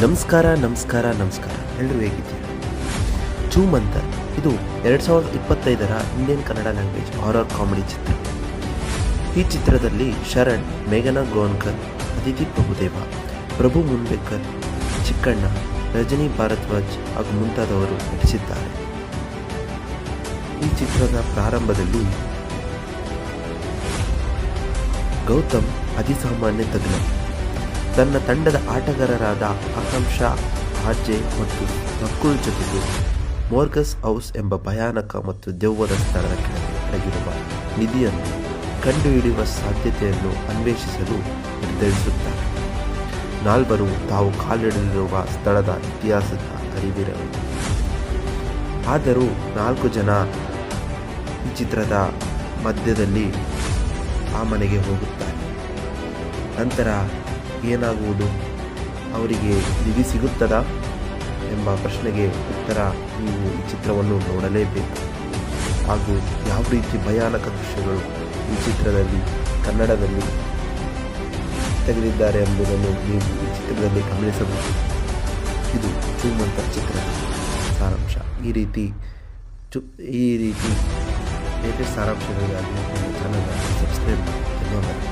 ನಮಸ್ಕಾರ ನಮಸ್ಕಾರ ನಮಸ್ಕಾರ ಎಲ್ಲರೂ ಹೇಗಿದ್ದೀರಾ? ಚೂಮ್ ಅಂತ ಇದು 2025ರ Indian Kannada language horror comedy ಚಿತ್ರ. ಈ ಚಿತ್ರದಲ್ಲಿ ಶರಣ್, ಮೇಘನಾ ಗೋನ್ಕರ್, ಅದಿತಿ ಪ್ರಭುದೇವ, ಪ್ರಭು ಮುನ್ಬೇಕರ್, ಚಿಕ್ಕಣ್ಣ, ರಜನಿ ಭಾರದ್ವಾಜ್ ಹಾಗೂ ಮುಂತಾದವರು ನಟಿಸಿದ್ದಾರೆ. ಈ ಚಿತ್ರದ ಪ್ರಾರಂಭದಲ್ಲಿ ಗೌತಮ್ ಅತಿಸಾಮಾನ್ಯ ತಜ್ಞ ತನ್ನ ತಂಡದ ಆಟಗಾರರಾದ ಆಕಾಂಕ್ಷಾ, ಆರ್ಜೆ ಮತ್ತು ನಕುಲ್ ಜೊತೆಗೆ ಮೋರ್ಗಸ್ ಹೌಸ್ ಎಂಬ ಭಯಾನಕ ಮತ್ತು ದೆವ್ವದ ಸ್ಥಳದ ಕೆಳಗೆ ಅಡಗಿರುವ ನಿಧಿಯನ್ನು ಕಂಡುಹಿಡಿಯುವ ಸಾಧ್ಯತೆಯನ್ನು ಅನ್ವೇಷಿಸಲು ನಿರ್ಧರಿಸುತ್ತಾರೆ. ನಾಲ್ವರು ತಾವು ಕಾಲಿಡಲಿರುವ ಸ್ಥಳದ ಇತಿಹಾಸದ ಅರಿವಿರಲಿಲ್ಲ. ಆದರೂ 4 ಜನ ಈ ಚಿತ್ರದ ಮಧ್ಯದಲ್ಲಿ ಆ ಮನೆಗೆ ಹೋಗುತ್ತಾರೆ. ನಂತರ ಏನಾಗುವುದು, ಅವರಿಗೆ ನಿಧಿ ಸಿಗುತ್ತದಾ ಎಂಬ ಪ್ರಶ್ನೆಗೆ ಉತ್ತರ ನೀವು ಈ ಚಿತ್ರವನ್ನು ನೋಡಲೇಬೇಕು. ಹಾಗೂ ಯಾವ ರೀತಿ ಭಯಾನಕ ದೃಶ್ಯಗಳು ಈ ಚಿತ್ರದಲ್ಲಿ ಕನ್ನಡದಲ್ಲಿ ತೆಗೆದಿದ್ದಾರೆ ಎಂಬುದನ್ನು ನೀವು ಈ ಚಿತ್ರದಲ್ಲಿ ಗಮನಿಸಬಹುದು. ಇದು ಚೂಮ್ ಅಂತ ಚಿತ್ರದ ಸಾರಾಂಶ. ಈ ರೀತಿ ಲೇಟೆಸ್ಟ್ ಸಾರಾಂಶಗಳಿಗಾಗಿ ನಮ್ಮ ಚಾನಲ್ ಸಬ್ಸ್ಕ್ರೈಬ್ ಮಾಡಿ. ಧನ್ಯವಾದ.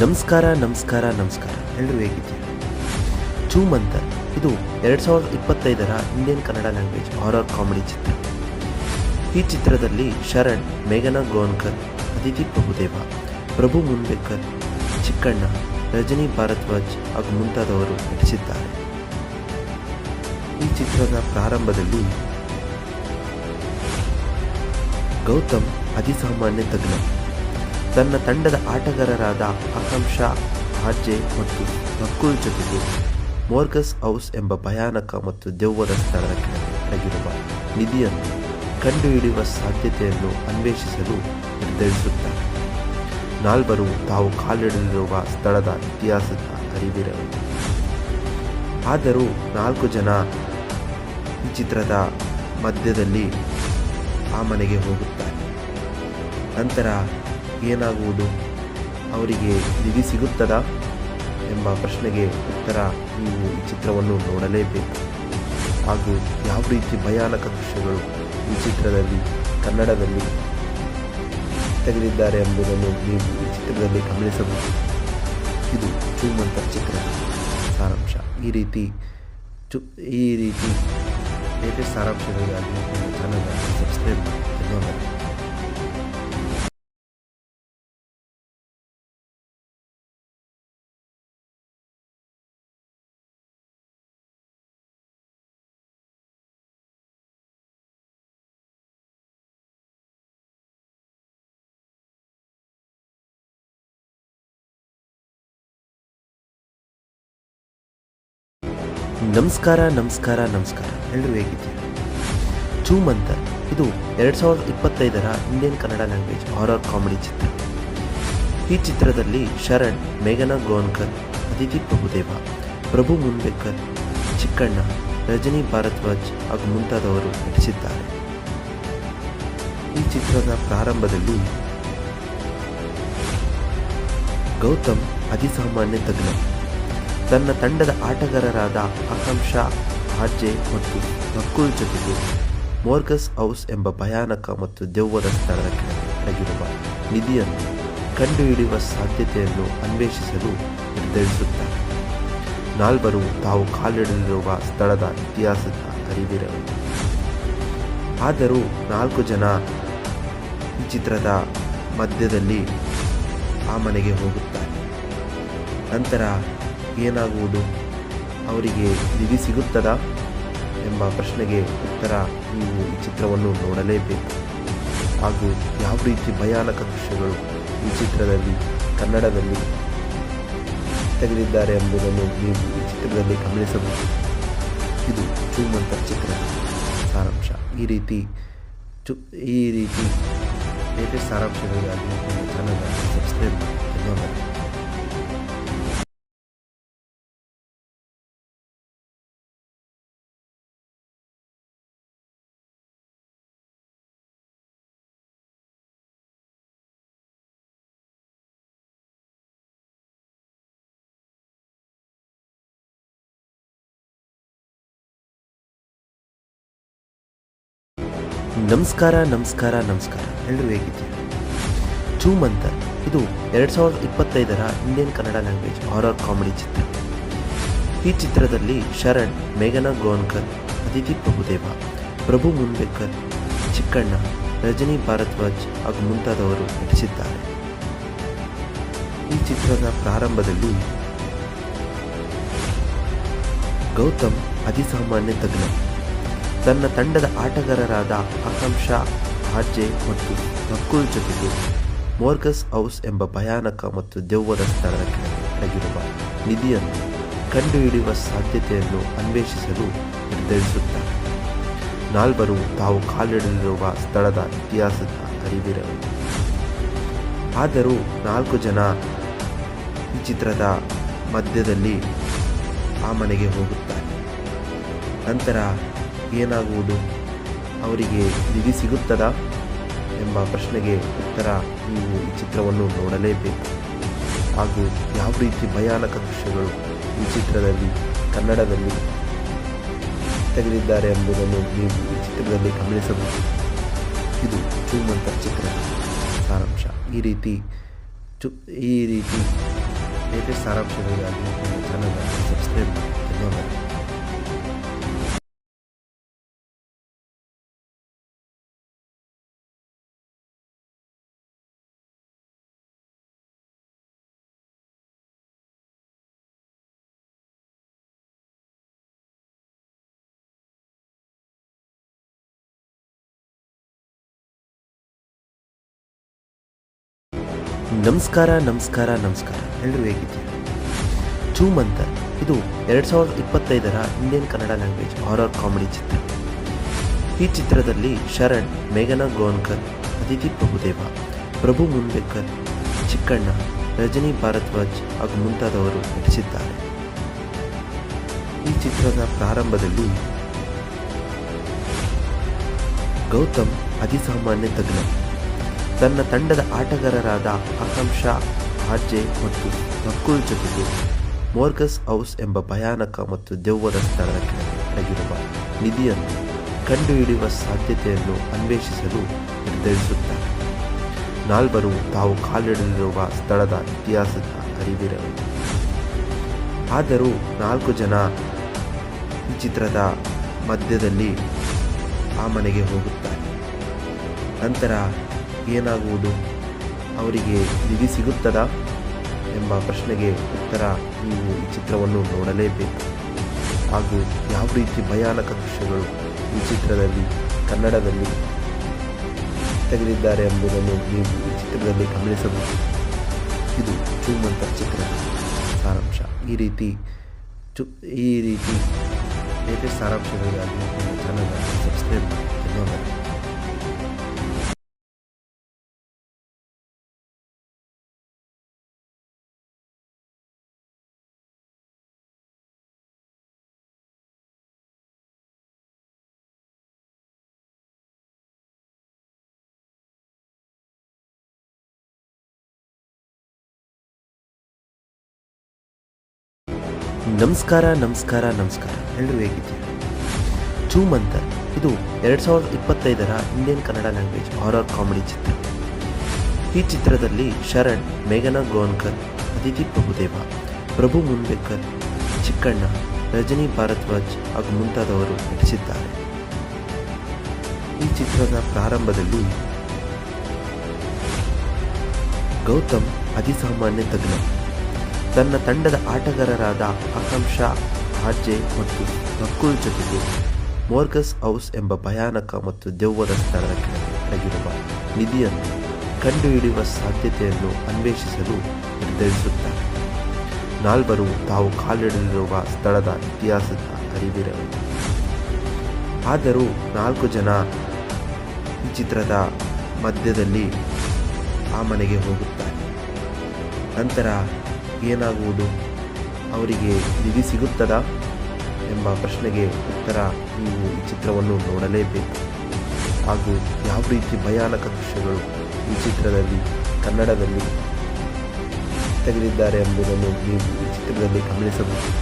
ನಮಸ್ಕಾರ ನಮಸ್ಕಾರ ನಮಸ್ಕಾರ ಎಲ್ಲರೂ ಹೇಗಿದ್ದೀರಾ? ಚೂಮ್ ಅಂತ ಇದು 2025ರ Indian Kannada language horror comedy ಚಿತ್ರ. ಈ ಚಿತ್ರದಲ್ಲಿ ಶರಣ್, ಮೇಘನಾ ಗೋನ್ಕರ್, ಅದಿತಿ ಪ್ರಭುದೇವ, ಪ್ರಭು ಮುನ್ಬೇಕರ್, ಚಿಕ್ಕಣ್ಣ, ರಜನಿ ಭಾರದ್ವಾಜ್ ಹಾಗೂ ಮುಂತಾದವರು ನಟಿಸಿದ್ದಾರೆ. ಈ ಚಿತ್ರದ ಪ್ರಾರಂಭದಲ್ಲಿ ಗೌತಮ್ ಅತಿಸಾಮಾನ್ಯ ತಜ್ಞ ತನ್ನ ತಂಡದ ಆಟಗಾರರಾದ ಆಕಾಂಕ್ಷಾ, ಆರ್ಜೆ ಮತ್ತು ನಕುಲ್ ಜೊತೆಗೆ ಮೋರ್ಗಸ್ ಹೌಸ್ ಎಂಬ ಭಯಾನಕ ಮತ್ತು ದೆವ್ವದ ಸ್ಥಳದ ಕೆಳಗೆ ಅಡಗಿರುವ ನಿಧಿಯನ್ನು ಕಂಡುಹಿಡಿಯುವ ಸಾಧ್ಯತೆಯನ್ನು ಅನ್ವೇಷಿಸಲು ನಿರ್ಧರಿಸುತ್ತಾರೆ. ನಾಲ್ವರು ತಾವು ಕಾಲಿಡಲಿರುವ ಸ್ಥಳದ ಇತಿಹಾಸದ ಅರಿವಿರಲಿಲ್ಲ. ಆದರೂ 4 ಜನ ಈ ಚಿತ್ರದ ಮಧ್ಯದಲ್ಲಿ ಆ ಮನೆಗೆ ಹೋಗುತ್ತಾರೆ. ನಂತರ ಏನಾಗುವುದು, ಅವರಿಗೆ ನಿಧಿ ಸಿಗುತ್ತದಾ ಎಂಬ ಪ್ರಶ್ನೆಗೆ ಉತ್ತರ ನೀವು ಈ ಚಿತ್ರವನ್ನು ನೋಡಲೇಬೇಕು. ಹಾಗೂ ಯಾವ ರೀತಿ ಭಯಾನಕ ದೃಶ್ಯಗಳು ಈ ಚಿತ್ರದಲ್ಲಿ ಕನ್ನಡದಲ್ಲಿ ತೆಗೆದಿದ್ದಾರೆ ಎಂಬುದನ್ನು ನೀವು ಈ ಚಿತ್ರದಲ್ಲಿ ಗಮನಿಸಬಹುದು. ಇದು ಚೂಮ್ ಅಂತ ಚಿತ್ರದ ಸಾರಾಂಶ. ಈ ರೀತಿ ಲೇಟೆಸ್ಟ್ ಸಾರಾಂಶಗಳಿಗಾಗಿ ನಮ್ಮ ಚಾನಲ್ ಸಬ್ಸ್ಕ್ರೈಬ್ ಮಾಡಿ. ಧನ್ಯವಾದ. ನಮಸ್ಕಾರ ನಮಸ್ಕಾರ ನಮಸ್ಕಾರ ಎಲ್ಲರೂ ಹೇಗಿದ್ದೀರಾ? ಚೂಮ್ ಅಂತ ಇದು 2025ರ Indian Kannada language horror comedy ಚಿತ್ರ. ಈ ಚಿತ್ರದಲ್ಲಿ ಶರಣ್, ಮೇಘನಾ ಗೋನ್ಕರ್, ಅದಿತಿ ಪ್ರಭುದೇವ, ಪ್ರಭು ಮುನ್ಬೇಕರ್, ಚಿಕ್ಕಣ್ಣ, ರಜನಿ ಭಾರದ್ವಾಜ್ ಹಾಗೂ ಮುಂತಾದವರು ನಟಿಸಿದ್ದಾರೆ. ಈ ಚಿತ್ರದ ಪ್ರಾರಂಭದಲ್ಲಿ ಗೌತಮ್ ಅತಿಸಾಮಾನ್ಯ ತಜ್ಞ ತನ್ನ ತಂಡದ ಆಟಗಾರರಾದ ಆಕಾಂಕ್ಷಾ, ಆರ್ಜೆ ಮತ್ತು ನಕುಲ್ ಜೊತೆಗೆ ಮೋರ್ಗಸ್ ಹೌಸ್ ಎಂಬ ಭಯಾನಕ ಮತ್ತು ದೆವ್ವದ ಸ್ಥಳದ ಕೆಳಗೆ ಅಡಗಿರುವ ನಿಧಿಯನ್ನು ಕಂಡುಹಿಡಿಯುವ ಸಾಧ್ಯತೆಯನ್ನು ಅನ್ವೇಷಿಸಲು ನಿರ್ಧರಿಸುತ್ತಾರೆ. ನಾಲ್ವರು ತಾವು ಕಾಲಿಡಲಿರುವ ಸ್ಥಳದ ಇತಿಹಾಸದ ಅರಿವಿರಲಿಲ್ಲ. ಆದರೂ 4 ಜನ ಈ ಚಿತ್ರದ ಮಧ್ಯದಲ್ಲಿ ಆ ಮನೆಗೆ ಹೋಗುತ್ತಾರೆ. ನಂತರ ಏನಾಗುವುದು, ಅವರಿಗೆ ನಿಧಿ ಸಿಗುತ್ತದಾ ಎಂಬ ಪ್ರಶ್ನೆಗೆ ಉತ್ತರ ನೀವು ಈ ಚಿತ್ರವನ್ನು ನೋಡಲೇಬೇಕು. ಹಾಗೂ ಯಾವ ರೀತಿ ಭಯಾನಕ ದೃಶ್ಯಗಳು ಈ ಚಿತ್ರದಲ್ಲಿ ಕನ್ನಡದಲ್ಲಿ ತೆಗೆದಿದ್ದಾರೆ ಎಂಬುದನ್ನು ನೀವು ಈ ಚಿತ್ರದಲ್ಲಿ ಗಮನಿಸಬಹುದು. ಇದು ಚೂಮ್ ಅಂತ ಚಿತ್ರದ ಸಾರಾಂಶ. ಈ ರೀತಿ ಲೇಟೆಸ್ಟ್ ಸಾರಾಂಶಗಳಿಗಾಗಿ ನಮ್ಮ ಚಾನಲ್ ಸಬ್ಸ್ಕ್ರೈಬ್ ಮಾಡಿ. ಧನ್ಯವಾದ. ನಮಸ್ಕಾರ ನಮಸ್ಕಾರ ನಮಸ್ಕಾರ ಎಲ್ಲರೂ ಹೇಗಿದ್ದೀರಿ? ಝೂಮ್ ಅಂತರ್ ಇದು 2025ರ Indian Kannada language horror comedy ಚಿತ್ರ. ಈ ಚಿತ್ರದಲ್ಲಿ ಶರಣ್, ಮೇಘನಾ ಗೋನ್ಕರ್, ಅದಿತಿ ಪ್ರಭುದೇವ, ಪ್ರಭು ಮುನ್ಬೇಕರ್, ಚಿಕ್ಕಣ್ಣ, ರಜನಿ ಭಾರದ್ವಾಜ್ ಹಾಗೂ ಮುಂತಾದವರು ನಟಿಸಿದ್ದಾರೆ. ಈ ಚಿತ್ರದ ಪ್ರಾರಂಭದಲ್ಲಿ ಗೌತಮ್ ಅತಿಸಾಮಾನ್ಯ ತಜ್ಞ ತನ್ನ ತಂಡದ ಆಟಗಾರರಾದ ಆಕಾಂಕ್ಷಾ, ಆರ್ಜೆ ಮತ್ತು ನಕುಲ್ ಜೊತೆಗೆ ಮೋರ್ಗಸ್ ಹೌಸ್ ಎಂಬ ಭಯಾನಕ ಮತ್ತು ದೆವ್ವದ ಸ್ಥಳದ ಕೆಳಗಿರುವ ನಿಧಿಯನ್ನು ಕಂಡುಹಿಡಿಯುವ ಸಾಧ್ಯತೆಯನ್ನು ಅನ್ವೇಷಿಸಲು ನಿರ್ಧರಿಸುತ್ತಾರೆ. ನಾಲ್ವರು ತಾವು ಕಾಲಿಡಲಿರುವ ಸ್ಥಳದ ಇತಿಹಾಸದ ಅರಿವಿರಲಿಲ್ಲ. ಆದರೂ 4 ಜನ ಈ ಚಿತ್ರದ ಮಧ್ಯದಲ್ಲಿ ಆ ಮನೆಗೆ ಹೋಗುತ್ತಾರೆ. ನಂತರ ಏನಾಗುವುದು? ಅವರಿಗೆ ನಿಧಿ ಸಿಗುತ್ತದಾ ಎಂಬ ಪ್ರಶ್ನೆಗೆ ಉತ್ತರ ನೀವು ಈ ಚಿತ್ರವನ್ನು ನೋಡಲೇಬೇಕು. ಹಾಗೂ ಯಾವ ರೀತಿ ಭಯಾನಕ ದೃಶ್ಯಗಳು ಈ ಚಿತ್ರದಲ್ಲಿ ಕನ್ನಡದಲ್ಲಿ ತೆಗೆದಿದ್ದಾರೆ ಎಂಬುದನ್ನು ನೀವು ಈ ಚಿತ್ರದಲ್ಲಿ ಗಮನಿಸಬಹುದು. ಇದು ಝೂಮ್ ಅಂತರ್ ಚಿತ್ರದ ಸಾರಾಂಶ. ಈ ರೀತಿ ಲೇಟೆಸ್ಟ್ ಸಾರಾಂಶಗಳಿಗಾಗಿ ನಮ್ಮ ಚಾನಲ್ ಸಬ್ಸ್ಕ್ರೈಬ್ ಮಾಡಿ. ಧನ್ಯವಾದ. ನಮಸ್ಕಾರ ನಮಸ್ಕಾರ ನಮಸ್ಕಾರ ಎಲ್ಲರೂ ಹೇಗಿದ್ದೀರಿ? ಝೂಮ್ ಅಂತರ್ ಇದು 2025ರ Indian Kannada language horror comedy ಚಿತ್ರ. ಈ ಚಿತ್ರದಲ್ಲಿ ಶರಣ್, ಮೇಘನಾ ಗೋನ್ಕರ್, ಅದಿತಿ ಪ್ರಭುದೇವ, ಪ್ರಭು ಮುನ್ಬೇಕರ್, ಚಿಕ್ಕಣ್ಣ, ರಜನಿ ಭಾರದ್ವಾಜ್ ಹಾಗೂ ಮುಂತಾದವರು ನಟಿಸಿದ್ದಾರೆ. ಈ ಚಿತ್ರದ ಪ್ರಾರಂಭದಲ್ಲಿ ಗೌತಮ್ ಅತಿಸಾಮಾನ್ಯ ತಜ್ಞ ತನ್ನ ತಂಡದ ಆಟಗಾರರಾದ ಆಕಾಂಕ್ಷಾ, ಆರ್ಜೆ ಮತ್ತು ನಕುಲ್ ಜೊತೆಗೆ ಮೋರ್ಗಸ್ ಹೌಸ್ ಎಂಬ ಭಯಾನಕ ಮತ್ತು ದೆವ್ವದ ಸ್ಥಳದ ಕೆಳಗಿರುವ ನಿಧಿಯನ್ನು ಕಂಡುಹಿಡಿಯುವ ಸಾಧ್ಯತೆಯನ್ನು ಅನ್ವೇಷಿಸಲು ನಿರ್ಧರಿಸುತ್ತಾರೆ. ನಾಲ್ವರು ತಾವು ಕಾಲಿಡಲಿರುವ ಸ್ಥಳದ ಇತಿಹಾಸದ ಅರಿವಿರಲಿಲ್ಲ. ಆದರೂ 4 ಜನ ಈ ಚಿತ್ರದ ಮಧ್ಯದಲ್ಲಿ ಆ ಮನೆಗೆ ಹೋಗುತ್ತಾರೆ. ನಂತರ ಏನಾಗುವುದು? ಅವರಿಗೆ ನಿಧಿ ಸಿಗುತ್ತದಾ ಎಂಬ ಪ್ರಶ್ನೆಗೆ ಉತ್ತರ ನೀವು ಈ ಚಿತ್ರವನ್ನು ನೋಡಲೇಬೇಕು. ಹಾಗೂ ಯಾವ ರೀತಿ ಭಯಾನಕ ದೃಶ್ಯಗಳು ಈ ಚಿತ್ರದಲ್ಲಿ ಕನ್ನಡದಲ್ಲಿ ತೆಗೆದಿದ್ದಾರೆ ಎಂಬುದನ್ನು ನೀವು ಈ ಚಿತ್ರದಲ್ಲಿ ಗಮನಿಸಬಹುದು. ಇದು ಝೂಮ್ ಅಂತರ್ ಚಿತ್ರದ ಸಾರಾಂಶ. ಈ ರೀತಿ ಲೇಟೆಸ್ಟ್ ಸಾರಾಂಶಗಳಿಗಾಗಿ ನಮ್ಮ ಚಾನಲ್ ಸಬ್ಸ್ಕ್ರೈಬ್ ಮಾಡಿ. ಧನ್ಯವಾದ. ನಮಸ್ಕಾರ ನಮಸ್ಕಾರ ನಮಸ್ಕಾರ ಎಲ್ಲರೂ ಹೇಗಿದ್ದೀರಿ? ಝೂಮ್ ಅಂತರ್ ಇದು 2025ರ Indian Kannada language horror comedy ಚಿತ್ರ. ಈ ಚಿತ್ರದಲ್ಲಿ ಶರಣ್, ಮೇಘನಾ ಗೋನ್ಕರ್, ಅದಿತಿ ಪ್ರಭುದೇವ, ಪ್ರಭು ಮುನ್ಬೇಕರ್, ಚಿಕ್ಕಣ್ಣ, ರಜನಿ ಭಾರದ್ವಾಜ್ ಹಾಗೂ ಮುಂತಾದವರು ನಟಿಸಿದ್ದಾರೆ. ಈ ಚಿತ್ರದ ಪ್ರಾರಂಭದಲ್ಲಿ ಗೌತಮ್ ಅತಿಸಾಮಾನ್ಯ ತಜ್ಞ ತನ್ನ ತಂಡದ ಆಟಗಾರರಾದ ಆಕಾಂಕ್ಷಾ, ಆರ್ಜೆ ಮತ್ತು ನಕುಲ್ ಜೊತೆಗೆ ಮೋರ್ಗಸ್ ಹೌಸ್ ಎಂಬ ಭಯಾನಕ ಮತ್ತು ದೆವ್ವದ ಸ್ಥಳದ ಕೆಳಗಿರುವ ನಿಧಿಯನ್ನು ಕಂಡುಹಿಡಿಯುವ ಸಾಧ್ಯತೆಯನ್ನು ಅನ್ವೇಷಿಸಲು ನಿರ್ಧರಿಸುತ್ತಾರೆ. ನಾಲ್ವರು ತಾವು ಕಾಲಿಡಲಿರುವ ಸ್ಥಳದ ಇತಿಹಾಸದ ಅರಿವಿರಲಿಲ್ಲ. ಆದರೂ 4 ಜನ ಈ ಚಿತ್ರದ ಮಧ್ಯದಲ್ಲಿ ಆ ಮನೆಗೆ ಹೋಗುತ್ತಾರೆ. ನಂತರ ಏನಾಗುವುದು, ಅವರಿಗೆ ನಿಧಿ ಸಿಗುತ್ತದಾ ಎಂಬ ಪ್ರಶ್ನೆಗೆ ಉತ್ತರ ನೀವು ಈ ಚಿತ್ರವನ್ನು ನೋಡಲೇಬೇಕು. ಹಾಗೂ ಯಾವ ರೀತಿ ಭಯಾನಕ ದೃಶ್ಯಗಳು ಈ ಚಿತ್ರದಲ್ಲಿ ಕನ್ನಡದಲ್ಲಿ ತೆಗೆದಿದ್ದಾರೆ ಎಂಬುದನ್ನು ನೀವು ಈ ಚಿತ್ರದಲ್ಲಿ ಗಮನಿಸಬಹುದು.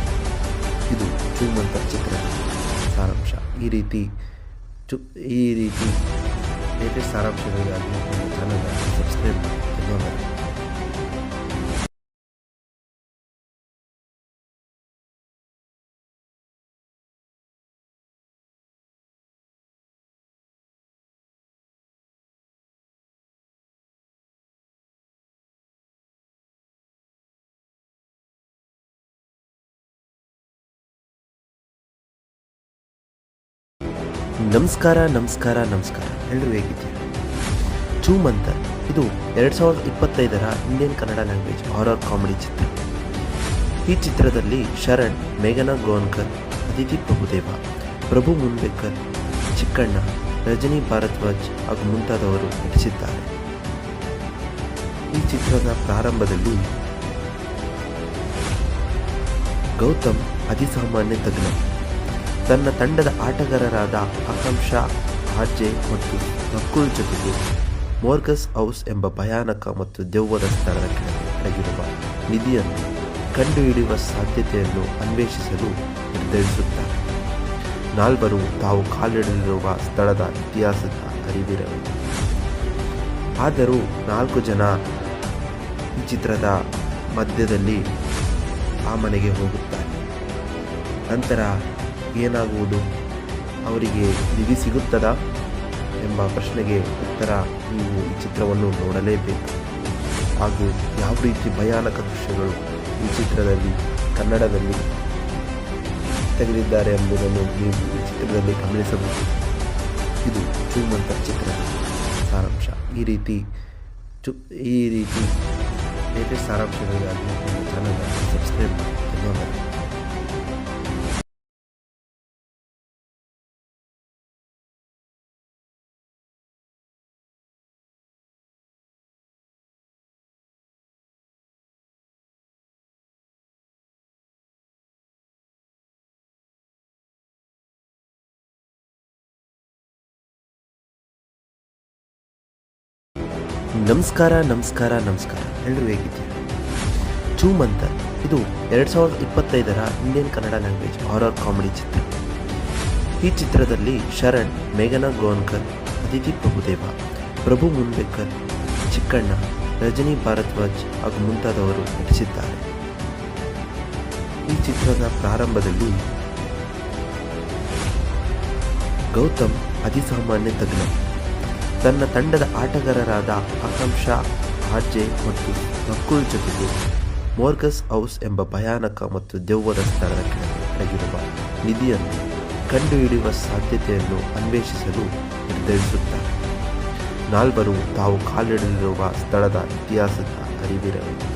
ಇದು ಶ್ರೀಮಂತ ಚಿತ್ರದ ಸಾರಾಂಶ. ಈ ರೀತಿ ಲೇಟೆಸ್ಟ್ ಸಾರಾಂಶಗಳಿಗಾಗಿ ನಮ್ಮ ಚಾನಲ್ ಸಬ್ಸ್ಕ್ರೈಬ್ ಮಾಡಿ. ನಮಸ್ಕಾರ. ಎಲ್ಲರೂ ಹೇಗಿದ್ದೀರಾ? ಛೂಮಂತರ್ ಇದು 2025ರ Indian Kannada language horror comedy ಚಿತ್ರ. ಈ ಚಿತ್ರದಲ್ಲಿ ಶರಣ್, ಮೇಘನಾ ಗೋನ್ಕರ್, ಅದಿತಿ ಪ್ರಭುದೇವ, ಪ್ರಭು ಮುನ್ಬೇಕರ್, ಚಿಕ್ಕಣ್ಣ, ರಜನಿ ಭಾರದ್ವಾಜ್ ಹಾಗೂ ಮುಂತಾದವರು ನಟಿಸಿದ್ದಾರೆ. ಈ ಚಿತ್ರದ ಪ್ರಾರಂಭದಲ್ಲಿ ಗೌತಮ್ ಅತಿಸಾಮಾನ್ಯ ತಜ್ಞ ತನ್ನ ತಂಡದ ಆಟಗಾರರಾದ ಆಕಾಂಕ್ಷಾ, ಆರ್ಜೆ ಮತ್ತು ನಕುಲ್ ಜೊತೆಗೆ ಮೋರ್ಗಸ್ ಹೌಸ್ ಎಂಬ ಭಯಾನಕ ಮತ್ತು ದೆವ್ವದ ಸ್ಥಳದ ಕೆಳಗೆ ಅಡಗಿರುವ ನಿಧಿಯನ್ನು ಕಂಡುಹಿಡಿಯುವ ಸಾಧ್ಯತೆಯನ್ನು ಅನ್ವೇಷಿಸಲು ನಿರ್ಧರಿಸುತ್ತಾರೆ. ನಾಲ್ವರು ತಾವು ಕಾಲಿಡಲಿರುವ ಸ್ಥಳದ ಇತಿಹಾಸದ ಅರಿವಿರಲಿದೆ. ಆದರೂ 4 ಜನ ಈ ಚಿತ್ರದ ಮಧ್ಯದಲ್ಲಿ ಆ ಮನೆಗೆ ಹೋಗುತ್ತಾರೆ. ನಂತರ ಏನಾಗುವುದು, ಅವರಿಗೆ ನಿಧಿ ಸಿಗುತ್ತದಾ ಎಂಬ ಪ್ರಶ್ನೆಗೆ ಉತ್ತರ ನೀವು ಈ ಚಿತ್ರವನ್ನು ನೋಡಲೇಬೇಕು. ಹಾಗೂ ಯಾವ ರೀತಿ ಭಯಾನಕ ದೃಶ್ಯಗಳು ಈ ಚಿತ್ರದಲ್ಲಿ ಕನ್ನಡದಲ್ಲಿ ತೆಗೆದಿದ್ದಾರೆ ಎಂಬುದನ್ನು ನೀವು ಈ ಚಿತ್ರದಲ್ಲಿ ಗಮನಿಸಬಹುದು. ಇದು ಶ್ರೀಮಂತ ಚಿತ್ರದ ಸಾರಾಂಶ. ಈ ರೀತಿ ಲೇಟೆಸ್ಟ್ ಸಾರಾಂಶಗಳಿಗಾಗಿ ನಮ್ಮ ಚಾನಲ್ ಸಬ್ಸ್ಕ್ರೈಬ್ ಮಾಡಿ. ನಮಸ್ಕಾರ. ಎಲ್ಲರೂ ಹೇಗಿದ್ದೀರಾ? ಛೂಮಂತರ್ ಇದು 2025ರ Indian Kannada language horror comedy ಚಿತ್ರ. ಈ ಚಿತ್ರದಲ್ಲಿ ಶರಣ್, ಮೇಘನಾ ಗೋನ್ಕರ್, ಅದಿತಿ ಪ್ರಭುದೇವ, ಪ್ರಭು ಮುನ್ಬೇಕರ್, ಚಿಕ್ಕಣ್ಣ, ರಜನಿ ಭಾರದ್ವಾಜ್ ಹಾಗೂ ಮುಂತಾದವರು ನಟಿಸಿದ್ದಾರೆ. ಈ ಚಿತ್ರದ ಪ್ರಾರಂಭದಲ್ಲಿ ಗೌತಮ್ ಅತಿಸಾಮಾನ್ಯ ತಜ್ಞ ತನ್ನ ತಂಡದ ಆಟಗಾರರಾದ ಆಕಾಂಕ್ಷಾ, ಆರ್ಜೆ ಮತ್ತು ನಕುಲ್ ಜೊತೆಗೆ ಮೋರ್ಗಸ್ ಹೌಸ್ ಎಂಬ ಭಯಾನಕ ಮತ್ತು ದೆವ್ವದ ಸ್ಥಳದ ಕೆಳಗೆ ಅಡಗಿರುವ ನಿಧಿಯನ್ನು ಕಂಡುಹಿಡಿಯುವ ಸಾಧ್ಯತೆಯನ್ನು ಅನ್ವೇಷಿಸಲು ನಿರ್ಧರಿಸುತ್ತಾರೆ. ನಾಲ್ವರು ತಾವು ಕಾಲಿಡಲಿರುವ ಸ್ಥಳದ ಇತಿಹಾಸದ ಅರಿವಿರಲಿದೆ.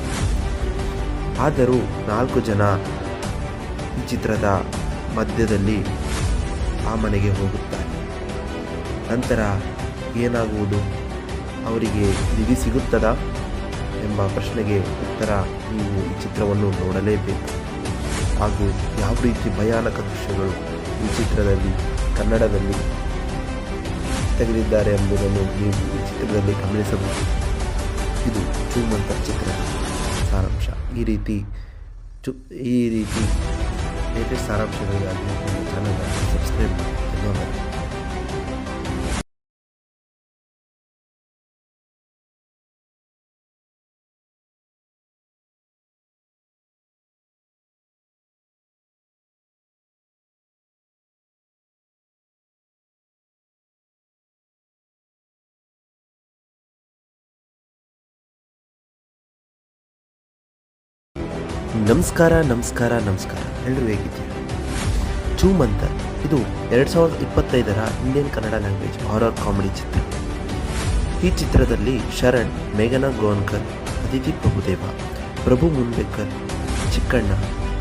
ಆದರೂ 4 ಜನ ಈ ಚಿತ್ರದ ಮಧ್ಯದಲ್ಲಿ ಆ ಮನೆಗೆ ಹೋಗುತ್ತಾರೆ. ನಂತರ ಏನಾಗುವುದು, ಅವರಿಗೆ ನಿಧಿ ಸಿಗುತ್ತದಾ ಎಂಬ ಪ್ರಶ್ನೆಗೆ ಉತ್ತರ ನೀವು ಈ ಚಿತ್ರವನ್ನು ನೋಡಲೇಬೇಕು. ಹಾಗೂ ಯಾವ ರೀತಿ ಭಯಾನಕ ದೃಶ್ಯಗಳು ಈ ಚಿತ್ರದಲ್ಲಿ ಕನ್ನಡದಲ್ಲಿ ತೆಗೆದಿದ್ದಾರೆ ಎಂಬುದನ್ನು ನೀವು ಈ ಚಿತ್ರದಲ್ಲಿ ಗಮನಿಸಬಹುದು. ಇದು ಶ್ರೀಮಂತ ಚಿತ್ರದ ಸಾರಾಂಶ. ಈ ರೀತಿ ಲೇಟೆಸ್ಟ್ ಸಾರಾಂಶಗಳಿಗಾಗಿ ನಮ್ಮ ಚಾನಲ್ ಸಬ್ಸ್ಕ್ರೈಬ್ ಮಾಡಿ. ನಮಸ್ಕಾರ. ಎಲ್ಲರೂ ಹೇಗಿದ್ದೀರಾ? ಛೂಮಂತರ್ ಇದು 2025ರ Indian Kannada language horror comedy ಚಿತ್ರ. ಈ ಚಿತ್ರದಲ್ಲಿ ಶರಣ್, ಮೇಘನಾ ಗೋನ್ಕರ್, ಅದಿತಿ ಪ್ರಭುದೇವ, ಪ್ರಭು ಮುನ್ಬೇಕರ್, ಚಿಕ್ಕಣ್ಣ,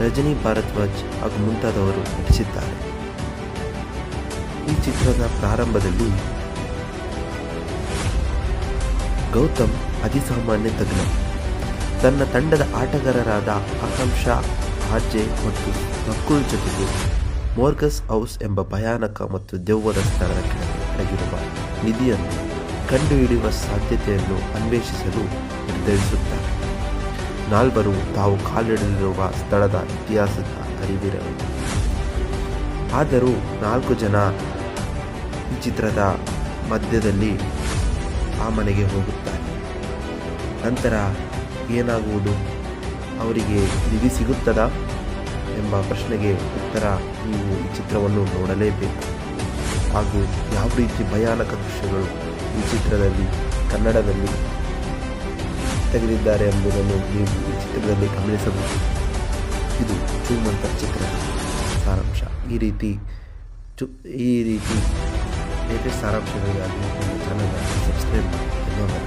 ರಜನಿ ಭಾರದ್ವಾಜ್ ಹಾಗೂ ಮುಂತಾದವರು ನಟಿಸಿದ್ದಾರೆ. ಈ ಚಿತ್ರದ ಪ್ರಾರಂಭದಲ್ಲಿ ಗೌತಮ್ ಅತಿಸಾಮಾನ್ಯ ತಜ್ಞ. ತನ್ನ ತಂಡದ ಆಟಗಾರರಾದ ಆಕಾಂಕ್ಷಾ, ಆರ್ಜೆ ಮತ್ತು ನಕುಲ್ ಜೊತೆಗೆ ಮೋರ್ಗಸ್ ಹೌಸ್ ಎಂಬ ಭಯಾನಕ ಮತ್ತು ದೆವ್ವದ ಸ್ಥಳದ ಕೆಳಗೆ ಅಡಗಿರುವ ನಿಧಿಯನ್ನು ಕಂಡುಹಿಡಿಯುವ ಸಾಧ್ಯತೆಯನ್ನು ಅನ್ವೇಷಿಸಲು ನಿರ್ಧರಿಸುತ್ತಾರೆ. ನಾಲ್ವರು ತಾವು ಕಾಲಿಡಲಿರುವ ಸ್ಥಳದ ಇತಿಹಾಸದ ಅರಿವಿರಲಿಲ್ಲ. ಆದರೂ 4 ಜನ ಈ ಚಿತ್ರದ ಮಧ್ಯದಲ್ಲಿ ಆ ಮನೆಗೆ ಹೋಗುತ್ತಾರೆ. ನಂತರ ಏನಾಗುವುದು, ಅವರಿಗೆ ನಿಧಿ ಸಿಗುತ್ತದಾ ಎಂಬ ಪ್ರಶ್ನೆಗೆ ಉತ್ತರ ನೀವು ಈ ಚಿತ್ರವನ್ನು ನೋಡಲೇಬೇಕು. ಹಾಗೂ ಯಾವ ರೀತಿ ಭಯಾನಕ ದೃಶ್ಯಗಳು ಈ ಚಿತ್ರದಲ್ಲಿ ಕನ್ನಡದಲ್ಲಿ ತೆಗೆದಿದ್ದಾರೆ ಎಂಬುದನ್ನು ನೀವು ಈ ಚಿತ್ರದಲ್ಲಿ ಗಮನಿಸಬಹುದು. ಇದು ಚೂಮಂತರ್ ಚಿತ್ರದ ಸಾರಾಂಶ. ಈ ರೀತಿ ಲೇಟೆಸ್ಟ್ ಸಾರಾಂಶಗಳಿಗಾಗಿ ನಮ್ಮ ಚಾನಲ್ ಸಬ್ಸ್ಕ್ರೈಬ್ ಮಾಡಿ. ಧನ್ಯವಾದ.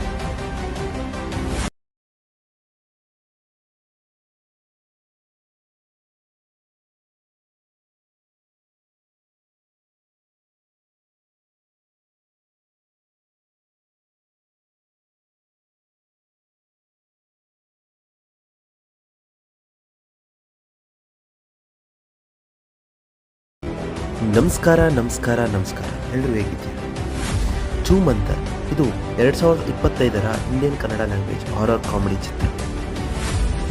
ನಮಸ್ಕಾರ. ಎಲ್ಲರೂ ಹೇಗಿದ್ದೀರಿ? ಚೂಮಂತರ್ ಇದು 2025ರ Indian Kannada language horror comedy ಚಿತ್ರ.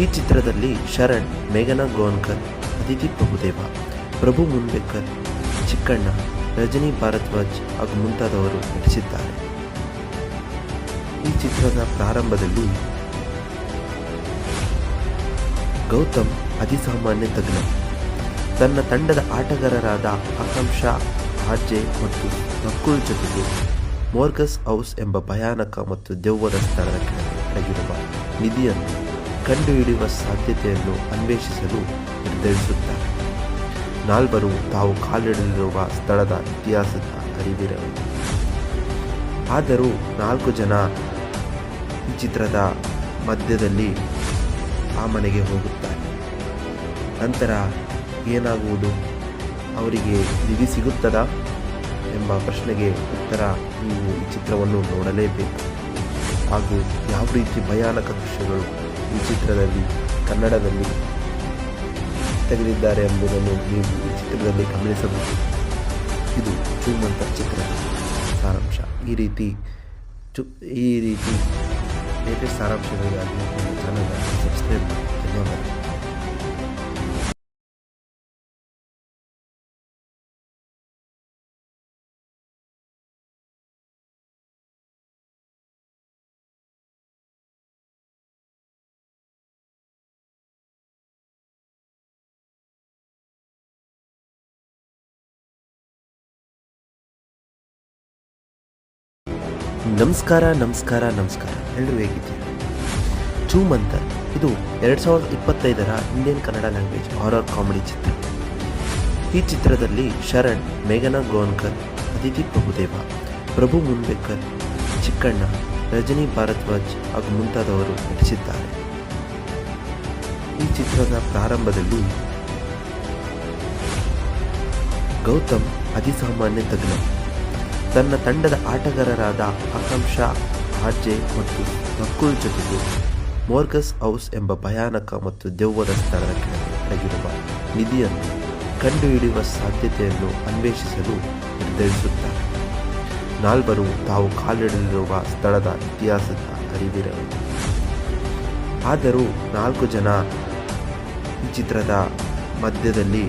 ಈ ಚಿತ್ರದಲ್ಲಿ ಶರಣ್, ಮೇಘನಾ ಗೋನ್ಕರ್, ಅದಿತಿ ಪ್ರಭುದೇವ, ಪ್ರಭು ಮುನ್ಬೇಕರ್, ಚಿಕ್ಕಣ್ಣ, ರಜನಿ ಭಾರದ್ವಾಜ್ ಹಾಗೂ ಮುಂತಾದವರು ನಟಿಸಿದ್ದಾರೆ. ಈ ಚಿತ್ರದ ಪ್ರಾರಂಭದಲ್ಲಿ ಗೌತಮ್ ಅತಿಸಾಮಾನ್ಯ ತಜ್ಞ. ತನ್ನ ತಂಡದ ಆಟಗಾರರಾದ ಆಕಾಂಕ್ಷಾ, ಆರ್ಜೆ ಮತ್ತು ನಕುಲ್ ಜೊತೆಗೆ ಮೋರ್ಗಸ್ ಹೌಸ್ ಎಂಬ ಭಯಾನಕ ಮತ್ತು ದೆವ್ವದ ಸ್ಥಳದ ಕೆಳಗೆ ಅಡಗಿರುವ ನಿಧಿಯನ್ನು ಕಂಡುಹಿಡಿಯುವ ಸಾಧ್ಯತೆಯನ್ನು ಅನ್ವೇಷಿಸಲು ನಿರ್ಧರಿಸುತ್ತಾರೆ. ನಾಲ್ವರು ತಾವು ಕಾಲಿಡಲಿರುವ ಸ್ಥಳದ ಇತಿಹಾಸದ ಅರಿವಿರಲಿಲ್ಲ. ಆದರೂ 4 ಜನ ಈ ಚಿತ್ರದ ಮಧ್ಯದಲ್ಲಿ ಆ ಮನೆಗೆ ಹೋಗುತ್ತಾರೆ. ನಂತರ ಏನಾಗುವುದು, ಅವರಿಗೆ ನಿಧಿ ಸಿಗುತ್ತದಾ ಎಂಬ ಪ್ರಶ್ನೆಗೆ ಉತ್ತರ ನೀವು ಈ ಚಿತ್ರವನ್ನು ನೋಡಲೇಬೇಕು. ಹಾಗೂ ಯಾವ ರೀತಿ ಭಯಾನಕ ದೃಶ್ಯಗಳು ಈ ಚಿತ್ರದಲ್ಲಿ ಕನ್ನಡದಲ್ಲಿ ತೆಗೆದಿದ್ದಾರೆ ಎಂಬುದನ್ನು ನೀವು ಈ ಚಿತ್ರದಲ್ಲಿ ಗಮನಿಸಬಹುದು. ಇದು ಚೂಮಂತರ್ ಚಿತ್ರದ ಸಾರಾಂಶ. ಈ ರೀತಿ ಲೇಟೆಸ್ಟ್ ಸಾರಾಂಶಗಳಿಗಾಗಿ ನಮ್ಮ ಚಾನಲ್ ಸಬ್ಸ್ಕ್ರೈಬ್ ಮಾಡಿ. ಧನ್ಯವಾದ. ನಮಸ್ಕಾರ. ಎಲ್ಲರೂ ಹೇಗಿದ್ದೀರಿ? ಚೂಮಂತರ್ ಇದು 2025ರ Indian Kannada language horror comedy ಚಿತ್ರ. ಈ ಚಿತ್ರದಲ್ಲಿ ಶರಣ್, ಮೇಘನಾ ಗೋನ್ಕರ್, ಅದಿತಿ ಪ್ರಭುದೇವ, ಪ್ರಭು ಮುನ್ಬೇಕರ್, ಚಿಕ್ಕಣ್ಣ, ರಜನಿ ಭಾರದ್ವಾಜ್ ಹಾಗೂ ಮುಂತಾದವರು ನಟಿಸಿದ್ದಾರೆ. ಈ ಚಿತ್ರದ ಪ್ರಾರಂಭದಲ್ಲಿ ಗೌತಮ್ ಅತಿಸಾಮಾನ್ಯ ತಜ್ಞ. ತನ್ನ ತಂಡದ ಆಟಗಾರರಾದ ಆಕಾಂಕ್ಷಾ, ಆರ್ಜೆ ಮತ್ತು ನಕುಲ್ ಜೊತೆಗೆ ಮೋರ್ಗಸ್ ಹೌಸ್ ಎಂಬ ಭಯಾನಕ ಮತ್ತು ದೆವ್ವದ ಸ್ಥಳದ ಕೆಳಗೆ ಅಡಗಿರುವ ನಿಧಿಯನ್ನು ಕಂಡುಹಿಡಿಯುವ ಸಾಧ್ಯತೆಯನ್ನು ಅನ್ವೇಷಿಸಲು ನಿರ್ಧರಿಸುತ್ತಾರೆ. ನಾಲ್ವರು ತಾವು ಕಾಲಿಡಲಿರುವ ಸ್ಥಳದ ಇತಿಹಾಸದ ಅರಿವಿರಲಿಲ್ಲ. ಆದರೂ 4 ಜನ ಈ ಚಿತ್ರದ ಮಧ್ಯದಲ್ಲಿ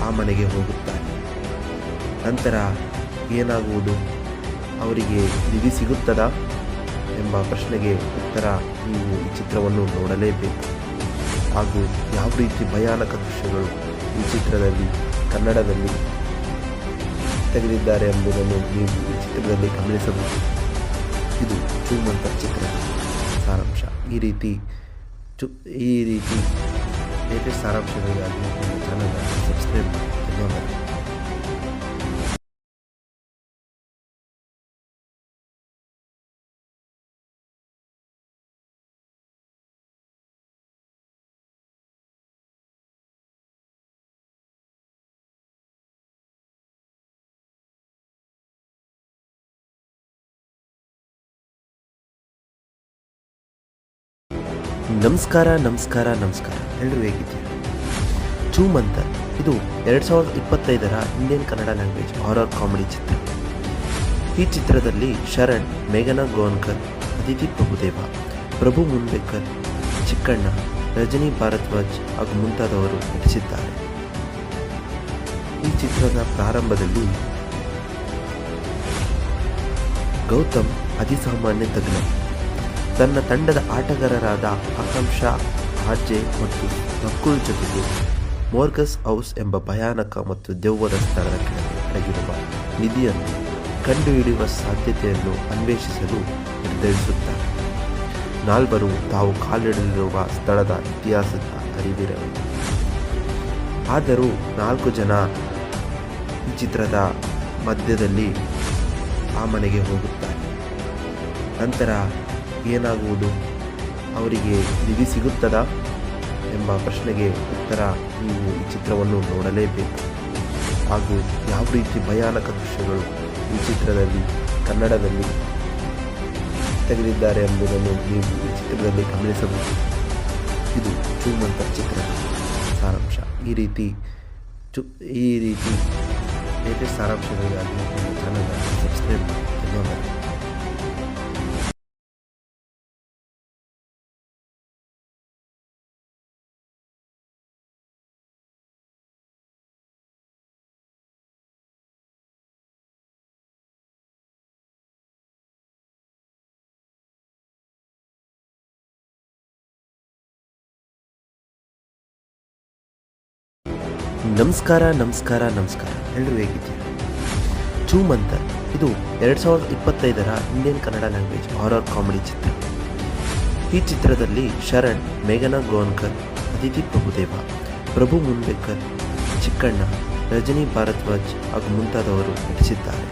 ಆ ಮನೆಗೆ ಹೋಗುತ್ತಾರೆ. ನಂತರ ಏನಾಗುವುದು, ಅವರಿಗೆ ನಿಧಿ ಸಿಗುತ್ತದಾ ಎಂಬ ಪ್ರಶ್ನೆಗೆ ಉತ್ತರ ನೀವು ಈ ಚಿತ್ರವನ್ನು ನೋಡಲೇಬೇಕು. ಹಾಗೂ ಯಾವ ರೀತಿ ಭಯಾನಕ ದೃಶ್ಯಗಳು ಈ ಚಿತ್ರದಲ್ಲಿ ಕನ್ನಡದಲ್ಲಿ ತೆಗೆದಿದ್ದಾರೆ ಎಂಬುದನ್ನು ನೀವು ಈ ಚಿತ್ರದಲ್ಲಿ ಗಮನಿಸಬಹುದು. ಇದು ಚೂಮಂತರ್ ಚಿತ್ರದ ಸಾರಾಂಶ. ಈ ರೀತಿ ಲೇಟೆಸ್ಟ್ ಸಾರಾಂಶಗಳಿಗಾಗಿ ನಮ್ಮ ಚಾನಲ್ ಸಬ್ಸ್ಕ್ರೈಬ್ ಮಾಡಿ. ಧನ್ಯವಾದ. ನಮಸ್ಕಾರ ನಮಸ್ಕಾರ ನಮಸ್ಕಾರ ಎಲ್ಲರೂ ಹೇಗಿದ್ದೀರಿ? ಚೂಮಂತರ್ ಇದು 2025ರ Indian Kannada language horror comedy ಚಿತ್ರ. ಈ ಚಿತ್ರದಲ್ಲಿ ಶರಣ್, ಮೇಘನಾ ಗೋನ್ಕರ್, ಅದಿತಿ ಪ್ರಭುದೇವ, ಪ್ರಭು ಮುನ್ಬೇಕರ್, ಚಿಕ್ಕಣ್ಣ, ರಜನಿ ಭಾರದ್ವಾಜ್ ಹಾಗೂ ಮುಂತಾದವರು ನಟಿಸಿದ್ದಾರೆ. ಈ ಚಿತ್ರದ ಪ್ರಾರಂಭದಲ್ಲಿ ಗೌತಮ್ ಅತಿಸಾಮಾನ್ಯ ತಜ್ಞ ತನ್ನ ತಂಡದ ಆಟಗಾರರಾದ ಆಕಾಂಕ್ಷಾ, ಆರ್ಜೆ ಮತ್ತು ನಕುಲ್ ಜೊತೆಗೆ ಮೋರ್ಗಸ್ ಹೌಸ್ ಎಂಬ ಭಯಾನಕ ಮತ್ತು ದೆವ್ವದ ಸ್ಥಳದ ಕೆಳಗೆ ಅಡಗಿರುವ ನಿಧಿಯನ್ನು ಕಂಡುಹಿಡಿಯುವ ಸಾಧ್ಯತೆಯನ್ನು ಅನ್ವೇಷಿಸಲು ನಿರ್ಧರಿಸುತ್ತಾರೆ. ನಾಲ್ವರು ತಾವು ಕಾಲಿಡಲಿರುವ ಸ್ಥಳದ ಇತಿಹಾಸದ ಅರಿವಿರಲಿಲ್ಲ. ಆದರೂ 4 ಜನ ಈ ಚಿತ್ರದ ಮಧ್ಯದಲ್ಲಿ ಆ ಮನೆಗೆ ಹೋಗುತ್ತಾರೆ. ನಂತರ ಏನಾಗುವುದು? ಅವರಿಗೆ ನಿಧಿ ಸಿಗುತ್ತದಾ ಎಂಬ ಪ್ರಶ್ನೆಗೆ ಉತ್ತರ ನೀವು ಈ ಚಿತ್ರವನ್ನು ನೋಡಲೇಬೇಕು. ಹಾಗೂ ಯಾವ ರೀತಿ ಭಯಾನಕ ದೃಶ್ಯಗಳು ಈ ಚಿತ್ರದಲ್ಲಿ ಕನ್ನಡದಲ್ಲಿ ತೆಗೆದಿದ್ದಾರೆ ಎಂಬುದನ್ನು ನೀವು ಈ ಚಿತ್ರದಲ್ಲಿ ಗಮನಿಸಬಹುದು. ಇದು ಚೂಮಂತರ್ ಚಿತ್ರದ ಸಾರಾಂಶ. ಈ ರೀತಿ ಲೇಟೆಸ್ಟ್ ಸಾರಾಂಶಗಳಿಗಾಗಿ ನಮ್ಮ ಚಾನಲ್ ಸಬ್ಸ್ಕ್ರೈಬ್ ಮಾಡಿ. ಧನ್ಯವಾದ. ನಮಸ್ಕಾರ ನಮಸ್ಕಾರ ನಮಸ್ಕಾರ ಎಲ್ಲರೂ ಹೇಗಿದ್ದೀರಿ? ಚೂಮಂತರ್ ಇದು 2025ರ Indian Kannada language horror comedy ಚಿತ್ರ. ಈ ಚಿತ್ರದಲ್ಲಿ ಶರಣ್, ಮೇಘನಾ ಗೋನ್ಕರ್, ಅದಿತಿ ಪ್ರಭುದೇವ, ಪ್ರಭು ಮುನ್ಬೇಕರ್, ಚಿಕ್ಕಣ್ಣ, ರಜನಿ ಭಾರದ್ವಾಜ್ ಹಾಗೂ ಮುಂತಾದವರು ನಟಿಸಿದ್ದಾರೆ.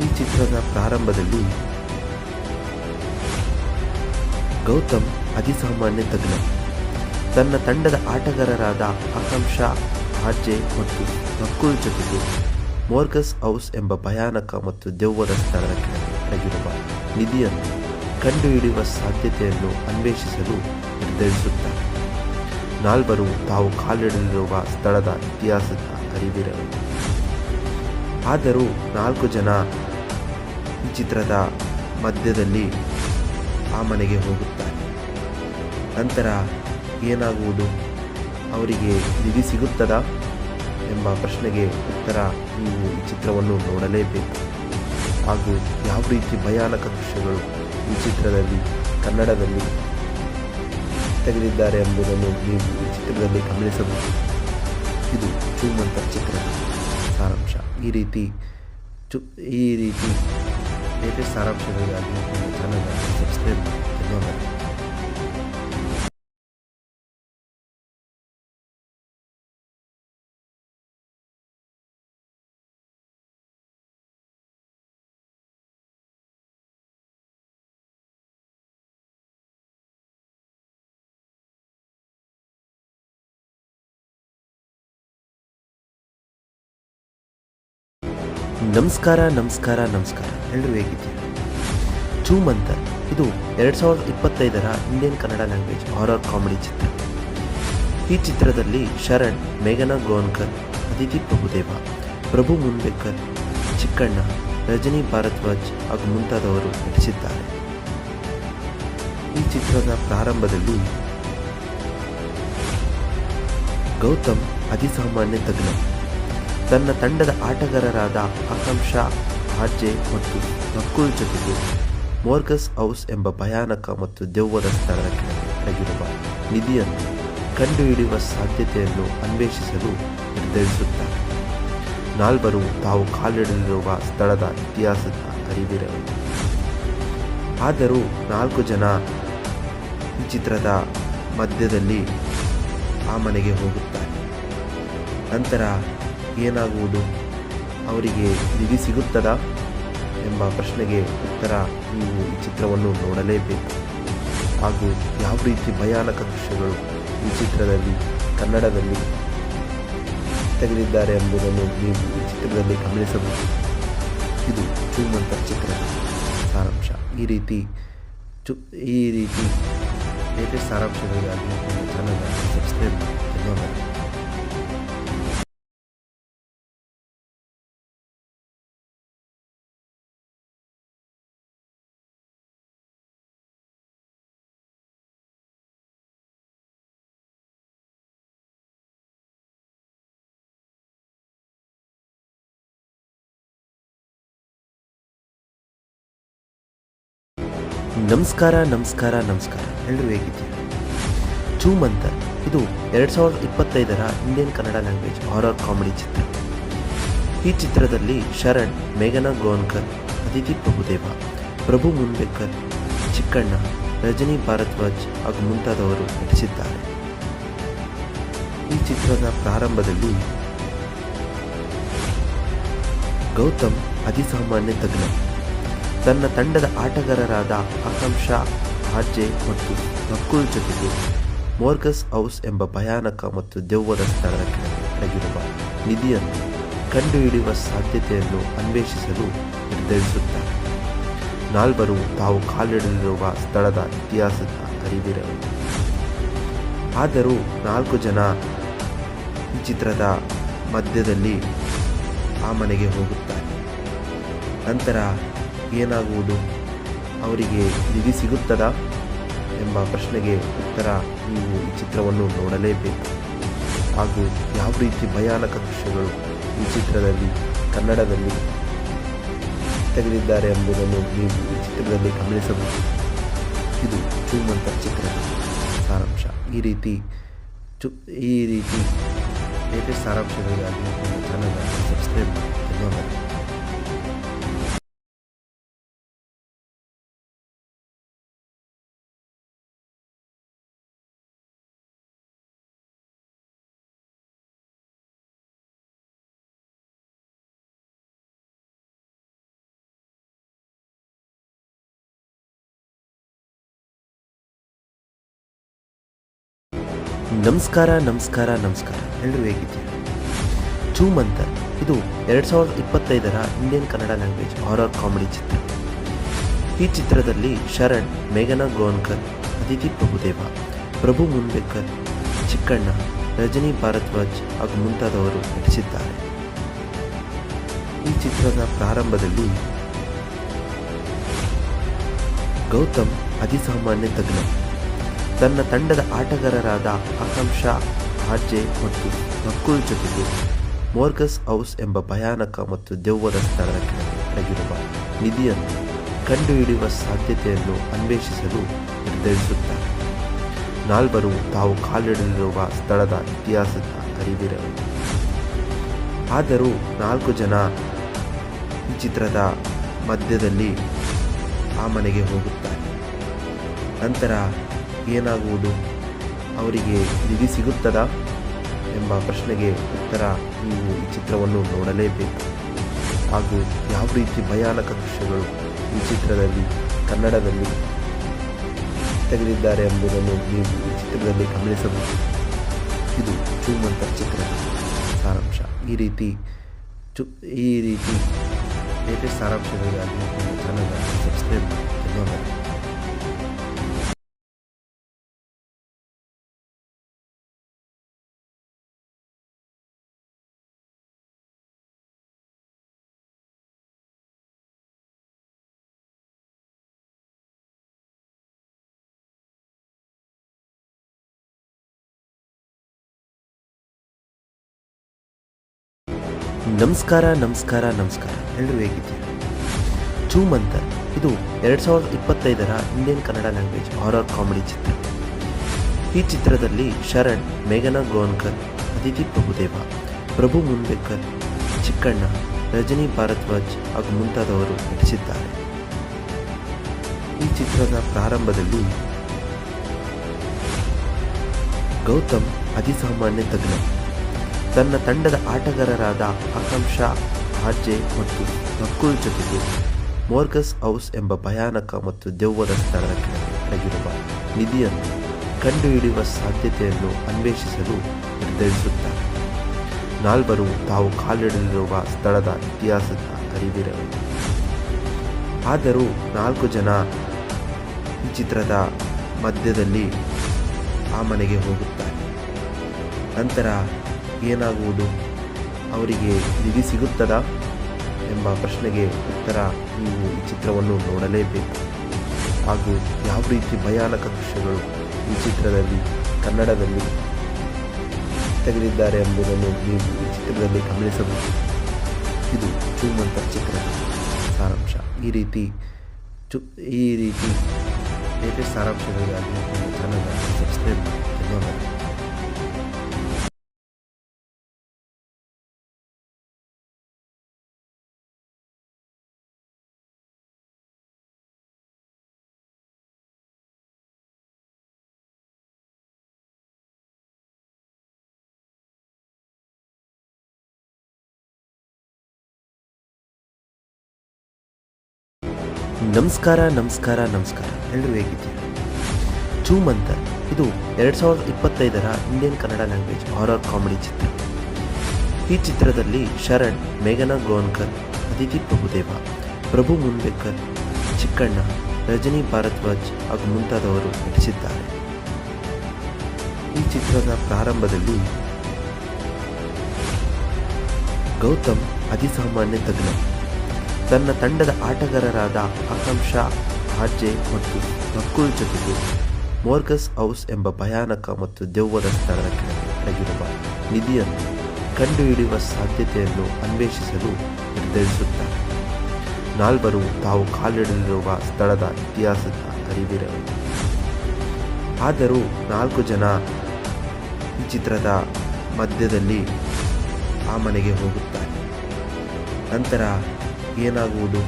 ಈ ಚಿತ್ರದ ಪ್ರಾರಂಭದಲ್ಲಿ ಗೌತಮ್ ಅತಿಸಾಮಾನ್ಯ ತಜ್ಞ ತನ್ನ ತಂಡದ ಆಟಗಾರರಾದ ಆಕಾಂಕ್ಷಾ, ಆರ್ಜೆ ಮತ್ತು ನಕುಲ್ ಜೊತೆಗೆ ಮೋರ್ಗಸ್ ಹೌಸ್ ಎಂಬ ಭಯಾನಕ ಮತ್ತು ದೆವ್ವದ ಸ್ಥಳದ ಕೆಳಗೆ ಅಡಗಿರುವ ನಿಧಿಯನ್ನು ಕಂಡುಹಿಡಿಯುವ ಸಾಧ್ಯತೆಯನ್ನು ಅನ್ವೇಷಿಸಲು ನಿರ್ಧರಿಸುತ್ತಾರೆ. ನಾಲ್ವರು ತಾವು ಕಾಲಿಡಲಿರುವ ಸ್ಥಳದ ಇತಿಹಾಸದ ಅರಿವಿರಲಿಲ್ಲ. ಆದರೂ 4 ಜನ ಈ ಚಿತ್ರದ ಮಧ್ಯದಲ್ಲಿ ಆ ಮನೆಗೆ ಹೋಗುತ್ತಾರೆ. ನಂತರ ಏನಾಗುವುದು? ಅವರಿಗೆ ನಿಧಿ ಸಿಗುತ್ತದಾ ಎಂಬ ಪ್ರಶ್ನೆಗೆ ಉತ್ತರ ನೀವು ಈ ಚಿತ್ರವನ್ನು ನೋಡಲೇಬೇಕು. ಹಾಗೂ ಯಾವ ರೀತಿ ಭಯಾನಕ ದೃಶ್ಯಗಳು ಈ ಚಿತ್ರದಲ್ಲಿ ಕನ್ನಡದಲ್ಲಿ ತೆಗೆದಿದ್ದಾರೆ ಎಂಬುದನ್ನು ನೀವು ಈ ಚಿತ್ರದಲ್ಲಿ ಗಮನಿಸಬಹುದು. ಇದು ಚೂಮಂತರ್ ಚಿತ್ರದ ಸಾರಾಂಶ. ಈ ರೀತಿ ಲೇಟೆಸ್ಟ್ ಸಾರಾಂಶಗಳಿಗಾಗಿ ನಮ್ಮ ಚಾನಲ್ ಸಬ್ಸ್ಕ್ರೈಬ್ ಮಾಡಿ. ಧನ್ಯವಾದ. ನಮಸ್ಕಾರ ನಮಸ್ಕಾರ ನಮಸ್ಕಾರ ಎಲ್ಲರೂ ಹೇಗಿದ್ದೀರಿ? ಚೂಮಂತರ್ ಇದು 2025ರ Indian Kannada language horror comedy ಚಿತ್ರ. ಈ ಚಿತ್ರದಲ್ಲಿ ಶರಣ್, ಮೇಘನಾ ಗೋನ್ಕರ್, ಅದಿತಿ ಪ್ರಭುದೇವ, ಪ್ರಭು ಮುನ್ಬೇಕರ್, ಚಿಕ್ಕಣ್ಣ, ರಜನಿ ಭಾರದ್ವಾಜ್ ಹಾಗೂ ಮುಂತಾದವರು ನಟಿಸಿದ್ದಾರೆ. ಈ ಚಿತ್ರದ ಪ್ರಾರಂಭದಲ್ಲಿ ಗೌತಮ್ ಅತಿಸಾಮಾನ್ಯ ತಜ್ಞ ತನ್ನ ತಂಡದ ಆಟಗಾರರಾದ ಆಕಾಂಕ್ಷಾ, ಆರ್ಜೆ ಮತ್ತು ನಕುಲ್ ಜೊತೆಗೆ ಮೋರ್ಗಸ್ ಹೌಸ್ ಎಂಬ ಭಯಾನಕ ಮತ್ತು ದೆವ್ವದ ಸ್ಥಳದ ಕೆಳಗೆ ಅಡಗಿರುವ ನಿಧಿಯನ್ನು ಕಂಡುಹಿಡಿಯುವ ಸಾಧ್ಯತೆಯನ್ನು ಅನ್ವೇಷಿಸಲು ನಿರ್ಧರಿಸುತ್ತಾರೆ. ನಾಲ್ವರು ತಾವು ಕಾಲಿಡಲಿರುವ ಸ್ಥಳದ ಇತಿಹಾಸದ ಅರಿವಿರಲಿಲ್ಲ. ಆದರೂ 4 ಜನ ಈ ಚಿತ್ರದ ಮಧ್ಯದಲ್ಲಿ ಆ ಮನೆಗೆ ಹೋಗುತ್ತಾರೆ. ನಂತರ ಏನಾಗುವುದು? ಅವರಿಗೆ ನಿಧಿ ಸಿಗುತ್ತದಾ ಎಂಬ ಪ್ರಶ್ನೆಗೆ ಉತ್ತರ ನೀವು ಈ ಚಿತ್ರವನ್ನು ನೋಡಲೇಬೇಕು. ಹಾಗೂ ಯಾವ ರೀತಿ ಭಯಾನಕ ದೃಶ್ಯಗಳು ಈ ಚಿತ್ರದಲ್ಲಿ ಕನ್ನಡದಲ್ಲಿ ತೆಗೆದಿದ್ದಾರೆ ಎಂಬುದನ್ನು ನೀವು ಈ ಚಿತ್ರದಲ್ಲಿ ಗಮನಿಸಬಹುದು. ಇದು ಚೂಮಂತರ್ ಚಿತ್ರದ ಸಾರಾಂಶ. ಈ ರೀತಿ ಲೇಟೆಸ್ಟ್ ಸಾರಾಂಶಗಳಿಗಾಗಿ ನಮ್ಮ ಚಾನಲ್ ಸಬ್ಸ್ಕ್ರೈಬ್ ಮಾಡಿ. ಧನ್ಯವಾದ. ನಮಸ್ಕಾರ ಎಲ್ಲರೂ ಹೇಗಿದ್ದೀರಾ? ಚೂಮ್ ಅಂತ ಇದು 2025ರ Indian Kannada language horror comedy ಚಿತ್ರ. ಈ ಚಿತ್ರದಲ್ಲಿ ಶರಣ್, ಮೇಘನಾ ಗೋನ್ಕರ್, ಅದಿತಿ ಪ್ರಭುದೇವ, ಪ್ರಭು ಮುನ್ಬೇಕರ್, ಚಿಕ್ಕಣ್ಣ, ರಜನಿ ಭಾರದ್ವಾಜ್ ಹಾಗೂ ಮುಂತಾದವರು ನಟಿಸಿದ್ದಾರೆ. ಈ ಚಿತ್ರದ ಪ್ರಾರಂಭದಲ್ಲಿ ಗೌತಮ್ ಅತಿಸಾಮಾನ್ಯ ತಜ್ಞ ತನ್ನ ತಂಡದ ಆಟಗಾರರಾದ ಆಕಾಂಕ್ಷಾ, ಆರ್ಜೆ ಮತ್ತು ನಕುಲ್ ಜೊತೆಗೆ ಮೋರ್ಗಸ್ ಹೌಸ್ ಎಂಬ ಭಯಾನಕ ಮತ್ತು ದೆವ್ವದ ಸ್ಥಳದ ಕೆಳಗೆ ಅಡಗಿರುವ ನಿಧಿಯನ್ನು ಕಂಡುಹಿಡಿಯುವ ಸಾಧ್ಯತೆಯನ್ನು ಅನ್ವೇಷಿಸಲು ನಿರ್ಧರಿಸುತ್ತಾರೆ. ನಾಲ್ವರು ತಾವು ಕಾಲಿಡಲಿರುವ ಸ್ಥಳದ ಇತಿಹಾಸದ ಅರಿವಿರಲಿಲ್ಲ. ಆದರೂ 4 ಜನ ಈ ಚಿತ್ರದ ಮಧ್ಯದಲ್ಲಿ ಆ ಮನೆಗೆ ಹೋಗುತ್ತಾರೆ. ನಂತರ ಏನಾಗುವುದು, ಅವರಿಗೆ ನಿಧಿ ಸಿಗುತ್ತದಾ ಎಂಬ ಪ್ರಶ್ನೆಗೆ ಉತ್ತರ ನೀವು ಈ ಚಿತ್ರವನ್ನು ನೋಡಲೇಬೇಕು. ಹಾಗೂ ಯಾವ ರೀತಿ ಭಯಾನಕ ದೃಶ್ಯಗಳು ಈ ಚಿತ್ರದಲ್ಲಿ ಕನ್ನಡದಲ್ಲಿ ತೆಗೆದಿದ್ದಾರೆ ಎಂಬುದನ್ನು ನೀವು ಈ ಚಿತ್ರದಲ್ಲಿ ಗಮನಿಸಬಹುದು. ಇದು ಚೂಮ್ ಅಂತ ಚಿತ್ರದ ಸಾರಾಂಶ. ಈ ರೀತಿ ಲೇಟೆಸ್ಟ್ ಸಾರಾಂಶಗಳಿಗಾಗಿ ನಮ್ಮ ಚಾನಲ್ ಸಬ್ಸ್ಕ್ರೈಬ್ ಮಾಡಿ. ಧನ್ಯವಾದ. ನಮಸ್ಕಾರ ಎಲ್ಲರೂ ಹೇಗಿದ್ದೀರಾ? ಚೂಮ್ ಅಂತ ಇದು 2025ರ Indian Kannada language horror comedy ಚಿತ್ರ. ಈ ಚಿತ್ರದಲ್ಲಿ ಶರಣ್, ಮೇಘನಾ ಗೋನ್ಕರ್, ಅದಿತಿ ಪ್ರಭುದೇವ, ಪ್ರಭು ಮುನ್ಬೇಕರ್, ಚಿಕ್ಕಣ್ಣ, ರಜನಿ ಭಾರದ್ವಾಜ್ ಹಾಗೂ ಮುಂತಾದವರು ನಟಿಸಿದ್ದಾರೆ. ಈ ಚಿತ್ರದ ಪ್ರಾರಂಭದಲ್ಲಿ ಗೌತಮ್ ಅತಿಸಾಮಾನ್ಯ ತಜ್ಞ ತನ್ನ ತಂಡದ ಆಟಗಾರರಾದ ಆಕಾಂಕ್ಷಾ, ಆರ್ಜೆ ಮತ್ತು ನಕುಲ್ ಜೊತೆಗೆ ಮೋರ್ಗಸ್ ಹೌಸ್ ಎಂಬ ಭಯಾನಕ ಮತ್ತು ದೆವ್ವದ ಸ್ಥಳದ ಕೆಳಗೆ ಅಡಗಿರುವ ನಿಧಿಯನ್ನು ಕಂಡುಹಿಡಿಯುವ ಸಾಧ್ಯತೆಯನ್ನು ಅನ್ವೇಷಿಸಲು ನಿರ್ಧರಿಸುತ್ತಾರೆ. ನಾಲ್ವರು ತಾವು ಕಾಲಿಡಲಿರುವ ಸ್ಥಳದ ಇತಿಹಾಸದ ಅರಿವಿರಲಿಲ್ಲ. ಆದರೂ 4 ಜನ ಈ ಚಿತ್ರದ ಮಧ್ಯದಲ್ಲಿ ಆ ಮನೆಗೆ ಹೋಗುತ್ತಾರೆ. ನಂತರ ಏನಾಗುವುದು, ಅವರಿಗೆ ನಿಧಿ ಸಿಗುತ್ತದಾ ಎಂಬ ಪ್ರಶ್ನೆಗೆ ಉತ್ತರ ನೀವು ಈ ಚಿತ್ರವನ್ನು ನೋಡಲೇಬೇಕು. ಹಾಗೂ ಯಾವ ರೀತಿ ಭಯಾನಕ ದೃಶ್ಯಗಳು ಈ ಚಿತ್ರದಲ್ಲಿ ಕನ್ನಡದಲ್ಲಿ ತೆಗೆದಿದ್ದಾರೆ ಎಂಬುದನ್ನು ನೀವು ಈ ಚಿತ್ರದಲ್ಲಿ ಗಮನಿಸಬಹುದು. ಇದು ಚೂಮ್ ಅಂತ ಚಿತ್ರದ ಸಾರಾಂಶ. ಈ ರೀತಿ ಲೇಟೆಸ್ಟ್ ಸಾರಾಂಶಗಳಿಗಾಗಿ ನಮ್ಮ ಚಾನಲ್ ಸಬ್ಸ್ಕ್ರೈಬ್ ಮಾಡಿ. ಧನ್ಯವಾದ. ನಮಸ್ಕಾರ ಎಲ್ಲರೂ ಹೇಗಿದ್ದೀರಾ? ಚೂಮ್ ಅಂತ ಇದು 2025ರ Indian Kannada language horror comedy ಚಿತ್ರ. ಈ ಚಿತ್ರದಲ್ಲಿ ಶರಣ್, ಮೇಘನಾ ಗೋನ್ಕರ್, ಅದಿತಿ ಪ್ರಭುದೇವ, ಪ್ರಭು ಮುನ್ಬೇಕರ್, ಚಿಕ್ಕಣ್ಣ, ರಜನಿ ಭಾರದ್ವಾಜ್ ಹಾಗೂ ಮುಂತಾದವರು ನಟಿಸಿದ್ದಾರೆ. ಈ ಚಿತ್ರದ ಪ್ರಾರಂಭದಲ್ಲಿ ಗೌತಮ್ ಅತಿಸಾಮಾನ್ಯ ತಜ್ಞ ತನ್ನ ತಂಡದ ಆಟಗಾರರಾದ ಆಕಾಂಕ್ಷಾ, ಆರ್ಜೆ ಮತ್ತು ನಕುಲ್ ಜೊತೆಗೆ ಮೋರ್ಗಸ್ ಹೌಸ್ ಎಂಬ ಭಯಾನಕ ಮತ್ತು ದೆವ್ವದ ಸ್ಥಳದ ಕೆಳಗೆ ಅಡಗಿರುವ ನಿಧಿಯನ್ನು ಕಂಡುಹಿಡಿಯುವ ಸಾಧ್ಯತೆಯನ್ನು ಅನ್ವೇಷಿಸಲು ನಿರ್ಧರಿಸುತ್ತಾರೆ. ನಾಲ್ವರು ತಾವು ಕಾಲಿಡಲಿರುವ ಸ್ಥಳದ ಇತಿಹಾಸದ ಅರಿವಿರಲಿಲ್ಲ. ಆದರೂ 4 ಜನ ಈ ಚಿತ್ರದ ಮಧ್ಯದಲ್ಲಿ ಆ ಮನೆಗೆ ಹೋಗುತ್ತಾರೆ. ನಂತರ ಏನಾಗುವುದು, ಅವರಿಗೆ ನಿಧಿ ಸಿಗುತ್ತದಾ ಎಂಬ ಪ್ರಶ್ನೆಗೆ ಉತ್ತರ ನೀವು ಈ ಚಿತ್ರವನ್ನು ನೋಡಲೇಬೇಕು. ಹಾಗೂ ಯಾವ ರೀತಿ ಭಯಾನಕ ದೃಶ್ಯಗಳು ಈ ಚಿತ್ರದಲ್ಲಿ ಕನ್ನಡದಲ್ಲಿ ತೆಗೆದಿದ್ದಾರೆ ಎಂಬುದನ್ನು ನೀವು ಈ ಚಿತ್ರದಲ್ಲಿ ಗಮನಿಸಬಹುದು. ಇದು ಚೂಮಂತರ್ ಚಿತ್ರದ ಸಾರಾಂಶ. ಈ ರೀತಿ ಲೇಟೆಸ್ಟ್ ಸಾರಾಂಶಗಳಿಗಾಗಿ ನಮ್ಮ ಚಾನಲ್ ಸಬ್ಸ್ಕ್ರೈಬ್ ಮಾಡಿ. ಧನ್ಯವಾದ. ನಮಸ್ಕಾರ ಎಲ್ಲರೂ ಹೇಗಿದ್ದೀರಿ? ಚೂಮಂತರ್ ಇದು 2025ರ Indian Kannada language horror comedy ಚಿತ್ರ. ಈ ಚಿತ್ರದಲ್ಲಿ ಶರಣ್, ಮೇಘನಾ ಗೋನ್ಕರ್, ಅದಿತಿ ಪ್ರಭುದೇವ, ಪ್ರಭು ಮುನ್ಬೇಕರ್, ಚಿಕ್ಕಣ್ಣ, ರಜನಿ ಭಾರದ್ವಾಜ್ ಹಾಗೂ ಮುಂತಾದವರು ನಟಿಸಿದ್ದಾರೆ. ಈ ಚಿತ್ರದ ಪ್ರಾರಂಭದಲ್ಲಿ ಗೌತಮ್ ಅತಿಸಾಮಾನ್ಯ ತಜ್ಞ ತನ್ನ ತಂಡದ ಆಟಗಾರರಾದ ಆಕಾಂಕ್ಷಾ, ಆರ್ಜೆ ಮತ್ತು ನಕುಲ್ ಜೊತೆಗೆ ಮೋರ್ಗಸ್ ಹೌಸ್ ಎಂಬ ಭಯಾನಕ ಮತ್ತು ದೆವ್ವದ ಸ್ಥಳದ ಕೆಳಗೆ ಅಡಗಿರುವ ನಿಧಿಯನ್ನು ಕಂಡುಹಿಡಿಯುವ ಸಾಧ್ಯತೆಯನ್ನು ಅನ್ವೇಷಿಸಲು ನಿರ್ಧರಿಸುತ್ತಾರೆ. ನಾಲ್ವರು ತಾವು ಕಾಲಿಡಲಿರುವ ಸ್ಥಳದ ಇತಿಹಾಸದ ಅರಿವಿರಲಿಲ್ಲ. ಆದರೂ 4 ಜನ ಈ ಚಿತ್ರದ ಮಧ್ಯದಲ್ಲಿ ಆ ಮನೆಗೆ ಹೋಗುತ್ತಾರೆ. ನಂತರ ಏನಾಗುವುದು,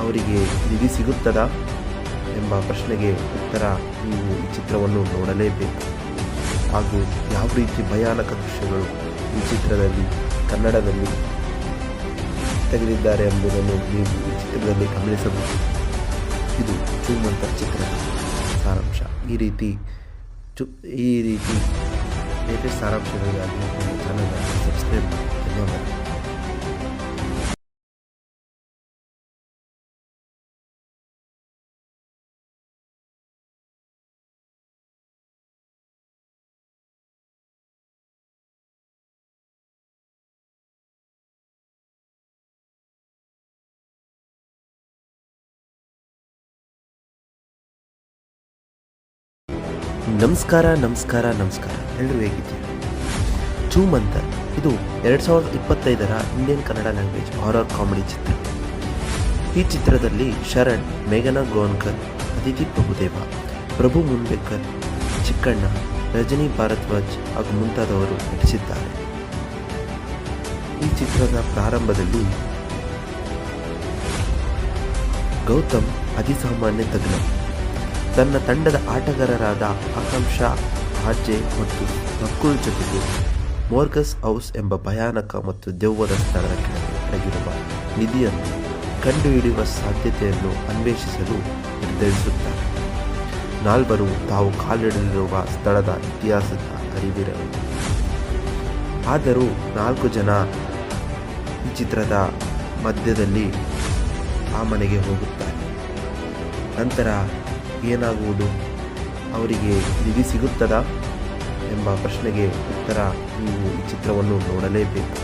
ಅವರಿಗೆ ನಿಧಿ ಸಿಗುತ್ತದಾ ಎಂಬ ಪ್ರಶ್ನೆಗೆ ಉತ್ತರ ನೀವು ಈ ಚಿತ್ರವನ್ನು ನೋಡಲೇಬೇಕು. ಹಾಗೂ ಯಾವ ರೀತಿ ಭಯಾನಕ ದೃಶ್ಯಗಳು ಈ ಚಿತ್ರದಲ್ಲಿ ಕನ್ನಡದಲ್ಲಿ ತೆಗೆದಿದ್ದಾರೆ ಎಂಬುದನ್ನು ನೀವು ಈ ಚಿತ್ರದಲ್ಲಿ ಗಮನಿಸಬಹುದು. ಇದು ಚೂಮಂತರ್ ಚಿತ್ರದ ಸಾರಾಂಶ. ಈ ರೀತಿ ಲೇಟೆಸ್ಟ್ ಸಾರಾಂಶಗಳಿಗಾಗಿ ನಮ್ಮ ಚಾನಲ್ ಸಬ್ಸ್ಕ್ರೈಬ್ ಮಾಡಿ. ಧನ್ಯವಾದ. ನಮಸ್ಕಾರ ಎಲ್ಲರೂ ಹೇಗಿದ್ದೀರಿ? ಚೂಮಂತರ್ ಇದು 2025ರ Indian Kannada language horror comedy ಚಿತ್ರ. ಈ ಚಿತ್ರದಲ್ಲಿ ಶರಣ್, ಮೇಘನಾ ಗೋನ್ಕರ್, ಅದಿತಿ ಪ್ರಭುದೇವ, ಪ್ರಭು ಮುನ್ಬೇಕರ್, ಚಿಕ್ಕಣ್ಣ, ರಜನಿ ಭಾರದ್ವಾಜ್ ಹಾಗೂ ಮುಂತಾದವರು ನಟಿಸಿದ್ದಾರೆ. ಈ ಚಿತ್ರದ ಪ್ರಾರಂಭದಲ್ಲಿ ಗೌತಮ್ ಅತಿಸಾಮಾನ್ಯ ತಜ್ಞ ತನ್ನ ತಂಡದ ಆಟಗಾರರಾದ ಆಕಾಂಕ್ಷಾ, ಆರ್ಜೆ ಮತ್ತು ನಕುಲ್ ಜೊತೆಗೆ ಮೋರ್ಗಸ್ ಹೌಸ್ ಎಂಬ ಭಯಾನಕ ಮತ್ತು ದೆವ್ವದ ಸ್ಥಳದ ಕೆಳಗೆ ಅಡಗಿರುವ ನಿಧಿಯನ್ನು ಕಂಡುಹಿಡಿಯುವ ಸಾಧ್ಯತೆಯನ್ನು ಅನ್ವೇಷಿಸಲು ನಿರ್ಧರಿಸುತ್ತಾರೆ. ನಾಲ್ವರು ತಾವು ಕಾಲಿಡಲಿರುವ ಸ್ಥಳದ ಇತಿಹಾಸದ ಅರಿವಿರಲಿಲ್ಲ. ಆದರೂ 4 ಜನ ಈ ಚಿತ್ರದ ಮಧ್ಯದಲ್ಲಿ ಆ ಮನೆಗೆ ಹೋಗುತ್ತಾರೆ. ನಂತರ ಏನಾಗುವುದು, ಅವರಿಗೆ ನಿಧಿ ಸಿಗುತ್ತದಾ ಎಂಬ ಪ್ರಶ್ನೆಗೆ ಉತ್ತರ ನೀವು ಈ ಚಿತ್ರವನ್ನು ನೋಡಲೇಬೇಕು.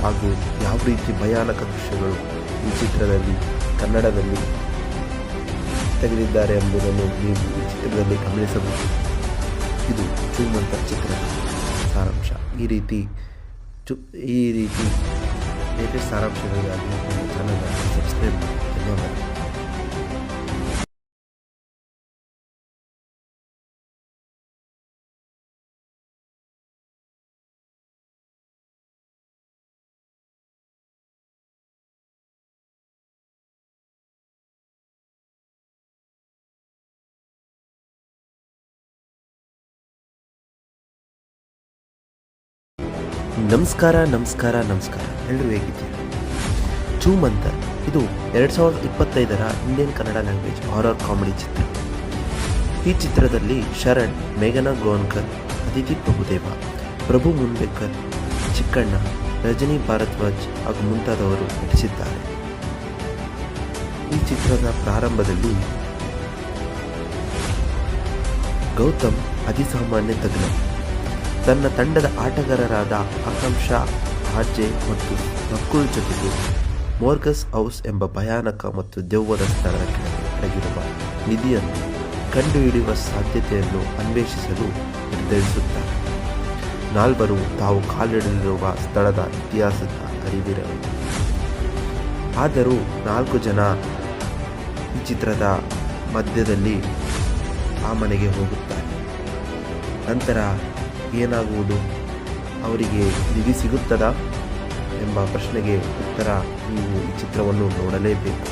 ಹಾಗೂ ಯಾವ ರೀತಿ ಭಯಾನಕ ದೃಶ್ಯಗಳು ಈ ಚಿತ್ರದಲ್ಲಿ ಕನ್ನಡದಲ್ಲಿ ತೆಗೆದಿದ್ದಾರೆ ಎಂಬುದನ್ನು ನೀವು ಈ ಚಿತ್ರದಲ್ಲಿ ಗಮನಿಸಬಹುದು. ಇದು ಚೂಮಂತರ್ ಚಿತ್ರದ ಸಾರಾಂಶ. ಈ ರೀತಿ ಲೇಟೆಸ್ಟ್ ಸಾರಾಂಶಗಳಿಗಾಗಿ ನಮ್ಮ ಚಾನಲ್ ಸಬ್ಸ್ಕ್ರೈಬ್ ಮಾಡಿ. ಧನ್ಯವಾದ. ನಮಸ್ಕಾರ ಎಲ್ಲರೂ ಹೇಗಿದ್ದೀರಿ? ಚೂಮಂತರ್ ಇದು 2025ರ Indian Kannada language horror comedy ಚಿತ್ರ. ಈ ಚಿತ್ರದಲ್ಲಿ ಶರಣ್, ಮೇಘನಾ ಗೋನ್ಕರ್, ಅದಿತಿ ಪ್ರಭುದೇವ, ಪ್ರಭು ಮುನ್ಬೇಕರ್, ಚಿಕ್ಕಣ್ಣ, ರಜನಿ ಭಾರದ್ವಾಜ್ ಹಾಗೂ ಮುಂತಾದವರು ನಟಿಸಿದ್ದಾರೆ. ಈ ಚಿತ್ರದ ಪ್ರಾರಂಭದಲ್ಲಿ ಗೌತಮ್ ಅಧಿಸಾಮಾನ್ಯ ತಜ್ಞ. ತನ್ನ ತಂಡದ ಆಟಗಾರರಾದ ಆಕಾಂಕ್ಷಾ ಆರ್ಜೆ ಮತ್ತು ನಕುಲ್ ಜೊತೆಗೆ ಮೋರ್ಗಸ್ ಹೌಸ್ ಎಂಬ ಭಯಾನಕ ಮತ್ತು ದೆವ್ವದ ಸ್ಥಳದ ಕೆಳಗೆ ಅಡಗಿರುವ ನಿಧಿಯನ್ನು ಕಂಡುಹಿಡಿಯುವ ಸಾಧ್ಯತೆಯನ್ನು ಅನ್ವೇಷಿಸಲು ನಿರ್ಧರಿಸುತ್ತಾರೆ. ನಾಲ್ವರು ತಾವು ಕಾಲಿಡಲಿರುವ ಸ್ಥಳದ ಇತಿಹಾಸದ ಅರಿವಿರಲಿಲ್ಲ. ಆದರೂ 4 ಜನ ಈ ಚಿತ್ರದ ಮಧ್ಯದಲ್ಲಿ ಆ ಮನೆಗೆ ಹೋಗುತ್ತಾರೆ. ನಂತರ ಏನಾಗುವುದು, ಅವರಿಗೆ ನಿಧಿ ಸಿಗುತ್ತದಾ ಎಂಬ ಪ್ರಶ್ನೆಗೆ ಉತ್ತರ ನೀವು ಈ ಚಿತ್ರವನ್ನು ನೋಡಲೇಬೇಕು.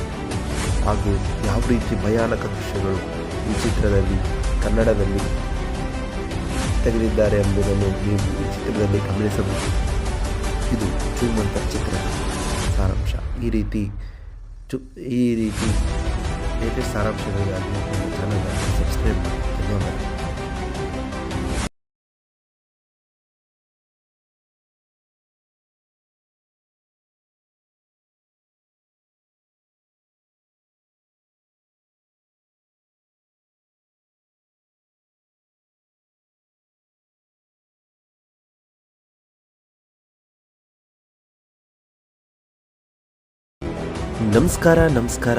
ಹಾಗೂ ಯಾವ ರೀತಿ ಭಯಾನಕ ದೃಶ್ಯಗಳು ಈ ಚಿತ್ರದಲ್ಲಿ ಕನ್ನಡದಲ್ಲಿ ತೆಗೆದಿದ್ದಾರೆ ಎಂಬುದನ್ನು ನೀವು ಈ ಚಿತ್ರದಲ್ಲಿ ಗಮನಿಸಬಹುದು. ಇದು ಚೂಮಂತರ್ ಚಿತ್ರದ ಸಾರಾಂಶ. ಈ ರೀತಿ ಲೇಟೆಸ್ಟ್ ಸಾರಾಂಶಗಳಿಗಾಗಿ ನಮ್ಮ ಚಾನಲ್ ಸಬ್ಸ್ಕ್ರೈಬ್ ಮಾಡಿ. ಧನ್ಯವಾದ.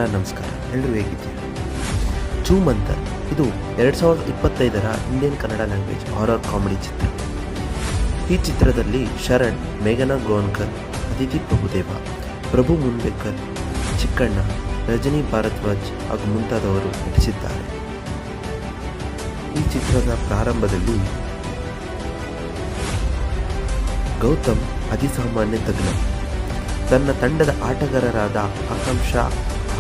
ನಮಸ್ಕಾರ. ಎಲ್ಲರೂ ಹೇಗಿದ್ದೀರಾ? ಚೂಮಂತರ್ ಇದು 2025ರ Indian Kannada language horror comedy ಚಿತ್ರ. ಈ ಚಿತ್ರದಲ್ಲಿ ಶರಣ್, ಮೇಘನಾ ಗೋನ್ಕರ್, ಅದಿತಿ ಪ್ರಭುದೇವ, ಪ್ರಭು ಮುನ್ಬೇಕರ್, ಚಿಕ್ಕಣ್ಣ, ರಜನಿ ಭಾರದ್ವಾಜ್ ಹಾಗೂ ಮುಂತಾದವರು ನಟಿಸಿದ್ದಾರೆ. ಈ ಚಿತ್ರದ ಪ್ರಾರಂಭದಲ್ಲಿ ಗೌತಮ್ ಅಧಿಸಾಮಾನ್ಯ ತಜ್ಞ. ತನ್ನ ತಂಡದ ಆಟಗಾರರಾದ ಆಕಾಂಕ್ಷಾ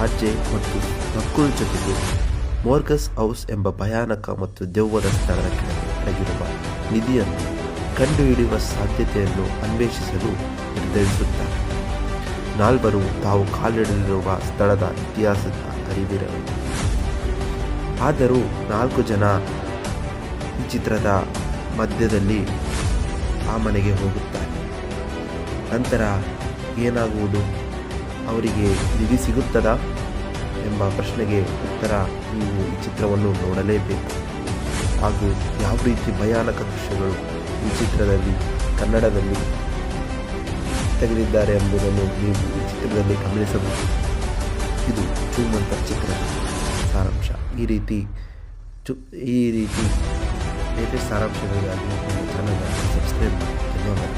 ಆರ್ಜೆ ಮತ್ತು ನಕುಲ್ ಜೊತೆಗೆ ಮೋರ್ಗಸ್ ಹೌಸ್ ಎಂಬ ಭಯಾನಕ ಮತ್ತು ದೆವ್ವದ ಸ್ಥಳದ ಕೆಳಗೆ ಅಡಗಿರುವ ನಿಧಿಯನ್ನು ಕಂಡುಹಿಡಿಯುವ ಸಾಧ್ಯತೆಯನ್ನು ಅನ್ವೇಷಿಸಲು ನಿರ್ಧರಿಸುತ್ತಾರೆ. ನಾಲ್ವರು ತಾವು ಕಾಲಿಡಲಿರುವ ಸ್ಥಳದ ಇತಿಹಾಸದ ಅರಿವಿರಲಿಲ್ಲ. ಆದರೂ 4 ಜನ ಈ ಚಿತ್ರದ ಮಧ್ಯದಲ್ಲಿ ಆ ಮನೆಗೆ ಹೋಗುತ್ತಾರೆ. ನಂತರ ಏನಾಗುವುದು, ಅವರಿಗೆ ನಿಧಿ ಸಿಗುತ್ತದಾ ಎಂಬ ಪ್ರಶ್ನೆಗೆ ಉತ್ತರ ನೀವು ಈ ಚಿತ್ರವನ್ನು ನೋಡಲೇಬೇಕು. ಹಾಗೂ ಯಾವ ರೀತಿ ಭಯಾನಕ ದೃಶ್ಯಗಳು ಈ ಚಿತ್ರದಲ್ಲಿ ಕನ್ನಡದಲ್ಲಿ ತೆಗೆದಿದ್ದಾರೆ ಎಂಬುದನ್ನು ನೀವು ಈ ಚಿತ್ರದಲ್ಲಿ ಗಮನಿಸಬಹುದು. ಇದು ಚೂಮಂತರ್ ಚಿತ್ರದ ಸಾರಾಂಶ. ಈ ರೀತಿ ಲೇಟೆಸ್ಟ್ ಸಾರಾಂಶಗಳಿಗಾಗಿ ನಮ್ಮ ಚಾನಲ್ ಸಬ್ಸ್ಕ್ರೈಬ್ ಮಾಡಿ. ಧನ್ಯವಾದ.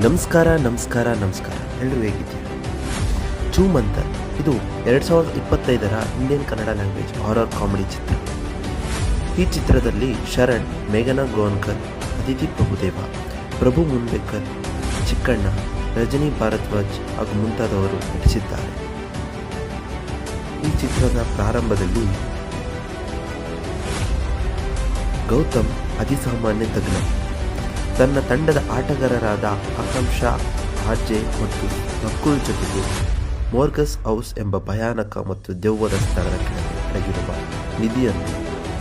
ನಮಸ್ಕಾರ. ಎಲ್ಲರೂ ಹೇಗಿದ್ದೀರಾ? ಚೂಮಂತರ್ ಇದು 2025ರ Indian Kannada language horror comedy ಚಿತ್ರ. ಈ ಚಿತ್ರದಲ್ಲಿ ಶರಣ್, ಮೇಘನಾ ಗೋನ್ಕರ್, ಅದಿತಿ ಪ್ರಭುದೇವ, ಪ್ರಭು ಮುನ್ಬೇಕರ್, ಚಿಕ್ಕಣ್ಣ, ರಜನಿ ಭಾರದ್ವಾಜ್ ಹಾಗೂ ಮುಂತಾದವರು ನಟಿಸಿದ್ದಾರೆ. ಈ ಚಿತ್ರದ ಪ್ರಾರಂಭದಲ್ಲಿ ಗೌತಮ್ ಅಧಿಸಾಮಾನ್ಯ ತಜ್ಞ. ತನ್ನ ತಂಡದ ಆಟಗಾರರಾದ ಆಕಾಂಕ್ಷಾ ಆರ್ಜೆ ಮತ್ತು ನಕುಲ್ ಜೊತೆಗೆ ಮೋರ್ಗಸ್ ಹೌಸ್ ಎಂಬ ಭಯಾನಕ ಮತ್ತು ದೆವ್ವದ ಸ್ಥಳದ ಕೆಳಗೆ ಅಡಗಿರುವ ನಿಧಿಯನ್ನು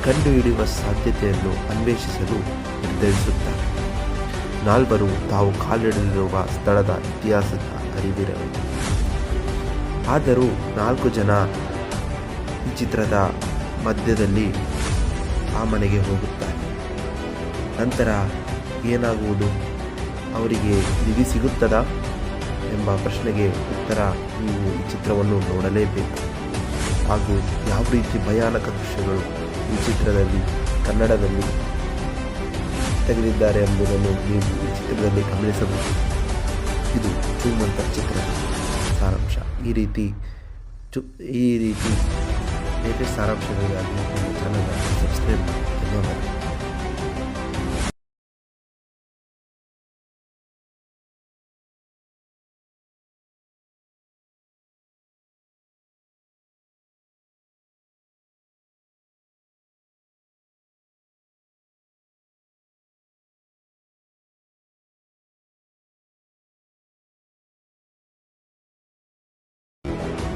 ಕಂಡುಹಿಡಿಯುವ ಸಾಧ್ಯತೆಯನ್ನು ಅನ್ವೇಷಿಸಲು ನಿರ್ಧರಿಸುತ್ತಾರೆ. ನಾಲ್ವರು ತಾವು ಕಾಲಿಡಲಿರುವ ಸ್ಥಳದ ಇತಿಹಾಸದ ಅರಿವಿರಲಿಲ್ಲ. ಆದರೂ 4 ಜನ ಈ ಚಿತ್ರದ ಮಧ್ಯದಲ್ಲಿ ಆ ಮನೆಗೆ ಹೋಗುತ್ತಾರೆ. ನಂತರ ಏನಾಗುವುದು, ಅವರಿಗೆ ನಿಧಿ ಸಿಗುತ್ತದಾ ಎಂಬ ಪ್ರಶ್ನೆಗೆ ಉತ್ತರ ನೀವು ಈ ಚಿತ್ರವನ್ನು ನೋಡಲೇಬೇಕು. ಹಾಗೂ ಯಾವ ರೀತಿ ಭಯಾನಕ ದೃಶ್ಯಗಳು ಈ ಚಿತ್ರದಲ್ಲಿ ಕನ್ನಡದಲ್ಲಿ ತೆಗೆದಿದ್ದಾರೆ ಎಂಬುದನ್ನು ನೀವು ಈ ಚಿತ್ರದಲ್ಲಿ ಗಮನಿಸಬಹುದು. ಇದು ಚೂಮಂತರ್ ಚಿತ್ರದ ಸಾರಾಂಶ. ಈ ರೀತಿ ಲೇಟೆಸ್ಟ್ ಸಾರಾಂಶಗಳಿಗಾಗಿ ನಮ್ಮ ಚಾನಲ್ ಸಬ್ಸ್ಕ್ರೈಬ್ ಮಾಡಿ. ಧನ್ಯವಾದ.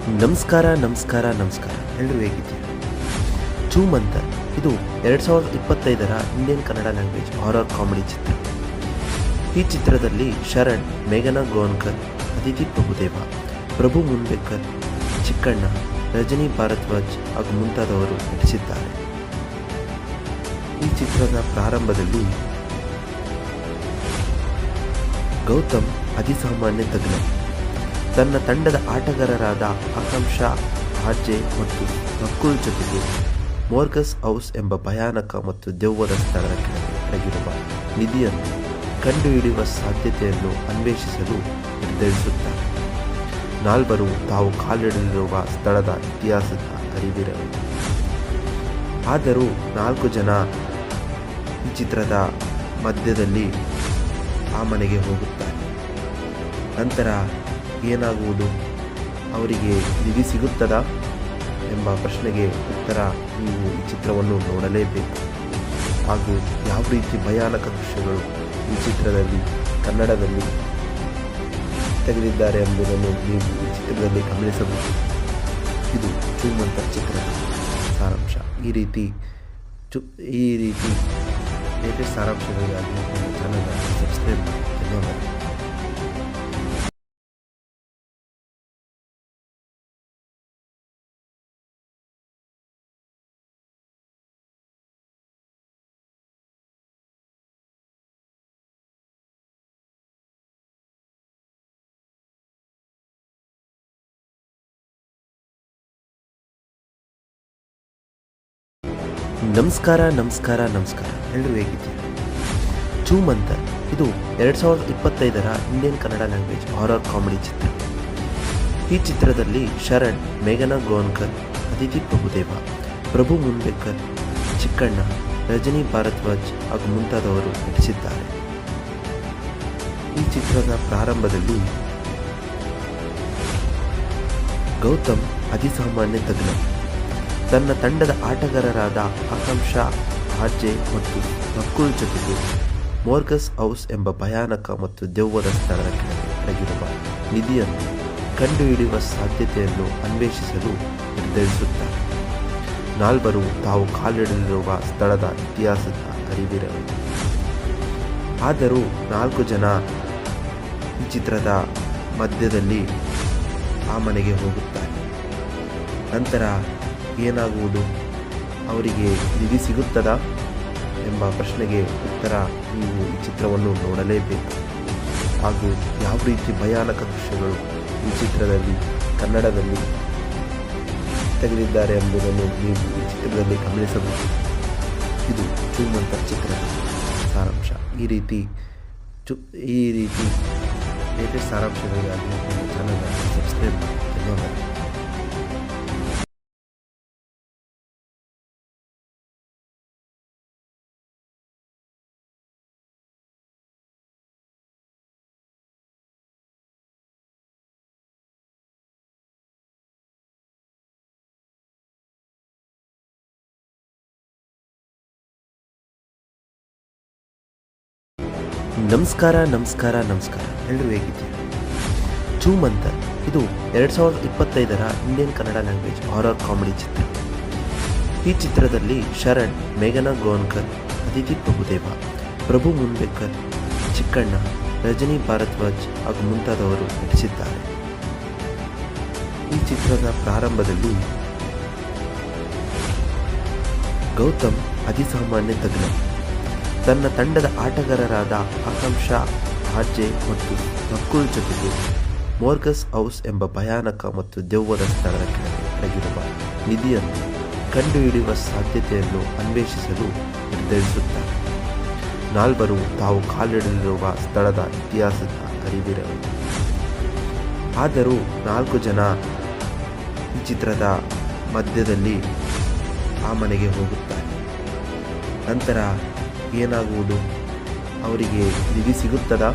ನಮಸ್ಕಾರ ನಮಸ್ಕಾರ ನಮಸ್ಕಾರ ಎಲ್ಲರೂ ಹೇಗಿದ್ದೀರಾ? ಚೂಮಂತರ್ ಇದು 2025ರ Indian Kannada language horror comedy ಚಿತ್ರ. ಈ ಚಿತ್ರದಲ್ಲಿ ಶರಣ್, ಮೇಘನಾ ಗೋನ್ಕರ್, ಅದಿತಿ ಪ್ರಭುದೇವ, ಪ್ರಭು ಮುನ್ಬೇಕರ್, ಚಿಕ್ಕಣ್ಣ, ರಜನಿ ಭಾರದ್ವಾಜ್ ಹಾಗೂ ಮುಂತಾದವರು ನಟಿಸಿದ್ದಾರೆ. ಈ ಚಿತ್ರದ ಪ್ರಾರಂಭದಲ್ಲಿ ಗೌತಮ್ ಅತಿಸಾಮಾನ್ಯ ತಜ್ಞ ತನ್ನ ತಂಡದ ಆಟಗಾರರಾದ ಆಕಾಂಕ್ಷಾ, ಆರ್ಜೆ ಮತ್ತು ನಕುಲ್ ಜೊತೆಗೆ ಮೋರ್ಗಸ್ ಹೌಸ್ ಎಂಬ ಭಯಾನಕ ಮತ್ತು ದೆವ್ವದ ಸ್ಥಳದ ಕೆಳಗಿರುವ ನಿಧಿಯನ್ನು ಕಂಡುಹಿಡಿಯುವ ಸಾಧ್ಯತೆಯನ್ನು ಅನ್ವೇಷಿಸಲು ನಿರ್ಧರಿಸುತ್ತಾರೆ. ನಾಲ್ವರು ತಾವು ಕಾಲಿಡಲಿರುವ ಸ್ಥಳದ ಇತಿಹಾಸದ ಅರಿವಿರಲಿಲ್ಲ. ಆದರೂ 4 ಜನ ಈ ಚಿತ್ರದ ಮಧ್ಯದಲ್ಲಿ ಆ ಮನೆಗೆ ಹೋಗುತ್ತಾರೆ. ನಂತರ ಏನಾಗುವುದು, ಅವರಿಗೆ ನಿಧಿ ಸಿಗುತ್ತದಾ ಎಂಬ ಪ್ರಶ್ನೆಗೆ ಉತ್ತರ ನೀವು ಈ ಚಿತ್ರವನ್ನು ನೋಡಲೇಬೇಕು. ಹಾಗೂ ಯಾವ ರೀತಿ ಭಯಾನಕ ದೃಶ್ಯಗಳು ಈ ಚಿತ್ರದಲ್ಲಿ ಕನ್ನಡದಲ್ಲಿ ತೆಗೆದಿದ್ದಾರೆ ಎಂಬುದನ್ನು ನೀವು ಈ ಚಿತ್ರದಲ್ಲಿ ಗಮನಿಸಬಹುದು. ಇದು ಚೂಮಂತರ್ ಚಿತ್ರದ ಸಾರಾಂಶ. ಈ ರೀತಿ ಲೇಟೆಸ್ಟ್ ಸಾರಾಂಶಗಳಿಗಾಗಿ ನಮ್ಮ ಚಾನಲ್ ಸಬ್ಸ್ಕ್ರೈಬ್ ಮಾಡಿ. ಧನ್ಯವಾದ. ನಮಸ್ಕಾರ ನಮಸ್ಕಾರ ನಮಸ್ಕಾರ ಎಲ್ಲರೂ ಹೇಗಿದ್ದೀರಾ? ಚೂಮಂತರ್ ಇದು 2025ರ Indian Kannada language horror comedy ಚಿತ್ರ. ಈ ಚಿತ್ರದಲ್ಲಿ ಶರಣ್, ಮೇಘನಾ ಗೋನ್ಕರ್, ಅದಿತಿ ಪ್ರಭುದೇವ, ಪ್ರಭು ಮುನ್ಬೇಕರ್, ಚಿಕ್ಕಣ್ಣ, ರಜನಿ ಭಾರದ್ವಾಜ್ ಹಾಗೂ ಮುಂತಾದವರು ನಟಿಸಿದ್ದಾರೆ. ಈ ಚಿತ್ರದ ಪ್ರಾರಂಭದಲ್ಲಿ ಗೌತಮ್ ಅತಿಸಾಮಾನ್ಯ ತಜ್ಞ ತನ್ನ ತಂಡದ ಆಟಗಾರರಾದ ಆಕಾಂಕ್ಷಾ, ಆರ್ಜೆ ಮತ್ತು ನಕುಲ್ ಜೊತೆಗೆ ಮೋರ್ಗಸ್ ಹೌಸ್ ಎಂಬ ಭಯಾನಕ ಮತ್ತು ದೆವ್ವದ ಸ್ಥಳದ ಕೆಳಗಿರುವ ನಿಧಿಯನ್ನು ಕಂಡುಹಿಡಿಯುವ ಸಾಧ್ಯತೆಯನ್ನು ಅನ್ವೇಷಿಸಲು ನಿರ್ಧರಿಸುತ್ತಾರೆ. ನಾಲ್ವರು ತಾವು ಕಾಲಿಡಲಿರುವ ಸ್ಥಳದ ಇತಿಹಾಸದ ಅರಿವಿರಲಿಲ್ಲ. ಆದರೂ 4 ಜನ ಈ ಚಿತ್ರದ ಮಧ್ಯದಲ್ಲಿ ಆ ಮನೆಗೆ ಹೋಗುತ್ತಾರೆ. ನಂತರ ಏನಾಗುವುದು, ಅವರಿಗೆ ನಿಧಿ ಸಿಗುತ್ತದಾ ಎಂಬ ಪ್ರಶ್ನೆಗೆ ಉತ್ತರ ನೀವು ಈ ಚಿತ್ರವನ್ನು ನೋಡಲೇಬೇಕು. ಹಾಗೂ ಯಾವ ರೀತಿ ಭಯಾನಕ ದೃಶ್ಯಗಳು ಈ ಚಿತ್ರದಲ್ಲಿ ಕನ್ನಡದಲ್ಲಿ ತೆಗೆದಿದ್ದಾರೆ ಎಂಬುದನ್ನು ನೀವು ಈ ಚಿತ್ರದಲ್ಲಿ ಗಮನಿಸಬಹುದು. ಇದು ಚೂಮಂತರ್ ಚಿತ್ರದ ಸಾರಾಂಶ. ಈ ರೀತಿ ಲೇಟೆಸ್ಟ್ ಸಾರಾಂಶಗಳಿಗಾಗಿ ನಮ್ಮ ಚಾನಲ್ ಸಬ್ಸ್ಕ್ರೈಬ್ ಮಾಡಿ. ಧನ್ಯವಾದ. ನಮಸ್ಕಾರ ನಮಸ್ಕಾರ ನಮಸ್ಕಾರ ಎಲ್ಲರೂ ಹೇಗಿದ್ದೀರಾ? ಚೂಮಂತರ್ ಇದು 2025ರ Indian Kannada language horror comedy ಚಿತ್ರ. ಈ ಚಿತ್ರದಲ್ಲಿ ಶರಣ್, ಮೇಘನಾ ಗೋನ್ಕರ್, ಅದಿತಿ ಪ್ರಭುದೇವ, ಪ್ರಭು ಮುನ್ಬೇಕರ್, ಚಿಕ್ಕಣ್ಣ, ರಜನಿ ಭಾರದ್ವಾಜ್ ಹಾಗೂ ಮುಂತಾದವರು ನಟಿಸಿದ್ದಾರೆ. ಈ ಚಿತ್ರದ ಪ್ರಾರಂಭದಲ್ಲಿ ಗೌತಮ್ ಅತಿಸಾಮಾನ್ಯ ತಜ್ಞ ತನ್ನ ತಂಡದ ಆಟಗಾರರಾದ ಆಕಾಂಕ್ಷಾ, ಆರ್ಜೆ ಮತ್ತು ನಕುಲ್ ಜೊತೆಗೆ ಮೋರ್ಗಸ್ ಹೌಸ್ ಎಂಬ ಭಯಾನಕ ಮತ್ತು ದೆವ್ವದ ಸ್ಥಳದ ಕೆಳಗಿರುವ ನಿಧಿಯನ್ನು ಕಂಡುಹಿಡಿಯುವ ಸಾಧ್ಯತೆಯನ್ನು ಅನ್ವೇಷಿಸಲು ನಿರ್ಧರಿಸುತ್ತಾರೆ. ನಾಲ್ವರು ತಾವು ಕಾಲಿಡಲಿರುವ ಸ್ಥಳದ ಇತಿಹಾಸದ ಅರಿವಿರಲಿಲ್ಲ. ಆದರೂ 4 ಜನ ಈ ಚಿತ್ರದ ಮಧ್ಯದಲ್ಲಿ ಆ ಮನೆಗೆ ಹೋಗುತ್ತಾರೆ. ನಂತರ ಏನಾಗುವುದು, ಅವರಿಗೆ ನಿಧಿ ಸಿಗುತ್ತದಾ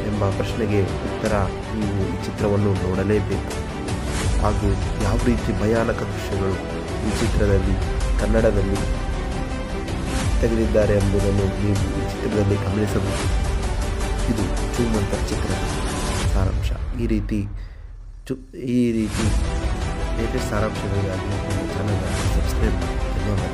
ಎಂಬ ಪ್ರಶ್ನೆಗೆ ಉತ್ತರ ನೀವು ಈ ಚಿತ್ರವನ್ನು ನೋಡಲೇಬೇಕು. ಹಾಗೂ ಯಾವ ರೀತಿ ಭಯಾನಕ ದೃಶ್ಯಗಳು ಈ ಚಿತ್ರದಲ್ಲಿ ಕನ್ನಡದಲ್ಲಿ ತೆಗೆದಿದ್ದಾರೆ ಎಂಬುದನ್ನು ನೀವು ಈ ಚಿತ್ರದಲ್ಲಿ ಗಮನಿಸಬಹುದು. ಇದು ಚೂಮಂತರ್ ಚಿತ್ರದ ಸಾರಾಂಶ. ಈ ರೀತಿ ಲೇಟೆಸ್ಟ್ ಸಾರಾಂಶಗಳಿಗಾಗಿ ನಮ್ಮ ಚಾನಲ್ ಸಬ್ಸ್ಕ್ರೈಬ್ ಮಾಡಿ. ಧನ್ಯವಾದ.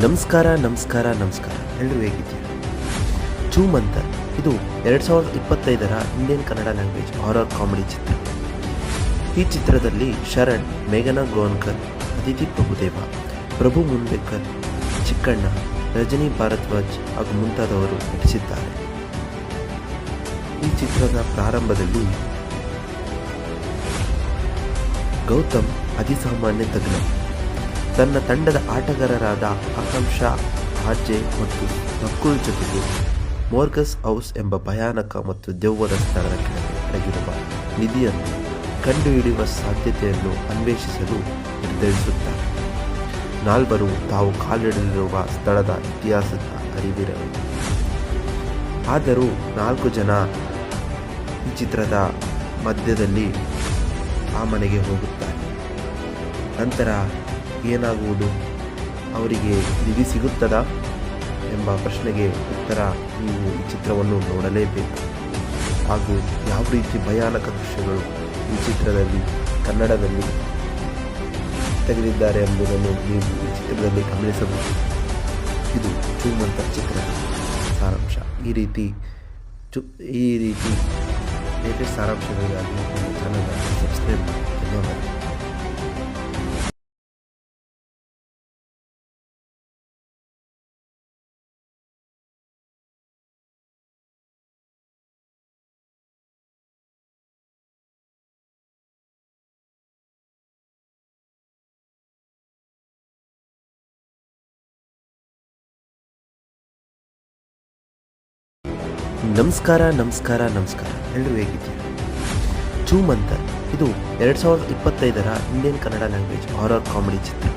ನಮಸ್ಕಾರ ನಮಸ್ಕಾರ ನಮಸ್ಕಾರ ಎಲ್ಲರೂ ಹೇಗಿದ್ದೀರಾ? ಜೂಮ್ ಅಂತರ್ ಇದು 2025ರ Indian Kannada language horror comedy ಚಿತ್ರ. ಈ ಚಿತ್ರದಲ್ಲಿ ಶರಣ್, ಮೇಘನಾ ಗೋನ್ಕರ್, ಅದಿತಿ ಪ್ರಭುದೇವ, ಪ್ರಭು ಮುನ್ಬೇಕರ್, ಚಿಕ್ಕಣ್ಣ, ರಜನಿ ಭಾರದ್ವಾಜ್ ಹಾಗೂ ಮುಂತಾದವರು ನಟಿಸಿದ್ದಾರೆ. ಈ ಚಿತ್ರದ ಪ್ರಾರಂಭದಲ್ಲಿ ಗೌತಮ್ ಅತಿಸಾಮಾನ್ಯ ತಜ್ಞ ತನ್ನ ತಂಡದ ಆಟಗಾರರಾದ ಆಕಾಂಕ್ಷಾ, ಆರ್ಜೆ ಮತ್ತು ನಕುಲ್ ಜೊತೆಗೆ ಮೋರ್ಗಸ್ ಹೌಸ್ ಎಂಬ ಭಯಾನಕ ಮತ್ತು ದೆವ್ವದ ಸ್ಥಳದ ಕೆಳಗೆ ಅಡಗಿರುವ ನಿಧಿಯನ್ನು ಕಂಡುಹಿಡಿಯುವ ಸಾಧ್ಯತೆಯನ್ನು ಅನ್ವೇಷಿಸಲು ನಿರ್ಧರಿಸುತ್ತಾರೆ. ನಾಲ್ವರು ತಾವು ಕಾಲಿಡಲಿರುವ ಸ್ಥಳದ ಇತಿಹಾಸದ ಅರಿವಿರಲಿಲ್ಲ. ಆದರೂ 4 ಜನ ಈ ಚಿತ್ರದ ಮಧ್ಯದಲ್ಲಿ ಆ ಮನೆಗೆ ಹೋಗುತ್ತಾರೆ. ನಂತರ ಏನಾಗುವುದು? ಅವರಿಗೆ ನಿಧಿ ಸಿಗುತ್ತದಾ ಎಂಬ ಪ್ರಶ್ನೆಗೆ ಉತ್ತರ ನೀವು ಈ ಚಿತ್ರವನ್ನು ನೋಡಲೇಬೇಕು. ಹಾಗೂ ಯಾವ ರೀತಿ ಭಯಾನಕ ದೃಶ್ಯಗಳು ಈ ಚಿತ್ರದಲ್ಲಿ ಕನ್ನಡದಲ್ಲಿ ತೆಗೆದಿದ್ದಾರೆ ಎಂಬುದನ್ನು ನೀವು ಈ ಚಿತ್ರದಲ್ಲಿ ಗಮನಿಸಬಹುದು. ಇದು ಜೂಮ್ ಅಂತರ್ ಚಿತ್ರದ ಸಾರಾಂಶ. ಈ ರೀತಿ ಲೇಟೆಸ್ಟ್ ಸಾರಾಂಶಗಳಿಗಾಗಿ ನಮ್ಮ ಚಾನಲ್ ಸಬ್ಸ್ಕ್ರೈಬ್ ಮಾಡಿ. ಧನ್ಯವಾದ. ನಮಸ್ಕಾರ ನಮಸ್ಕಾರ ನಮಸ್ಕಾರ ಎಲ್ಲರೂ ಹೇಗಿದ್ದೀರಾ? ಜೂಮ್ ಅಂತರ್ ಇದು 2025ರ Indian Kannada language horror comedy ಚಿತ್ರ.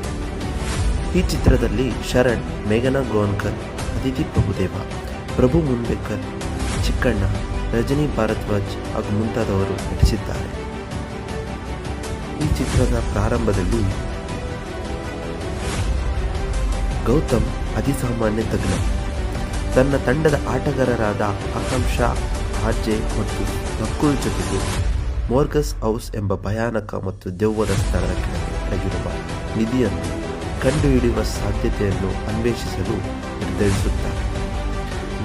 ಈ ಚಿತ್ರದಲ್ಲಿ ಶರಣ್, ಮೇಘನಾ ಗೋನ್ಕರ್, ಅದಿತಿ ಪ್ರಭುದೇವ, ಪ್ರಭು ಮುನ್ಬೇಕರ್, ಚಿಕ್ಕಣ್ಣ, ರಜನಿ ಭಾರದ್ವಾಜ್ ಹಾಗೂ ಮುಂತಾದವರು ನಟಿಸಿದ್ದಾರೆ. ಈ ಚಿತ್ರದ ಪ್ರಾರಂಭದಲ್ಲಿ ಗೌತಮ್ ಅತಿಸಾಮಾನ್ಯ ತಜ್ಞ ತನ್ನ ತಂಡದ ಆಟಗಾರರಾದ ಆಕಾಂಕ್ಷಾ, ಆರ್ಜೆ ಮತ್ತು ನಕುಲ್ ಜೊತೆಗೆ ಮೋರ್ಗಸ್ ಹೌಸ್ ಎಂಬ ಭಯಾನಕ ಮತ್ತು ದೆವ್ವದ ಸ್ಥಳದ ಕೆಳಗೆ ಅಡಗಿರುವ ನಿಧಿಯನ್ನು ಕಂಡುಹಿಡಿಯುವ ಸಾಧ್ಯತೆಯನ್ನು ಅನ್ವೇಷಿಸಲು ನಿರ್ಧರಿಸುತ್ತಾರೆ.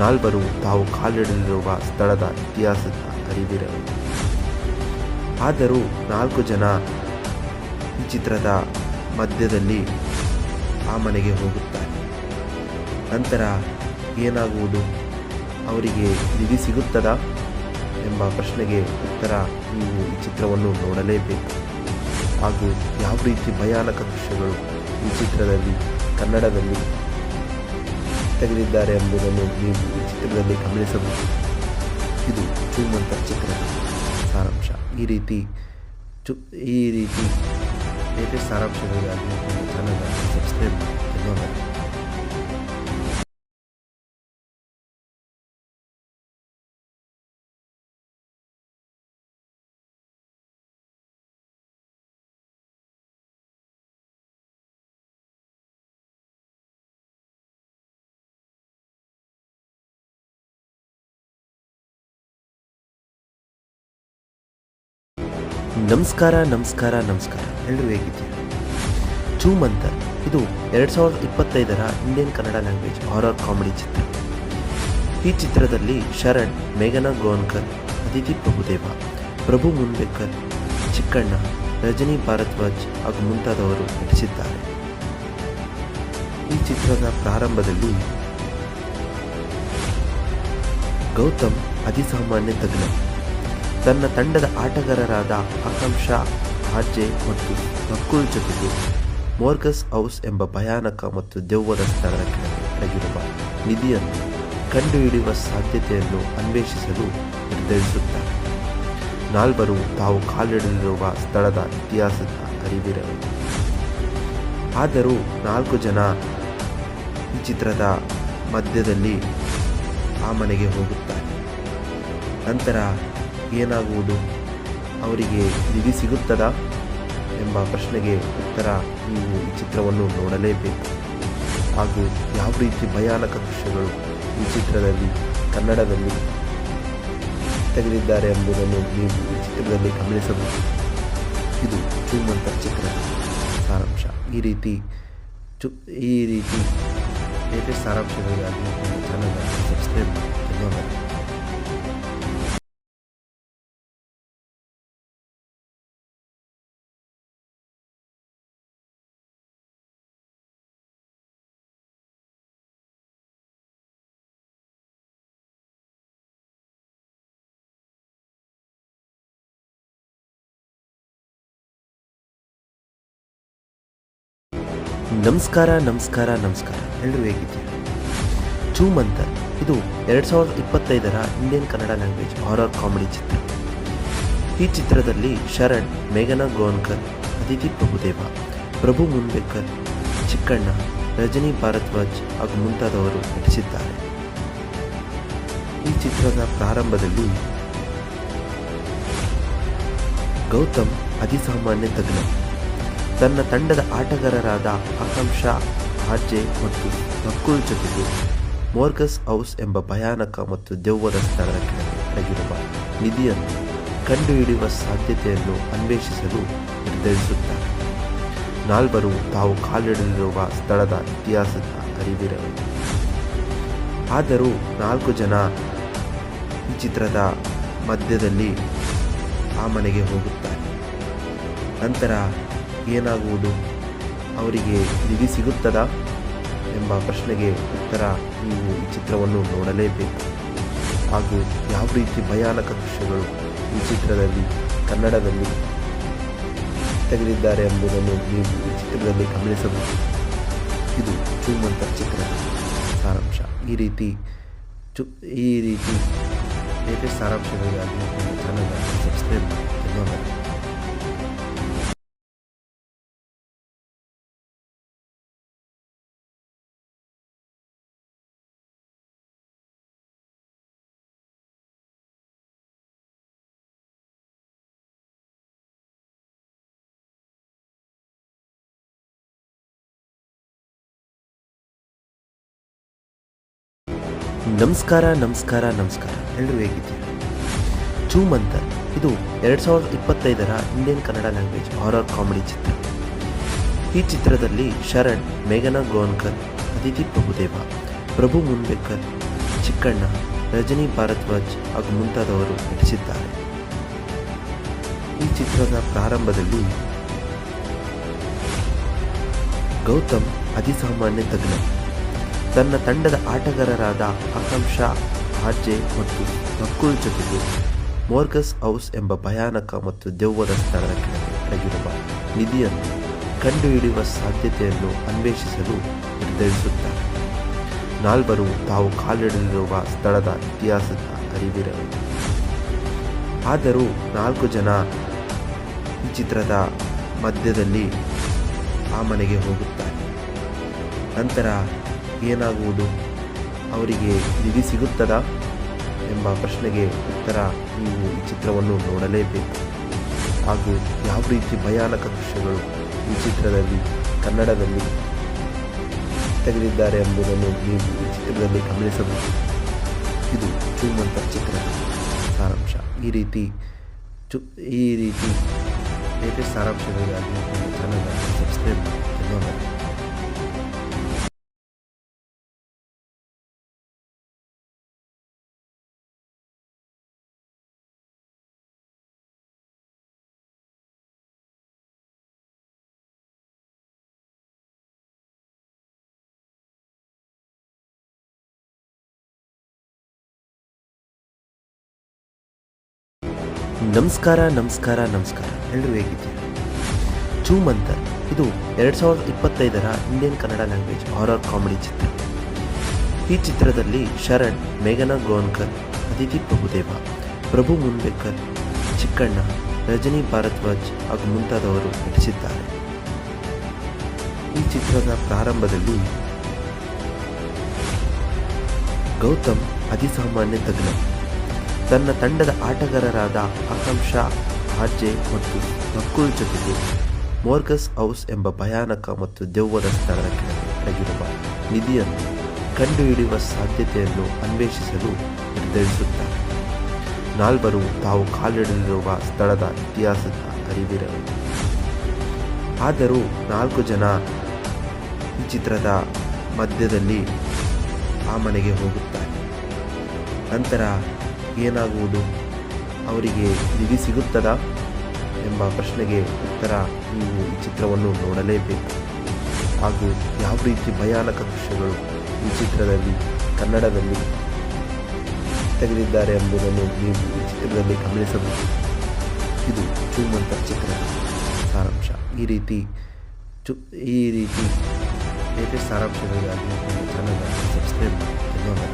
ನಾಲ್ವರು ತಾವು ಕಾಲಿಡಲಿರುವ ಸ್ಥಳದ ಇತಿಹಾಸದ ಅರಿವಿರಲಿಲ್ಲ. ಆದರೂ 4 ಜನ ಈ ಚಿತ್ರದ ಮಧ್ಯದಲ್ಲಿ ಆ ಮನೆಗೆ ಹೋಗುತ್ತಾರೆ. ನಂತರ ಏನಾಗುವುದು? ಅವರಿಗೆ ನಿಧಿ ಸಿಗುತ್ತದಾ ಎಂಬ ಪ್ರಶ್ನೆಗೆ ಉತ್ತರ ನೀವು ಈ ಚಿತ್ರವನ್ನು ನೋಡಲೇಬೇಕು. ಹಾಗೂ ಯಾವ ರೀತಿ ಭಯಾನಕ ದೃಶ್ಯಗಳು ಈ ಚಿತ್ರದಲ್ಲಿ ಕನ್ನಡದಲ್ಲಿ ತೆಗೆದಿದ್ದಾರೆ ಎಂಬುದನ್ನು ನೀವು ಈ ಚಿತ್ರದಲ್ಲಿ ಗಮನಿಸಬಹುದು. ಇದು ಜೂಮ್ ಅಂತರ್ ಚಿತ್ರದ ಸಾರಾಂಶ. ಈ ರೀತಿ ಲೇಟೆಸ್ಟ್ ಸಾರಾಂಶಗಳಿಗಾಗಿ ನಮ್ಮ ಚಾನಲ್ ಸಬ್ಸ್ಕ್ರೈಬ್ ಮಾಡಿ. ಧನ್ಯವಾದ. ನಮಸ್ಕಾರ ನಮಸ್ಕಾರ ನಮಸ್ಕಾರ ಎಲ್ಲರೂ ಹೇಗಿದ್ದೀರಾ? ಜೂಮ್ ಅಂತರ್ ಇದು 2025ರ Indian Kannada language horror comedy ಚಿತ್ರ. ಈ ಚಿತ್ರದಲ್ಲಿ ಶರಣ್, ಮೇಘನಾ ಗೋನ್ಕರ್, ಅದಿತಿ ಪ್ರಭುದೇವ, ಪ್ರಭು ಮುನ್ಬೇಕರ್, ಚಿಕ್ಕಣ್ಣ, ರಜನಿ ಭಾರದ್ವಾಜ್ ಹಾಗೂ ಮುಂತಾದವರು ನಟಿಸಿದ್ದಾರೆ. ಈ ಚಿತ್ರದ ಪ್ರಾರಂಭದಲ್ಲಿ ಗೌತಮ್ ಅತಿಸಾಮಾನ್ಯ ತಜ್ಞ ತನ್ನ ತಂಡದ ಆಟಗಾರರಾದ ಆಕಾಂಕ್ಷಾ, ಆರ್ಜೆ ಮತ್ತು ನಕುಲ್ ಜೊತೆಗೆ ಮೋರ್ಗಸ್ ಹೌಸ್ ಎಂಬ ಭಯಾನಕ ಮತ್ತು ದೆವ್ವದ ಸ್ಥಳದ ಕೆಳಗೆ ಅಡಗಿರುವ ನಿಧಿಯನ್ನು ಕಂಡುಹಿಡಿಯುವ ಸಾಧ್ಯತೆಯನ್ನು ಅನ್ವೇಷಿಸಲು ನಿರ್ಧರಿಸುತ್ತಾರೆ. ನಾಲ್ವರು ತಾವು ಕಾಲಿಡಲಿರುವ ಸ್ಥಳದ ಇತಿಹಾಸದ ಅರಿವಿರಲಿಲ್ಲ. ಆದರೂ 4 ಜನ ಈ ಚಿತ್ರದ ಮಧ್ಯದಲ್ಲಿ ಆ ಮನೆಗೆ ಹೋಗುತ್ತಾರೆ. ನಂತರ ಏನಾಗುವುದು, ಅವರಿಗೆ ನಿಧಿ ಸಿಗುತ್ತದಾ ಎಂಬ ಪ್ರಶ್ನೆಗೆ ಉತ್ತರ ನೀವು ಈ ಚಿತ್ರವನ್ನು ನೋಡಲೇಬೇಕು. ಹಾಗೂ ಯಾವ ರೀತಿ ಭಯಾನಕ ದೃಶ್ಯಗಳು ಈ ಚಿತ್ರದಲ್ಲಿ ಕನ್ನಡದಲ್ಲಿ ತೆಗೆದಿದ್ದಾರೆ ಎಂಬುದನ್ನು ನೀವು ಈ ಚಿತ್ರದಲ್ಲಿ ಗಮನಿಸಬಹುದು. ಇದು ಶ್ರೀಮಂತ ಚಿತ್ರದ ಸಾರಾಂಶ. ಈ ರೀತಿ ಲೇಟೆಸ್ಟ್ ಸಾರಾಂಶಗಳಿಗಾಗಿ ನಮ್ಮ ಚಾನಲ್ ಸಬ್ಸ್ಕ್ರೈಬ್ ಮಾಡಿ. ಧನ್ಯವಾದ. ನಮಸ್ಕಾರ. ಎಲ್ಲರೂ ಹೇಗಿದ್ದೀರಿ? ಛೂಮಂತರ್ ಇದು 2025ರ Indian Kannada language horror comedy ಚಿತ್ರ. ಈ ಚಿತ್ರದಲ್ಲಿ ಶರಣ್, ಮೇಘನಾ ಗೋನ್ಕರ್, ಅದಿತಿ ಪ್ರಭುದೇವ, ಪ್ರಭು ಮುನ್ಬೇಕರ್, ಚಿಕ್ಕಣ್ಣ, ರಜನಿ ಭಾರದ್ವಾಜ್ ಹಾಗೂ ಮುಂತಾದವರು ನಟಿಸಿದ್ದಾರೆ. ಈ ಚಿತ್ರದ ಪ್ರಾರಂಭದಲ್ಲಿ ಗೌತಮ್ ಅತಿಸಾಮಾನ್ಯ ತಜ್ಞ ತನ್ನ ತಂಡದ ಆಟಗಾರರಾದ ಆಕಾಂಕ್ಷಾ, ಆರ್ಜೆ ಮತ್ತು ನಕುಲ್ ಜೊತೆಗೆ ಮೋರ್ಗಸ್ ಹೌಸ್ ಎಂಬ ಭಯಾನಕ ಮತ್ತು ದೆವ್ವದ ಸ್ಥಳದ ಕೆಳಗೆ ಅಡಗಿರುವ ನಿಧಿಯನ್ನು ಕಂಡುಹಿಡಿಯುವ ಸಾಧ್ಯತೆಯನ್ನು ಅನ್ವೇಷಿಸಲು ನಿರ್ಧರಿಸುತ್ತಾರೆ. ನಾಲ್ವರು ತಾವು ಕಾಲಿಡಲಿರುವ ಸ್ಥಳದ ಇತಿಹಾಸದ ಅರಿವಿರಬೇಕು. ಆದರೂ 4 ಜನ ಈ ಚಿತ್ರದ ಮಧ್ಯದಲ್ಲಿ ಆ ಮನೆಗೆ ಹೋಗುತ್ತಾರೆ. ನಂತರ ಏನಾಗುವುದು, ಅವರಿಗೆ ನಿಧಿ ಸಿಗುತ್ತದಾ ಎಂಬ ಪ್ರಶ್ನೆಗೆ ಉತ್ತರ ನೀವು ಈ ಚಿತ್ರವನ್ನು ನೋಡಲೇಬೇಕು. ಹಾಗೂ ಯಾವ ರೀತಿ ಭಯಾನಕ ದೃಶ್ಯಗಳು ಈ ಚಿತ್ರದಲ್ಲಿ ಕನ್ನಡದಲ್ಲಿ ತೆಗೆದಿದ್ದಾರೆ ಎಂಬುದನ್ನು ನೀವು ಈ ಚಿತ್ರದಲ್ಲಿ ಗಮನಿಸಬಹುದು. ಇದು ಶ್ರೀಮಂತ ಚಿತ್ರದ ಸಾರಾಂಶ. ಈ ರೀತಿ ಲೇಟೆಸ್ಟ್ ಸಾರಾಂಶಗಳಿಗಾಗಿ ನಮ್ಮ ಚಾನಲ್ ಸಬ್ಸ್ಕ್ರೈಬ್ ಮಾಡಿ. ಧನ್ಯವಾದ. ನಮಸ್ಕಾರ. ಎಲ್ಲರೂ ಹೇಗಿದ್ದೀರಿ? ಛೂಮಂತರ್ ಇದು 2025ರ Indian Kannada language horror comedy ಚಿತ್ರ. ಈ ಚಿತ್ರದಲ್ಲಿ ಶರಣ್, ಮೇಘನಾ ಗೋನ್ಕರ್, ಅದಿತಿ ಪ್ರಭುದೇವ, ಪ್ರಭು ಮುನ್ಬೇಕರ್, ಚಿಕ್ಕಣ್ಣ, ರಜನಿ ಭಾರದ್ವಾಜ್ ಹಾಗೂ ಮುಂತಾದವರು ನಟಿಸಿದ್ದಾರೆ. ಈ ಚಿತ್ರದ ಪ್ರಾರಂಭದಲ್ಲಿ ಗೌತಮ್ ಅತಿಸಾಮಾನ್ಯ ತಜ್ಞ ತನ್ನ ತಂಡದ ಆಟಗಾರರಾದ ಆಕಾಂಕ್ಷಾ, ಆರ್ಜೆ ಮತ್ತು ನಕುಲ್ ಜೊತೆಗೆ ಮೋರ್ಗಸ್ ಹೌಸ್ ಎಂಬ ಭಯಾನಕ ಮತ್ತು ದೆವ್ವದ ಸ್ಥಳದ ಕೆಳಗೆ ಅಡಗಿರುವ ನಿಧಿಯನ್ನು ಕಂಡುಹಿಡಿಯುವ ಸಾಧ್ಯತೆಯನ್ನು ಅನ್ವೇಷಿಸಲು ನಿರ್ಧರಿಸುತ್ತಾರೆ. ನಾಲ್ವರು ತಾವು ಕಾಲಿಡಲಿರುವ ಸ್ಥಳದ ಇತಿಹಾಸದ ಅರಿವಿರಬೇಕು. ಆದರೂ 4 ಜನ ಈ ಚಿತ್ರದ ಮಧ್ಯದಲ್ಲಿ ಆ ಮನೆಗೆ ಹೋಗುತ್ತಾರೆ. ನಂತರ ಏನಾಗುವುದು, ಅವರಿಗೆ ನಿಧಿ ಸಿಗುತ್ತದಾ ಎಂಬ ಪ್ರಶ್ನೆಗೆ ಉತ್ತರ ನೀವು ಈ ಚಿತ್ರವನ್ನು ನೋಡಲೇಬೇಕು. ಹಾಗೂ ಯಾವ ರೀತಿ ಭಯಾನಕ ದೃಶ್ಯಗಳು ಈ ಚಿತ್ರದಲ್ಲಿ ಕನ್ನಡದಲ್ಲಿ ತೆಗೆದಿದ್ದಾರೆ ಎಂಬುದನ್ನು ನೀವು ಈ ಚಿತ್ರದಲ್ಲಿ ಗಮನಿಸಬಹುದು. ಇದು ಶ್ರೀಮಂತ ಚಿತ್ರದ ಸಾರಾಂಶ. ಈ ರೀತಿ ಲೇಟೆಸ್ಟ್ ಸಾರಾಂಶಗಳಿಗಾಗಿ ನಮ್ಮ ಚಾನಲ್ ಸಬ್ಸ್ಕ್ರೈಬ್ ಮಾಡಿ. ಧನ್ಯವಾದ. ನಮಸ್ಕಾರ. ಎಲ್ಲರೂ ಹೇಗಿದ್ದೀರಿ? ಛೂಮಂತರ್ ಇದು 2025ರ Indian Kannada language horror comedy ಚಿತ್ರ. ಈ ಚಿತ್ರದಲ್ಲಿ ಶರಣ್, ಮೇಘನಾ ಗೋನ್ಕರ್, ಅದಿತಿ ಪ್ರಭುದೇವ, ಪ್ರಭು ಮುನ್ಬೇಕರ್, ಚಿಕ್ಕಣ್ಣ, ರಜನಿ ಭಾರದ್ವಾಜ್ ಹಾಗೂ ಮುಂತಾದವರು ನಟಿಸಿದ್ದಾರೆ. ಈ ಚಿತ್ರದ ಪ್ರಾರಂಭದಲ್ಲಿ ಗೌತಮ್ ಅತಿಸಾಮಾನ್ಯ ತಜ್ಞ. ತನ್ನ ತಂಡದ ಆಟಗಾರರಾದ ಆಕಾಂಕ್ಷಾ ಆರ್ಜೆ ಮತ್ತು ನಕುಲ್ ಜೊತೆಗೆ ಮೋರ್ಗಸ್ ಹೌಸ್ ಎಂಬ ಭಯಾನಕ ಮತ್ತು ದೆವ್ವದ ಸ್ಥಳದ ಕೆಳಗೆ ಅಡಗಿರುವ ನಿಧಿಯನ್ನು ಕಂಡುಹಿಡಿಯುವ ಸಾಧ್ಯತೆಯನ್ನು ಅನ್ವೇಷಿಸಲು ನಿರ್ಧರಿಸುತ್ತಾರೆ. ನಾಲ್ವರು ತಾವು ಕಾಲಿಡಲಿರುವ ಸ್ಥಳದ ಇತಿಹಾಸದ ಅರಿವಿರಲಿದೆ. ಆದರೂ 4 ಜನ ಈ ಚಿತ್ರದ ಮಧ್ಯದಲ್ಲಿ ಆ ಮನೆಗೆ ಹೋಗುತ್ತಾರೆ. ನಂತರ ಏನಾಗುವುದು, ಅವರಿಗೆ ನಿಧಿ ಸಿಗುತ್ತದಾ ಎಂಬ ಪ್ರಶ್ನೆಗೆ ಉತ್ತರ ನೀವು ಈ ಚಿತ್ರವನ್ನು ನೋಡಲೇಬೇಕು. ಹಾಗೂ ಯಾವ ರೀತಿ ಭಯಾನಕ ದೃಶ್ಯಗಳು ಈ ಚಿತ್ರದಲ್ಲಿ ಕನ್ನಡದಲ್ಲಿ ತೆಗೆದಿದ್ದಾರೆ ಎಂಬುದನ್ನು ನೀವು ಈ ಚಿತ್ರದಲ್ಲಿ ಗಮನಿಸಬಹುದು. ಇದು ಚೂಮಂತರ್ ಚಿತ್ರದ ಸಾರಾಂಶ. ಈ ರೀತಿ ಲೇಟೆಸ್ಟ್ ಸಾರಾಂಶಗಳಿಗಾಗಿ ನಮ್ಮ ಚಾನಲ್ ಸಬ್ಸ್ಕ್ರೈಬ್ ಮಾಡಿ. ಧನ್ಯವಾದ.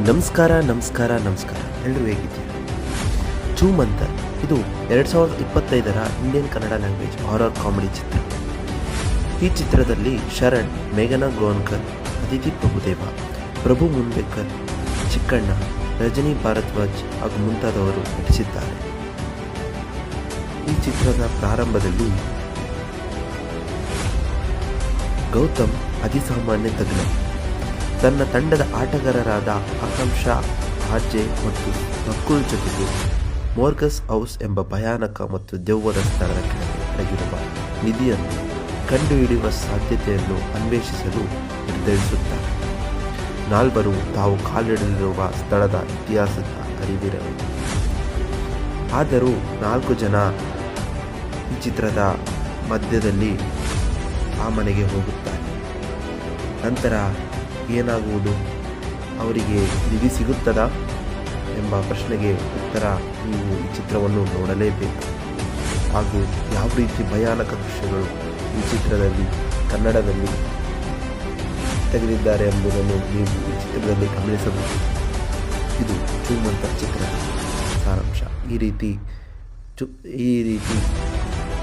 ನಮಸ್ಕಾರ. ಎಲ್ಲರೂ ಹೇಗಿದ್ದೀರಿ? ಚೂಮಂತರ್ ಇದು 2025ರ Indian Kannada language horror comedy ಚಿತ್ರ. ಈ ಚಿತ್ರದಲ್ಲಿ ಶರಣ್, ಮೇಘನಾ ಗೋನ್ಕರ್, ಅದಿತಿ ಪ್ರಭುದೇವ, ಪ್ರಭು ಮುನ್ಬೇಕರ್, ಚಿಕ್ಕಣ್ಣ, ರಜನಿ ಭಾರದ್ವಾಜ್ ಹಾಗೂ ಮುಂತಾದವರು ನಟಿಸಿದ್ದಾರೆ. ಈ ಚಿತ್ರದ ಪ್ರಾರಂಭದಲ್ಲಿ ಗೌತಮ್ ಅತಿಸಾಮಾನ್ಯ ತಜ್ಞ. ತನ್ನ ತಂಡದ ಆಟಗಾರರಾದ ಆಕಾಂಕ್ಷಾ ಆರ್ಜೆ ಮತ್ತು ನಕುಲ್ ಜೊತೆಗೆ ಮೋರ್ಗಸ್ ಹೌಸ್ ಎಂಬ ಭಯಾನಕ ಮತ್ತು ದೆವ್ವದ ಸ್ಥಳದ ಕೆಳಗೆ ಅಡಗಿರುವ ನಿಧಿಯನ್ನು ಕಂಡುಹಿಡಿಯುವ ಸಾಧ್ಯತೆಯನ್ನು ಅನ್ವೇಷಿಸಲು ನಿರ್ಧರಿಸುತ್ತಾರೆ. ನಾಲ್ವರು ತಾವು ಕಾಲಿಡಲಿರುವ ಸ್ಥಳದ ಇತಿಹಾಸದ ಅರಿವಿರಲಿದೆ. ಆದರೂ 4 ಜನ ಈ ಚಿತ್ರದ ಮಧ್ಯದಲ್ಲಿ ಆ ಮನೆಗೆ ಹೋಗುತ್ತಾರೆ. ನಂತರ ಏನಾಗುವುದು, ಅವರಿಗೆ ನಿಧಿ ಸಿಗುತ್ತದಾ ಎಂಬ ಪ್ರಶ್ನೆಗೆ ಉತ್ತರ ನೀವು ಈ ಚಿತ್ರವನ್ನು ನೋಡಲೇಬೇಕು. ಹಾಗೂ ಯಾವ ರೀತಿ ಭಯಾನಕ ದೃಶ್ಯಗಳು ಈ ಚಿತ್ರದಲ್ಲಿ ಕನ್ನಡದಲ್ಲಿ ತೆಗೆದಿದ್ದಾರೆ ಎಂಬುದನ್ನು ನೀವು ಈ ಚಿತ್ರದಲ್ಲಿ ಗಮನಿಸಬಹುದು. ಇದು ಚೂಮಂತರ್ ಚಿತ್ರದ ಸಾರಾಂಶ. ಈ ರೀತಿ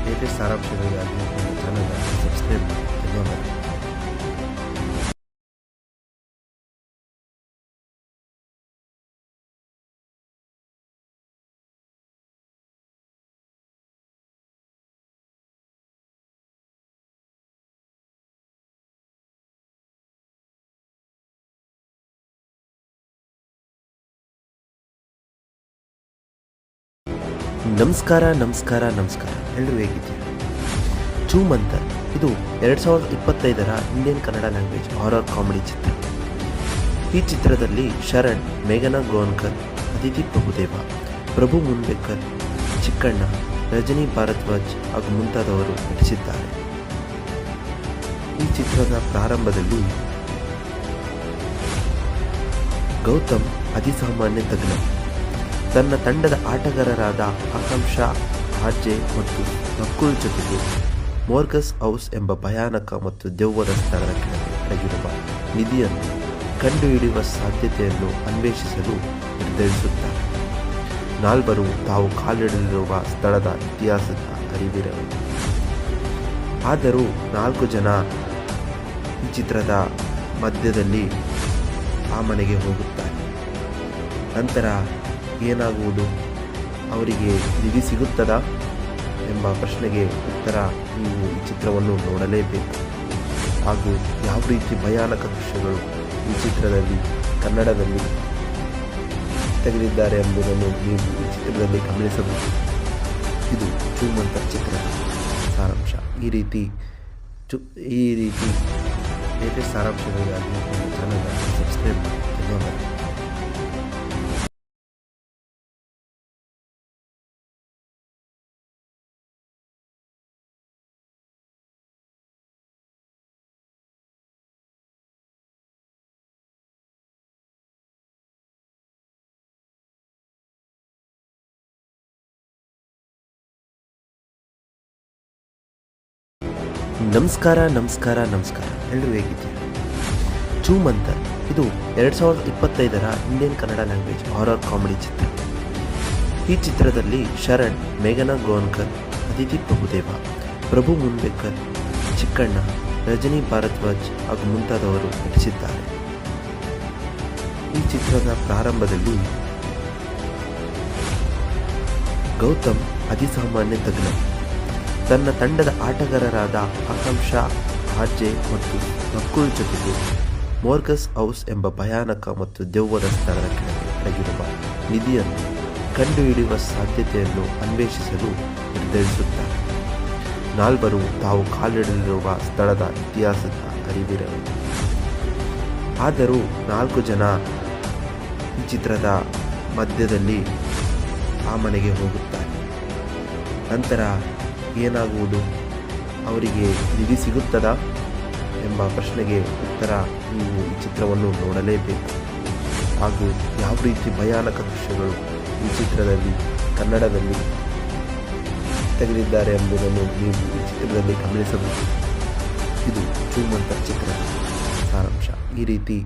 ಲೇಟೆಸ್ಟ್ ಸಾರಾಂಶಗಳಿಗಾಗಿ ನಮ್ಮ ಚಾನಲ್ ಸಬ್ಸ್ಕ್ರೈಬ್ ಮಾಡಿ. ಧನ್ಯವಾದ. ನಮಸ್ಕಾರ. ಎಲ್ಲರೂ ಹೇಗಿದ್ದೀರಿ? ಚೂಮಂತರ್ ಇದು 2025ರ Indian Kannada language horror comedy ಚಿತ್ರ. ಈ ಚಿತ್ರದಲ್ಲಿ ಶರಣ್, ಮೇಘನಾ ಗೋನ್ಕರ್, ಅದಿತಿ ಪ್ರಭುದೇವ, ಪ್ರಭು ಮುನ್ಬೇಕರ್, ಚಿಕ್ಕಣ್ಣ, ರಜನಿ ಭಾರದ್ವಾಜ್ ಹಾಗೂ ಮುಂತಾದವರು ನಟಿಸಿದ್ದಾರೆ. ಈ ಚಿತ್ರದ ಪ್ರಾರಂಭದಲ್ಲಿ ಗೌತಮ್ ಅತಿಸಾಮಾನ್ಯ ತಜ್ಞ. ತನ್ನ ತಂಡದ ಆಟಗಾರರಾದ ಆಕಾಂಕ್ಷಾ ಆರ್ಜೆ ಮತ್ತು ನಕುಲ್ ಜೊತೆಗೆ ಮೋರ್ಗಸ್ ಹೌಸ್ ಎಂಬ ಭಯಾನಕ ಮತ್ತು ದೆವ್ವದ ಸ್ಥಳದ ಕೆಳಗೆ ಅಡಗಿರುವ ನಿಧಿಯನ್ನು ಕಂಡುಹಿಡಿಯುವ ಸಾಧ್ಯತೆಯನ್ನು ಅನ್ವೇಷಿಸಲು ನಿರ್ಧರಿಸುತ್ತಾರೆ. ನಾಲ್ವರು ತಾವು ಕಾಲಿಡಲಿರುವ ಸ್ಥಳದ ಇತಿಹಾಸದ ಅರಿವಿರಲಿದೆ. ಆದರೂ 4 ಜನ ಈ ಚಿತ್ರದ ಮಧ್ಯದಲ್ಲಿ ಆ ಮನೆಗೆ ಹೋಗುತ್ತಾರೆ. ನಂತರ ಏನಾಗುವುದು, ಅವರಿಗೆ ನಿಧಿ ಸಿಗುತ್ತದಾ ಎಂಬ ಪ್ರಶ್ನೆಗೆ ಉತ್ತರ ನೀವು ಈ ಚಿತ್ರವನ್ನು ನೋಡಲೇಬೇಕು. ಹಾಗೂ ಯಾವ ರೀತಿ ಭಯಾನಕ ದೃಶ್ಯಗಳು ಈ ಚಿತ್ರದಲ್ಲಿ ಕನ್ನಡದಲ್ಲಿ ತೆಗೆದಿದ್ದಾರೆ ಎಂಬುದನ್ನು ನೀವು ಈ ಚಿತ್ರದಲ್ಲಿ ಗಮನಿಸಬಹುದು. ಇದು ಚೂಮಂತರ್ ಚಿತ್ರದ ಸಾರಾಂಶ. ಈ ರೀತಿ ಲೇಟೆಸ್ಟ್ ಸಾರಾಂಶಗಳಿಗಾಗಿ ನಮ್ಮ ಚಾನಲ್ ಸಬ್ಸ್ಕ್ರೈಬ್ ಮಾಡಿ. ಧನ್ಯವಾದ. ನಮಸ್ಕಾರ ನಮಸ್ಕಾರ ನಮಸ್ಕಾರ ಎಲ್ಲರೂ ಹೇಗಿದ್ದೀರಾ? ಚೂಮಂತರ್ ಇದು 2025ರ Indian Kannada language horror comedy ಚಿತ್ರ. ಈ ಚಿತ್ರದಲ್ಲಿ ಶರಣ್, ಮೇಘನಾ ಗೋನ್ಕರ್, ಅದಿತಿ ಪ್ರಭುದೇವ, ಪ್ರಭು ಮುನ್ಬೇಕರ್, ಚಿಕ್ಕಣ್ಣ, ರಜನಿ ಭಾರದ್ವಾಜ್ ಹಾಗೂ ಮುಂತಾದವರು ನಟಿಸಿದ್ದಾರೆ. ಈ ಚಿತ್ರದ ಪ್ರಾರಂಭದಲ್ಲಿ ಗೌತಮ್ ಅತಿಸಾಮಾನ್ಯ ತಜ್ಞ ತನ್ನ ತಂಡದ ಆಟಗಾರರಾದ ಆಕಾಂಕ್ಷಾ, ಆರ್ಜೆ ಮತ್ತು ನಕುಲ್ ಜೊತೆಗೆ ಮೋರ್ಗಸ್ ಹೌಸ್ ಎಂಬ ಭಯಾನಕ ಮತ್ತು ದೆವ್ವದ ಸ್ಥಳದ ಕೆಳಗೆ ಅಡಗಿರುವ ನಿಧಿಯನ್ನು ಕಂಡುಹಿಡಿಯುವ ಸಾಧ್ಯತೆಯನ್ನು ಅನ್ವೇಷಿಸಲು ನಿರ್ಧರಿಸುತ್ತಾರೆ. ನಾಲ್ವರು ತಾವು ಕಾಲಿಡಲಿರುವ ಸ್ಥಳದ ಇತಿಹಾಸದ ಅರಿವಿರಲಿಲ್ಲ. ಆದರೂ 4 ಜನ ಈ ಚಿತ್ರದ ಮಧ್ಯದಲ್ಲಿ ಆ ಮನೆಗೆ ಹೋಗುತ್ತಾರೆ. ನಂತರ ಏನಾಗುವುದು, ಅವರಿಗೆ ನಿಧಿ ಸಿಗುತ್ತದಾ ಎಂಬ ಪ್ರಶ್ನೆಗೆ ಉತ್ತರ ನೀವು ಈ ಚಿತ್ರವನ್ನು ನೋಡಲೇಬೇಕು. ಹಾಗೂ ಯಾವ ರೀತಿ ಭಯಾನಕ ದೃಶ್ಯಗಳು ಈ ಚಿತ್ರದಲ್ಲಿ ಕನ್ನಡದಲ್ಲಿ ತೆಗೆದಿದ್ದಾರೆ ಎಂಬುದನ್ನು ನೀವು ಈ ಚಿತ್ರದಲ್ಲಿ ಗಮನಿಸಬಹುದು. ಇದು ಚೂಮಂತರ್ ಚಿತ್ರದ ಸಾರಾಂಶ. ಈ ರೀತಿ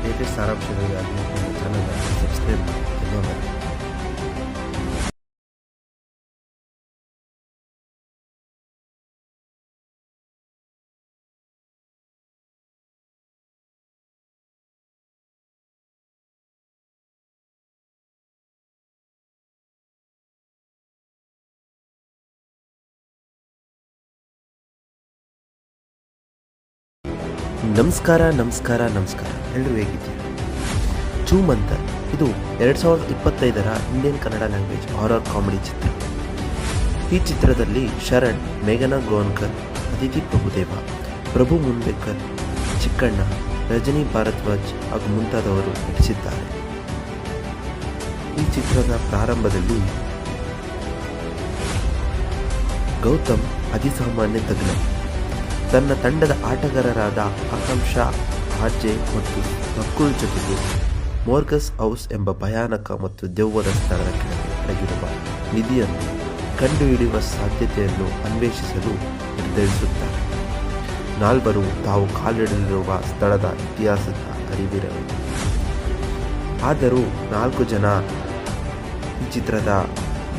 ಲೇಟೆಸ್ಟ್ ಸಾರಾಂಶಗಳಿಗಾಗಿ ನಮ್ಮ ಚಾನಲ್ ಸಬ್ಸ್ಕ್ರೈಬ್ ಮಾಡಿ. ಧನ್ಯವಾದ. ನಮಸ್ಕಾರ ನಮಸ್ಕಾರ ನಮಸ್ಕಾರ ಎಲ್ಲರೂ ಹೇಗಿದ್ದೀರಾ? ಚೂಮಂತರ್ ಇದು 2025ರ Indian Kannada language horror comedy ಚಿತ್ರ. ಈ ಚಿತ್ರದಲ್ಲಿ ಶರಣ್, ಮೇಘನಾ ಗೋನ್ಕರ್, ಅದಿತಿ ಪ್ರಭುದೇವ, ಪ್ರಭು ಮುನ್ಬೇಕರ್, ಚಿಕ್ಕಣ್ಣ, ರಜನಿ ಭಾರದ್ವಾಜ್ ಹಾಗೂ ಮುಂತಾದವರು ನಟಿಸಿದ್ದಾರೆ. ಈ ಚಿತ್ರದ ಪ್ರಾರಂಭದಲ್ಲಿ ಗೌತಮ್ ಅತಿಸಾಮಾನ್ಯ ತಜ್ಞ ತನ್ನ ತಂಡದ ಆಟಗಾರರಾದ ಆಕಾಂಕ್ಷಾ, ಆರ್ಜೆ ಮತ್ತು ನಕುಲ್ ಜೊತೆಗೆ ಮೋರ್ಗಸ್ ಹೌಸ್ ಎಂಬ ಭಯಾನಕ ಮತ್ತು ದೆವ್ವದ ಸ್ಥಳದ ಕೆಳಗೆ ಅಡಗಿರುವ ನಿಧಿಯನ್ನು ಕಂಡುಹಿಡಿಯುವ ಸಾಧ್ಯತೆಯನ್ನು ಅನ್ವೇಷಿಸಲು ನಿರ್ಧರಿಸುತ್ತಾರೆ. ನಾಲ್ವರು ತಾವು ಕಾಲಿಡಲಿರುವ ಸ್ಥಳದ ಇತಿಹಾಸದ ಅರಿವಿರಲಿಲ್ಲ. ಆದರೂ 4 ಜನ ಈ ಚಿತ್ರದ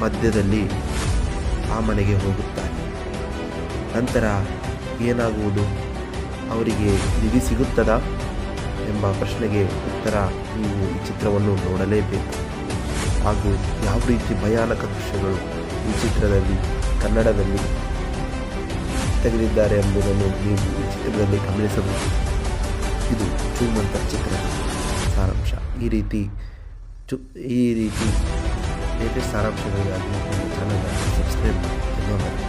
ಮಧ್ಯದಲ್ಲಿ ಆ ಮನೆಗೆ ಹೋಗುತ್ತಾರೆ. ನಂತರ ಏನಾಗುವುದು, ಅವರಿಗೆ ನಿಧಿ ಸಿಗುತ್ತದಾ ಎಂಬ ಪ್ರಶ್ನೆಗೆ ಉತ್ತರ ನೀವು ಈ ಚಿತ್ರವನ್ನು ನೋಡಲೇಬೇಕು. ಹಾಗೂ ಯಾವ ರೀತಿ ಭಯಾನಕ ದೃಶ್ಯಗಳು ಈ ಚಿತ್ರದಲ್ಲಿ ಕನ್ನಡದಲ್ಲಿ ತೆಗೆದಿದ್ದಾರೆ ಎಂಬುದನ್ನು ನೀವು ಈ ಚಿತ್ರದಲ್ಲಿ ಗಮನಿಸಬಹುದು. ಇದು ಚೂಮಂತರ್ ಚಿತ್ರದ ಸಾರಾಂಶ. ಈ ರೀತಿ ಲೇಟೆಸ್ಟ್ ಸಾರಾಂಶಗಳಿಗಾಗಿ ನಮ್ಮ ಚಾನಲ್ ಸಬ್ಸ್ಕ್ರೈಬ್ ಮಾಡಿ. ಧನ್ಯವಾದ.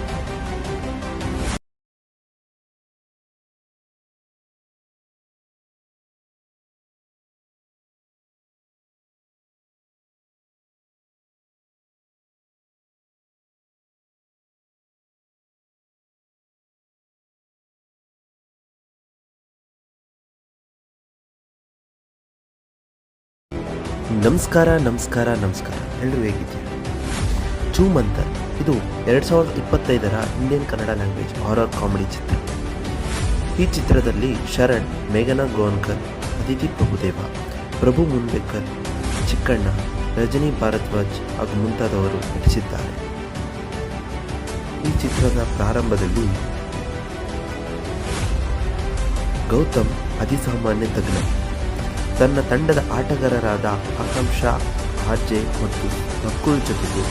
ನಮಸ್ಕಾರ ನಮಸ್ಕಾರ ನಮಸ್ಕಾರ ಎಲ್ಲರೂ ಹೇಗಿದ್ದೀರಾ? ಚೂಮಂತರ್ ಇದು 2025ರ Indian Kannada language horror comedy ಚಿತ್ರ. ಈ ಚಿತ್ರದಲ್ಲಿ ಶರಣ್, ಮೇಘನಾ ಗೋನ್ಕರ್, ಅದಿತಿ ಪ್ರಭುದೇವ, ಪ್ರಭು ಮುನ್ಬೇಕರ್, ಚಿಕ್ಕಣ್ಣ, ರಜನಿ ಭಾರದ್ವಾಜ್ ಹಾಗೂ ಮುಂತಾದವರು ನಟಿಸಿದ್ದಾರೆ. ಈ ಚಿತ್ರದ ಪ್ರಾರಂಭದಲ್ಲಿ ಗೌತಮ್ ಅತಿಸಾಮಾನ್ಯ ತಜ್ಞ ತನ್ನ ತಂಡದ ಆಟಗಾರರಾದ ಆಕಾಂಕ್ಷಾ, ಆರ್ಜೆ ಮತ್ತು ನಕುಲ್ ಜೊತೆಗೆ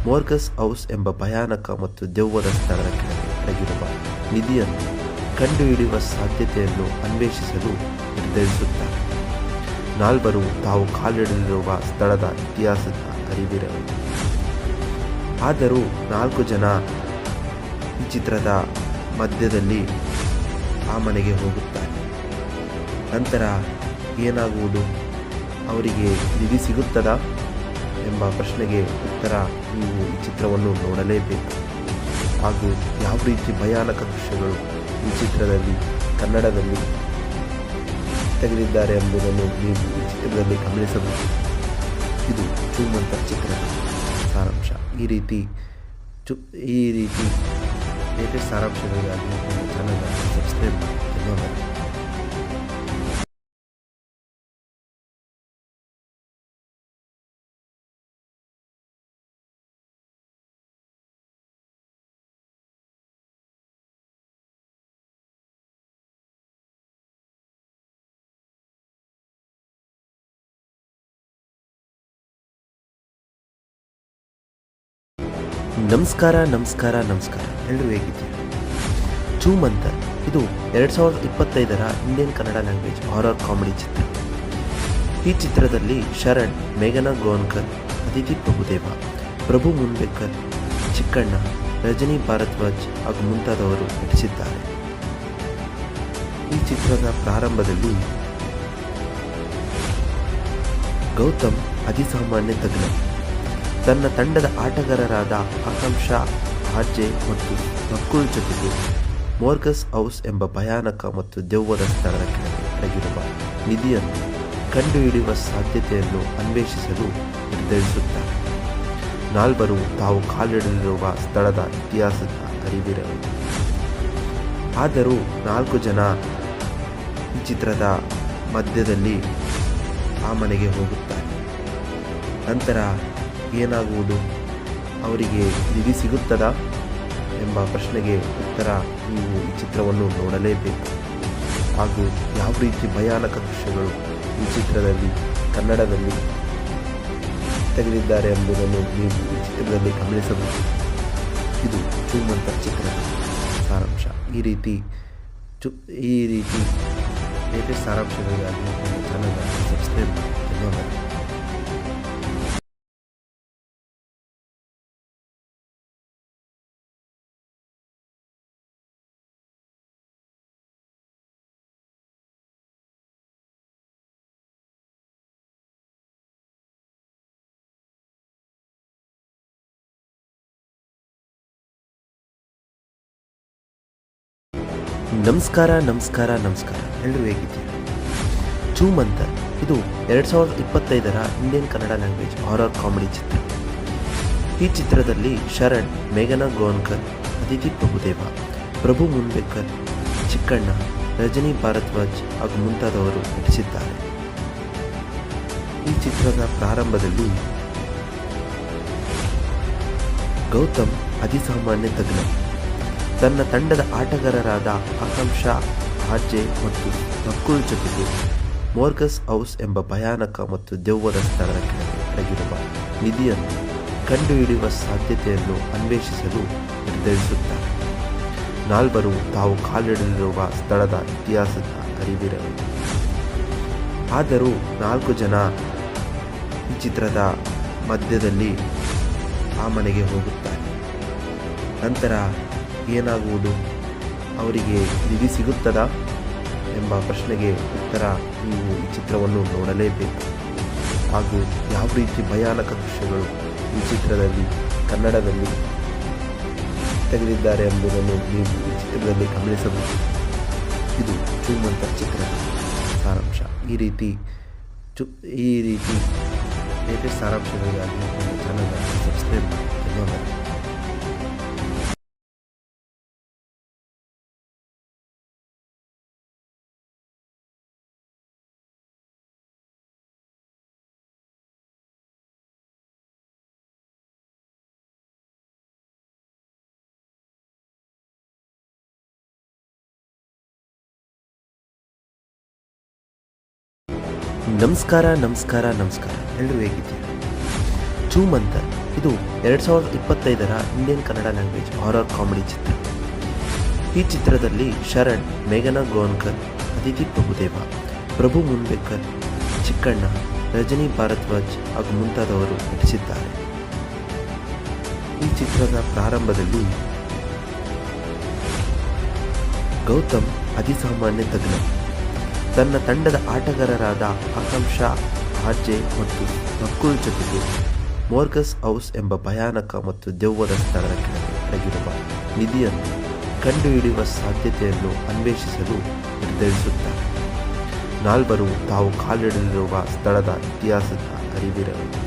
ಮೋರ್ಗಸ್ ಹೌಸ್ ಎಂಬ ಭಯಾನಕ ಮತ್ತು ದೆವ್ವದ ಸ್ಥಳದ ಕೆಳಗೆ ಅಡಗಿರುವ ನಿಧಿಯನ್ನು ಕಂಡುಹಿಡಿಯುವ ಸಾಧ್ಯತೆಯನ್ನು ಅನ್ವೇಷಿಸಲು ನಿರ್ಧರಿಸುತ್ತಾರೆ. ನಾಲ್ವರು ತಾವು ಕಾಲಿಡಲಿರುವ ಸ್ಥಳದ ಇತಿಹಾಸದ ಅರಿವಿರಲಿಲ್ಲ. ಆದರೂ 4 ಜನ ಈ ಚಿತ್ರದ ಮಧ್ಯದಲ್ಲಿ ಆ ಮನೆಗೆ ಹೋಗುತ್ತಾರೆ. ನಂತರ ಏನಾಗುವುದು, ಅವರಿಗೆ ನಿಧಿ ಸಿಗುತ್ತದಾ ಎಂಬ ಪ್ರಶ್ನೆಗೆ ಉತ್ತರ ನೀವು ಈ ಚಿತ್ರವನ್ನು ನೋಡಲೇಬೇಕು. ಹಾಗೂ ಯಾವ ರೀತಿ ಭಯಾನಕ ದೃಶ್ಯಗಳು ಈ ಚಿತ್ರದಲ್ಲಿ ಕನ್ನಡದಲ್ಲಿ ತೆಗೆದಿದ್ದಾರೆ ಎಂಬುದನ್ನು ನೀವು ಈ ಚಿತ್ರದಲ್ಲಿ ಗಮನಿಸಬಹುದು. ಇದು ಚೂಮಂತರ್ ಚಿತ್ರದ ಸಾರಾಂಶ. ಈ ರೀತಿ ಲೇಟೆಸ್ಟ್ ಸಾರಾಂಶಗಳಿಗಾಗಿ ನಮ್ಮ ಚಾನಲ್ ಸಬ್ಸ್ಕ್ರೈಬ್ ಮಾಡಿ. ಧನ್ಯವಾದ. ನಮಸ್ಕಾರ ಎಲ್ಲರೂ ಹೇಗಿದ್ದೀರಿ? ಚೂ ಮಂತರ್ ಇದು 2025ರ Indian Kannada language horror comedy ಚಿತ್ರ. ಈ ಚಿತ್ರದಲ್ಲಿ ಶರಣ್, ಮೇಘನಾ ಗೋನ್ಕರ್, ಅದಿತಿ ಪ್ರಭುದೇವ, ಪ್ರಭು ಮುನ್ಬೇಕರ್, ಚಿಕ್ಕಣ್ಣ, ರಜನಿ ಭಾರದ್ವಾಜ್ ಹಾಗೂ ಮುಂತಾದವರು ನಟಿಸಿದ್ದಾರೆ. ಈ ಚಿತ್ರದ ಪ್ರಾರಂಭದಲ್ಲಿ ಗೌತಮ್ ಅತಿಸಾಮಾನ್ಯ ತಜ್ಞ ತನ್ನ ತಂಡದ ಆಟಗಾರರಾದ ಆಕಾಂಕ್ಷಾ, ಆರ್ಜೆ ಮತ್ತು ನಕುಲ್ ಜೊತೆಗೆ ಮೋರ್ಗಸ್ ಹೌಸ್ ಎಂಬ ಭಯಾನಕ ಮತ್ತು ದೆವ್ವದ ಸ್ಥಳದ ಕೆಳಗೆ ಅಡಗಿರುವ ನಿಧಿಯನ್ನು ಕಂಡುಹಿಡಿಯುವ ಸಾಧ್ಯತೆಯನ್ನು ಅನ್ವೇಷಿಸಲು ನಿರ್ಧರಿಸುತ್ತಾರೆ. ನಾಲ್ವರು ತಾವು ಕಾಲಿಡಲಿರುವ ಸ್ಥಳದ ಇತಿಹಾಸದ ಅರಿವಿರಲಿದೆ. ಆದರೂ 4 ಜನ ಈ ಚಿತ್ರದ ಮಧ್ಯದಲ್ಲಿ ಆ ಮನೆಗೆ ಹೋಗುತ್ತಾರೆ. ನಂತರ ಏನಾಗುವುದು, ಅವರಿಗೆ ನಿಧಿ ಸಿಗುತ್ತದಾ ಎಂಬ ಪ್ರಶ್ನೆಗೆ ಉತ್ತರ ನೀವು ಈ ಚಿತ್ರವನ್ನು ನೋಡಲೇಬೇಕು. ಹಾಗೂ ಯಾವ ರೀತಿ ಭಯಾನಕ ದೃಶ್ಯಗಳು ಈ ಚಿತ್ರದಲ್ಲಿ ಕನ್ನಡದಲ್ಲಿ ತೆಗೆದಿದ್ದಾರೆ ಎಂಬುದನ್ನು ನೀವು ಈ ಚಿತ್ರದಲ್ಲಿ ಗಮನಿಸಬಹುದು. ಇದು ಚೂ ಮಂತರ್ ಚಿತ್ರದ ಸಾರಾಂಶ. ಈ ರೀತಿ ಲೇಟೆಸ್ಟ್ ಸಾರಾಂಶಗಳಿಗಾಗಿ ನಮ್ಮ ಚಾನಲ್ ಸಬ್ಸ್ಕ್ರೈಬ್ ಮಾಡಿ. ಧನ್ಯವಾದ. ನಮಸ್ಕಾರ ಎಲ್ಲರೂ ಹೇಗಿದ್ದೀರಿ? ಚೂ ಮಂತರ್ ಇದು 2025ರ Indian Kannada language horror comedy ಚಿತ್ರ. ಈ ಚಿತ್ರದಲ್ಲಿ ಶರಣ್, ಮೇಘನಾ ಗೋನ್ಕರ್, ಅದಿತಿ ಪ್ರಭುದೇವ, ಪ್ರಭು ಮುನ್ಬೇಕರ್, ಚಿಕ್ಕಣ್ಣ, ರಜನಿ ಭಾರದ್ವಾಜ್ ಹಾಗೂ ಮುಂತಾದವರು ನಟಿಸಿದ್ದಾರೆ. ಈ ಚಿತ್ರದ ಪ್ರಾರಂಭದಲ್ಲಿ ಗೌತಮ್ ಅತಿಸಾಮಾನ್ಯ ತಜ್ಞ ತನ್ನ ತಂಡದ ಆಟಗಾರರಾದ ಆಕಾಂಕ್ಷಾ, ಆರ್ಜೆ ಮತ್ತು ನಕುಲ್ ಜೊತೆಗೆ ಮೋರ್ಗಸ್ ಹೌಸ್ ಎಂಬ ಭಯಾನಕ ಮತ್ತು ದೆವ್ವದ ಸ್ಥಳದ ಕೆಳಗೆ ಅಡಗಿರುವ ನಿಧಿಯನ್ನು ಕಂಡುಹಿಡಿಯುವ ಸಾಧ್ಯತೆಯನ್ನು ಅನ್ವೇಷಿಸಲು ನಿರ್ಧರಿಸುತ್ತಾರೆ. ನಾಲ್ವರು ತಾವು ಕಾಲಿಡಲಿರುವ ಸ್ಥಳದ ಇತಿಹಾಸದ ಅರಿವಿರಲಿದೆ. ಆದರೂ 4 ಜನ ಈ ಚಿತ್ರದ ಮಧ್ಯದಲ್ಲಿ ಆ ಮನೆಗೆ ಹೋಗುತ್ತಾರೆ. ನಂತರ ಏನಾಗುವುದು, ಅವರಿಗೆ ನಿಧಿ ಸಿಗುತ್ತದಾ ಎಂಬ ಪ್ರಶ್ನೆಗೆ ಉತ್ತರ ನೀವು ಈ ಚಿತ್ರವನ್ನು ನೋಡಲೇಬೇಕು. ಹಾಗೂ ಯಾವ ರೀತಿ ಭಯಾನಕ ದೃಶ್ಯಗಳು ಈ ಚಿತ್ರದಲ್ಲಿ ಕನ್ನಡದಲ್ಲಿ ತೆಗೆದಿದ್ದಾರೆ ಎಂಬುದನ್ನು ನೀವು ಈ ಚಿತ್ರದಲ್ಲಿ ಗಮನಿಸಬಹುದು. ಇದು ಚೂ ಮಂತರ್ ಚಿತ್ರದ ಸಾರಾಂಶ. ಈ ರೀತಿ ಲೇಟೆಸ್ಟ್ ಸಾರಾಂಶಗಳಿಗಾಗಿ ನಮ್ಮ ಚಾನಲ್ ಸಬ್ಸ್ಕ್ರೈಬ್ ಮಾಡಿ. ಧನ್ಯವಾದ. ನಮಸ್ಕಾರ ಎಲ್ಲರೂ ಹೇಗಿದ್ದೀರಿ? ಚೂ ಮಂತರ್ ಇದು 2025ರ Indian Kannada language horror comedy ಚಿತ್ರ. ಈ ಚಿತ್ರದಲ್ಲಿ ಶರಣ್, ಮೇಘನಾ ಗೋನ್ಕರ್, ಅದಿತಿ ಪ್ರಭುದೇವ, ಪ್ರಭು ಮುನ್ಬೇಕರ್, ಚಿಕ್ಕಣ್ಣ, ರಜನಿ ಭಾರದ್ವಾಜ್ ಹಾಗೂ ಮುಂತಾದವರು ನಟಿಸಿದ್ದಾರೆ. ಈ ಚಿತ್ರದ ಪ್ರಾರಂಭದಲ್ಲಿ ಗೌತಮ್ ಅತಿಸಾಮಾನ್ಯ ತಜ್ಞ ತನ್ನ ತಂಡದ ಆಟಗಾರರಾದ ಆಕಾಂಕ್ಷಾ, ಆರ್ಜೆ ಮತ್ತು ನಕುಲ್ ಜೊತೆಗೆ ಮೋರ್ಗಸ್ ಹೌಸ್ ಎಂಬ ಭಯಾನಕ ಮತ್ತು ದೆವ್ವದ ಸ್ಥಳದ ಕೆಳಗೆ ಅಡಗಿರುವ ನಿಧಿಯನ್ನು ಕಂಡುಹಿಡಿಯುವ ಸಾಧ್ಯತೆಯನ್ನು ಅನ್ವೇಷಿಸಲು ನಿರ್ಧರಿಸುತ್ತಾರೆ. ನಾಲ್ವರು ತಾವು ಕಾಲಿಡಲಿರುವ ಸ್ಥಳದ ಇತಿಹಾಸದ ಅರಿವಿರಲಿದೆ.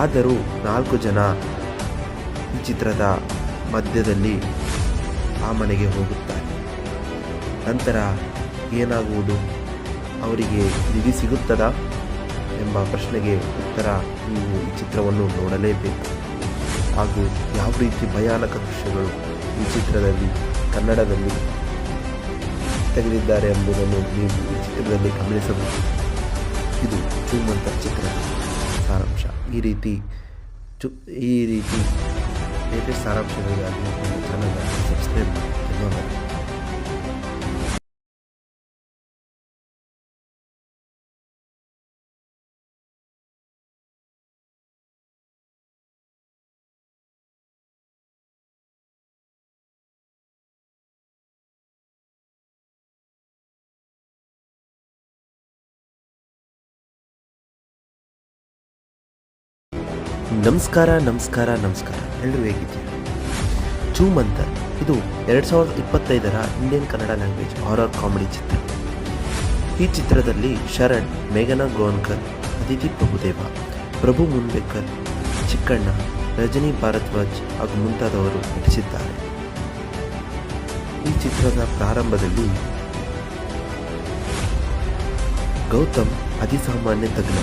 ಆದರೂ 4 ಜನ ಈ ಚಿತ್ರದ ಮಧ್ಯದಲ್ಲಿ ಆ ಮನೆಗೆ ಹೋಗುತ್ತಾರೆ. ನಂತರ ಏನಾಗುವುದು, ಅವರಿಗೆ ನಿಧಿ ಸಿಗುತ್ತದಾ ಎಂಬ ಪ್ರಶ್ನೆಗೆ ಉತ್ತರ ನೀವು ಈ ಚಿತ್ರವನ್ನು ನೋಡಲೇಬೇಕು. ಹಾಗೂ ಯಾವ ರೀತಿ ಭಯಾನಕ ದೃಶ್ಯಗಳು ಈ ಚಿತ್ರದಲ್ಲಿ ಕನ್ನಡದಲ್ಲಿ ತೆಗೆದಿದ್ದಾರೆ ಎಂಬುದನ್ನು ನೀವು ಈ ಚಿತ್ರದಲ್ಲಿ ಗಮನಿಸಬಹುದು. ಇದು ಶ್ರೀಮಂತ ಚಿತ್ರದ ಸಾರಾಂಶ. ಈ ರೀತಿ ಲೇಟೆಸ್ಟ್ ಸಾರಾಂಶಗಳಿಗಾಗಿ ನಮ್ಮ ಚಾನಲ್ ಸಬ್ಸ್ಕ್ರೈಬ್ ಮಾಡಿ. ನಮಸ್ಕಾರ ಎಲ್ಲರೂ ಹೇಗಿದ್ದೀರಿ? ಚೂಮಂತರ್ ಇದು 2025ರ Indian Kannada language horror comedy ಚಿತ್ರ. ಈ ಚಿತ್ರದಲ್ಲಿ ಶರಣ್, ಮೇಘನಾ ಗೋನ್ಕರ್, ಅದಿತಿ ಪ್ರಭುದೇವ, ಪ್ರಭು ಮುನ್ಬೇಕರ್, ಚಿಕ್ಕಣ್ಣ, ರಜನಿ ಭಾರದ್ವಾಜ್ ಹಾಗೂ ಮುಂತಾದವರು ನಟಿಸಿದ್ದಾರೆ. ಈ ಚಿತ್ರದ ಪ್ರಾರಂಭದಲ್ಲಿ ಗೌತಮ್ ಅತಿಸಾಮಾನ್ಯ ತಜ್ಞ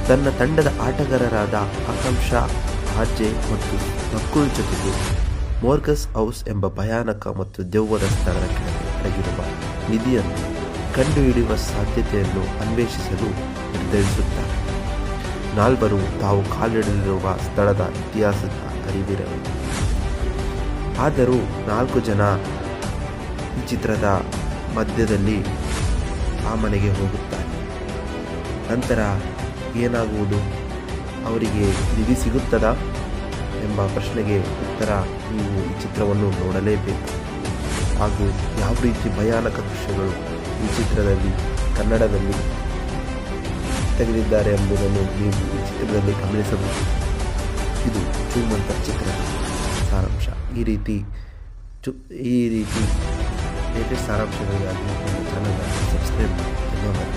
ತನ್ನ ತಂಡದ ಆಟಗಾರರಾದ ಆಕಾಂಕ್ಷಾ, ಆರ್ಜೆ ಮತ್ತು ನಕುಲ್ ಜೊತೆಗೆ ಮೋರ್ಗಸ್ ಹೌಸ್ ಎಂಬ ಭಯಾನಕ ಮತ್ತು ದೆವ್ವದ ಸ್ಥಳದ ಕೆಳಗೆ ಅಡಗಿರುವ ನಿಧಿಯನ್ನು ಕಂಡುಹಿಡಿಯುವ ಸಾಧ್ಯತೆಯನ್ನು ಅನ್ವೇಷಿಸಲು ನಿರ್ಧರಿಸುತ್ತಾರೆ. ನಾಲ್ವರು ತಾವು ಕಾಲಿಡಲಿರುವ ಸ್ಥಳದ ಇತಿಹಾಸದ ಅರಿವಿರಲಿಲ್ಲ. ಆದರೂ 4 ಜನ ಈ ಚಿತ್ರದ ಮಧ್ಯದಲ್ಲಿ ಆ ಮನೆಗೆ ಹೋಗುತ್ತಾರೆ. ನಂತರ ಏನಾಗುವುದು, ಅವರಿಗೆ ನಿಧಿ ಸಿಗುತ್ತದಾ ಎಂಬ ಪ್ರಶ್ನೆಗೆ ಉತ್ತರ ನೀವು ಈ ಚಿತ್ರವನ್ನು ನೋಡಲೇಬೇಕು. ಹಾಗೂ ಯಾವ ರೀತಿ ಭಯಾನಕ ದೃಶ್ಯಗಳು ಈ ಚಿತ್ರದಲ್ಲಿ ಕನ್ನಡದಲ್ಲಿ ತೆಗೆದಿದ್ದಾರೆ ಎಂಬುದನ್ನು ನೀವು ಈ ಚಿತ್ರದಲ್ಲಿ ಗಮನಿಸಬಹುದು. ಇದು ಶ್ರೀಮಂತ ಚಿತ್ರದ ಸಾರಾಂಶ. ಈ ರೀತಿ ಲೇಟೆಸ್ಟ್ ಸಾರಾಂಶಗಳಿಗಾಗಿ ನಮ್ಮ ಚಾನಲ್ ಸಬ್ಸ್ಕ್ರೈಬ್ ಮಾಡಿ.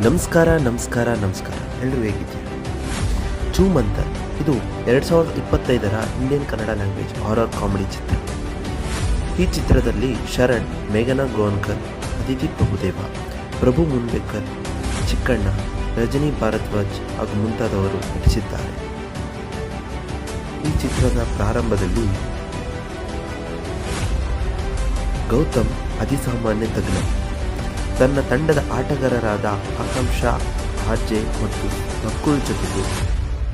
ನಮಸ್ಕಾರ ಎಲ್ಲರೂ ಹೇಗಿದ್ದೀರಿ? ಚೂಮಂತರ್ ಇದು 2025ರ Indian Kannada language horror comedy ಚಿತ್ರ. ಈ ಚಿತ್ರದಲ್ಲಿ ಶರಣ್, ಮೇಘನಾ ಗೋನ್ಕರ್, ಅದಿತಿ ಪ್ರಭುದೇವ, ಪ್ರಭು ಮುನ್ಬೇಕರ್, ಚಿಕ್ಕಣ್ಣ, ರಜನಿ ಭಾರದ್ವಾಜ್ ಹಾಗೂ ಮುಂತಾದವರು ನಟಿಸಿದ್ದಾರೆ. ಈ ಚಿತ್ರದ ಪ್ರಾರಂಭದಲ್ಲಿ ಗೌತಮ್ ಅತಿಸಾಮಾನ್ಯ ತಜ್ಞ ತನ್ನ ತಂಡದ ಆಟಗಾರರಾದ ಆಕಾಂಕ್ಷಾ, ಆರ್ಜೆ ಮತ್ತು ನಕುಲ್ ಜೊತೆಗೆ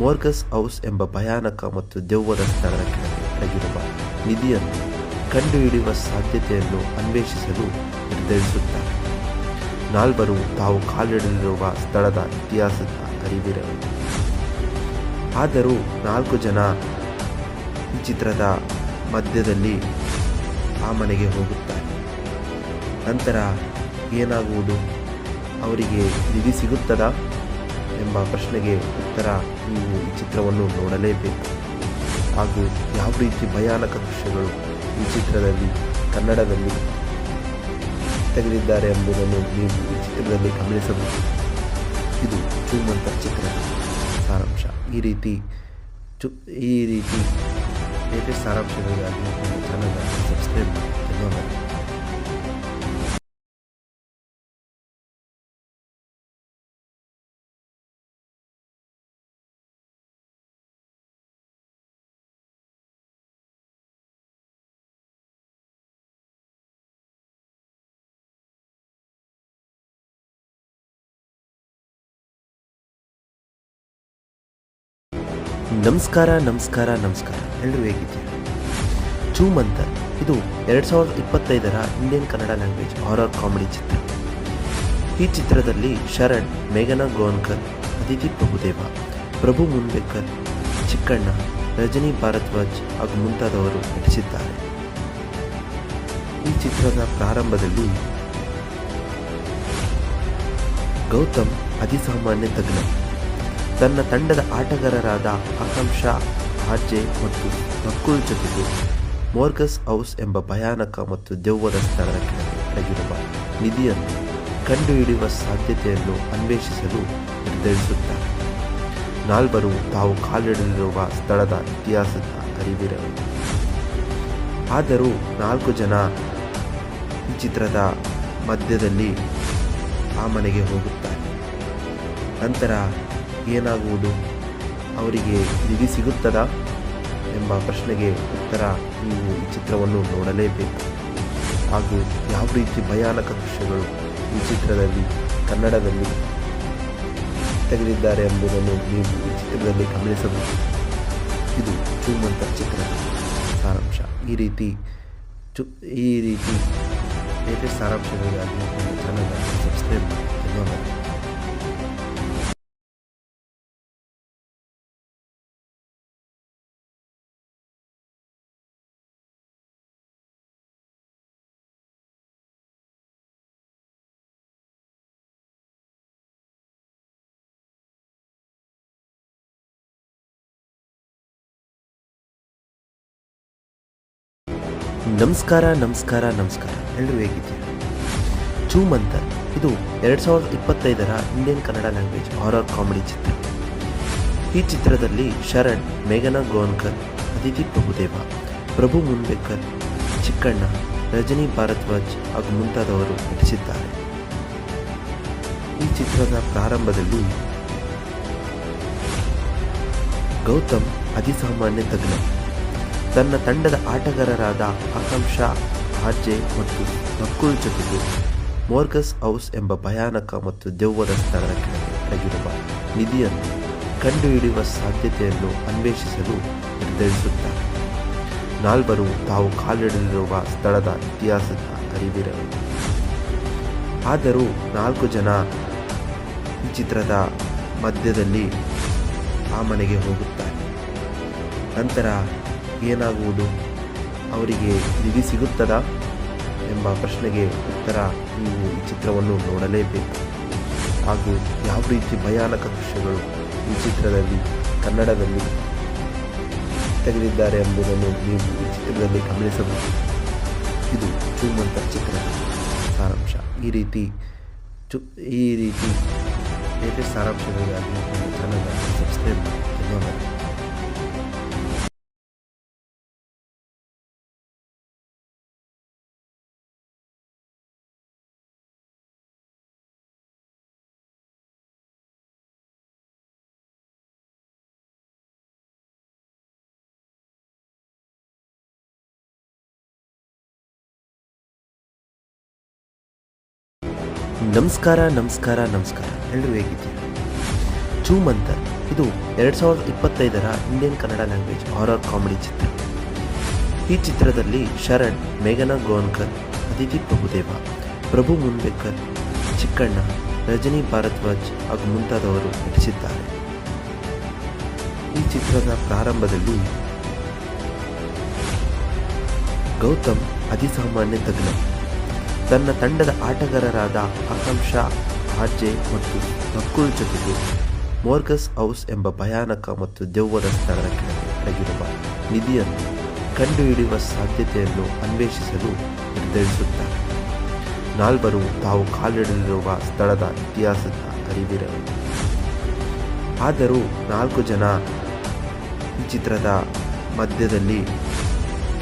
ಮೋರ್ಗಸ್ ಹೌಸ್ ಎಂಬ ಭಯಾನಕ ಮತ್ತು ದೆವ್ವದ ಸ್ಥಳದ ಕೆಳಗೆ ಅಡಗಿರುವ ನಿಧಿಯನ್ನು ಕಂಡುಹಿಡಿಯುವ ಸಾಧ್ಯತೆಯನ್ನು ಅನ್ವೇಷಿಸಲು ನಿರ್ಧರಿಸುತ್ತಾರೆ. ನಾಲ್ವರು ತಾವು ಕಾಲಿಡಲಿರುವ ಸ್ಥಳದ ಇತಿಹಾಸದ ಅರಿವಿರಲಿಲ್ಲ. ಆದರೂ 4 ಜನ ಈ ಚಿತ್ರದ ಮಧ್ಯದಲ್ಲಿ ಆ ಮನೆಗೆ ಹೋಗುತ್ತಾರೆ. ನಂತರ ಏನಾಗುವುದು, ಅವರಿಗೆ ನಿಧಿ ಸಿಗುತ್ತದಾ ಎಂಬ ಪ್ರಶ್ನೆಗೆ ಉತ್ತರ ನೀವು ಈ ಚಿತ್ರವನ್ನು ನೋಡಲೇಬೇಕು. ಹಾಗೂ ಯಾವ ರೀತಿ ಭಯಾನಕ ದೃಶ್ಯಗಳು ಈ ಚಿತ್ರದಲ್ಲಿ ಕನ್ನಡದಲ್ಲಿ ತೆಗೆದಿದ್ದಾರೆ ಎಂಬುದನ್ನು ನೀವು ಈ ಚಿತ್ರದಲ್ಲಿ ಗಮನಿಸಬಹುದು. ಇದು ಶ್ರೀಮಂತ ಚಿತ್ರದ ಸಾರಾಂಶ. ಈ ರೀತಿ ಲೇಟೆಸ್ಟ್ ಸಾರಾಂಶಗಳಿಗಾಗಿ ನಮ್ಮ ಚಾನಲ್ ಸಬ್ಸ್ಕ್ರೈಬ್ ಮಾಡಿ. ನಮಸ್ಕಾರ ಎಲ್ಲರೂ ಹೇಗಿದ್ದೀರಿ? ಚೂಮಂತರ್ ಇದು 2025ರ Indian Kannada language horror comedy ಚಿತ್ರ. ಈ ಚಿತ್ರದಲ್ಲಿ ಶರಣ್, ಮೇಘನಾ ಗೋನ್ಕರ್, ಅದಿತಿ ಪ್ರಭುದೇವ, ಪ್ರಭು ಮುನ್ಬೇಕರ್, ಚಿಕ್ಕಣ್ಣ, ರಜನಿ ಭಾರದ್ವಾಜ್ ಹಾಗೂ ಮುಂತಾದವರು ನಟಿಸಿದ್ದಾರೆ. ಈ ಚಿತ್ರದ ಪ್ರಾರಂಭದಲ್ಲಿ ಗೌತಮ್ ಅತಿಸಾಮಾನ್ಯ ತಜ್ಞ. ತನ್ನ ತಂಡದ ಆಟಗಾರರಾದ ಆಕಾಂಕ್ಷಾ, ಆರ್ಜೆ ಮತ್ತು ನಕುಲ್ ಜೊತೆಗೆ ಮೋರ್ಗಸ್ ಹೌಸ್ ಎಂಬ ಭಯಾನಕ ಮತ್ತು ದೆವ್ವದ ಸ್ಥಳದ ಕೆಳಗೆ ಅಡಗಿರುವ ನಿಧಿಯನ್ನು ಕಂಡುಹಿಡಿಯುವ ಸಾಧ್ಯತೆಯನ್ನು ಅನ್ವೇಷಿಸಲು ನಿರ್ಧರಿಸುತ್ತಾರೆ. ನಾಲ್ವರು ತಾವು ಕಾಲಿಡಲಿರುವ ಸ್ಥಳದ ಇತಿಹಾಸದ ಅರಿವಿರಲಿಲ್ಲ. ಆದರೂ 4 ಜನ ಈ ಚಿತ್ರದ ಮಧ್ಯದಲ್ಲಿ ಆ ಮನೆಗೆ ಹೋಗುತ್ತಾರೆ. ನಂತರ ಏನಾಗುವುದು, ಅವರಿಗೆ ನಿಧಿ ಸಿಗುತ್ತದಾ ಎಂಬ ಪ್ರಶ್ನೆಗೆ ಉತ್ತರ ನೀವು ಈ ಚಿತ್ರವನ್ನು ನೋಡಲೇಬೇಕು. ಹಾಗೂ ಯಾವ ರೀತಿ ಭಯಾನಕ ದೃಶ್ಯಗಳು ಈ ಚಿತ್ರದಲ್ಲಿ ಕನ್ನಡದಲ್ಲಿ ತೆಗೆದಿದ್ದಾರೆ ಎಂಬುದನ್ನು ನೀವು ಈ ಚಿತ್ರದಲ್ಲಿ ಗಮನಿಸಬಹುದು. ಇದು ಚೂಮಂತ ಚಿತ್ರದ ಸಾರಾಂಶ. ಈ ರೀತಿ ಲೇಟೆಸ್ಟ್ ಸಾರಾಂಶಗಳಿಗಾಗಿ ನಮ್ಮ ಚಾನಲ್ ಸಬ್ಸ್ಕ್ರೈಬ್ ಮಾಡಿ. ಧನ್ಯವಾದ. ನಮಸ್ಕಾರ. ಎಲ್ಲರೂ ಹೇಗಿದ್ದೀರಾ? ಚೂಮಂತರ್ ಇದು 2025ರ Indian Kannada language horror comedy ಚಿತ್ರ. ಈ ಚಿತ್ರದಲ್ಲಿ ಶರಣ್, ಮೇಘನಾ ಗೋನ್ಕರ್, ಅದಿತಿ ಪ್ರಭುದೇವ, ಪ್ರಭು ಮುನ್ಬೇಕರ್, ಚಿಕ್ಕಣ್ಣ, ರಜನಿ ಭಾರದ್ವಾಜ್ ಹಾಗೂ ಮುಂತಾದವರು ನಟಿಸಿದ್ದಾರೆ. ಈ ಚಿತ್ರದ ಪ್ರಾರಂಭದಲ್ಲಿ ಗೌತಮ್ ಅತಿಸಾಮಾನ್ಯ ತಜ್ಞ. ತನ್ನ ತಂಡದ ಆಟಗಾರರಾದ ಆಕಾಂಕ್ಷಾ, ಆರ್ಜೆ ಮತ್ತು ನಕುಲ್ ಜೊತೆಗೆ ಮೋರ್ಗಸ್ ಹೌಸ್ ಎಂಬ ಭಯಾನಕ ಮತ್ತು ದೆವ್ವದ ಸ್ಥಳದ ಕೆಳಗೆ ಅಡಗಿರುವ ನಿಧಿಯನ್ನು ಕಂಡುಹಿಡಿಯುವ ಸಾಧ್ಯತೆಯನ್ನು ಅನ್ವೇಷಿಸಲು ನಿರ್ಧರಿಸುತ್ತಾರೆ. ನಾಲ್ವರು ತಾವು ಕಾಲಿಡಲಿರುವ ಸ್ಥಳದ ಇತಿಹಾಸದ ಅರಿವಿರಲಿಲ್ಲ. ಆದರೂ 4 ಜನ ಈ ಚಿತ್ರದ ಮಧ್ಯದಲ್ಲಿ ಆ ಮನೆಗೆ ಹೋಗುತ್ತಾರೆ. ನಂತರ ಏನಾಗುವುದು, ಅವರಿಗೆ ನಿಧಿ ಸಿಗುತ್ತದಾ ಎಂಬ ಪ್ರಶ್ನೆಗೆ ಉತ್ತರ ನೀವು ಈ ಚಿತ್ರವನ್ನು ನೋಡಲೇಬೇಕು. ಹಾಗೂ ಯಾವ ರೀತಿ ಭಯಾನಕ ದೃಶ್ಯಗಳು ಈ ಚಿತ್ರದಲ್ಲಿ ಕನ್ನಡದಲ್ಲಿ ತೆಗೆದಿದ್ದಾರೆ ಎಂಬುದನ್ನು ನೀವು ಈ ಚಿತ್ರದಲ್ಲಿ ಗಮನಿಸಬಹುದು. ಇದು ಚೂಮಂತ ಚಿತ್ರದ ಸಾರಾಂಶ. ಈ ರೀತಿ ಲೇಟೆಸ್ಟ್ ಸಾರಾಂಶಗಳಿಗಾಗಿ ನಮ್ಮ ಚಾನಲ್ ಸಬ್ಸ್ಕ್ರೈಬ್ ಮಾಡಿ. ಧನ್ಯವಾದ. ನಮಸ್ಕಾರ. ಎಲ್ಲರೂ ಹೇಗಿದ್ದೀರಾ? ಚೂಮಂತರ್ ಇದು 2025ರ Indian Kannada language horror comedy ಚಿತ್ರ. ಈ ಚಿತ್ರದಲ್ಲಿ ಶರಣ್, ಮೇಘನಾ ಗೋನ್ಕರ್, ಅದಿತಿ ಪ್ರಭುದೇವ, ಪ್ರಭು ಮುನ್ಬೇಕರ್, ಚಿಕ್ಕಣ್ಣ, ರಜನಿ ಭಾರದ್ವಾಜ್ ಹಾಗೂ ಮುಂತಾದವರು ನಟಿಸಿದ್ದಾರೆ. ಈ ಚಿತ್ರದ ಪ್ರಾರಂಭದಲ್ಲಿ ಗೌತಮ್ ಅತಿಸಾಮಾನ್ಯ ತಜ್ಞ. ತನ್ನ ತಂಡದ ಆಟಗಾರರಾದ ಆಕಾಂಕ್ಷಾ, ಆರ್ಜೆ ಮತ್ತು ನಕುಲ್ ಜೊತೆಗೆ ಮೋರ್ಗಸ್ ಹೌಸ್ ಎಂಬ ಭಯಾನಕ ಮತ್ತು ದೆವ್ವದ ಸ್ಥಳದ ಕೆಳಗೆ ಅಡಗಿರುವ ನಿಧಿಯನ್ನು ಕಂಡುಹಿಡಿಯುವ ಸಾಧ್ಯತೆಯನ್ನು ಅನ್ವೇಷಿಸಲು ನಿರ್ಧರಿಸುತ್ತಾರೆ. ನಾಲ್ವರು ತಾವು ಕಾಲಿಡಲಿರುವ ಸ್ಥಳದ ಇತಿಹಾಸದ ಅರಿವಿರಲಿಲ್ಲ. ಆದರೂ 4 ಜನ ಈ ಚಿತ್ರದ ಮಧ್ಯದಲ್ಲಿ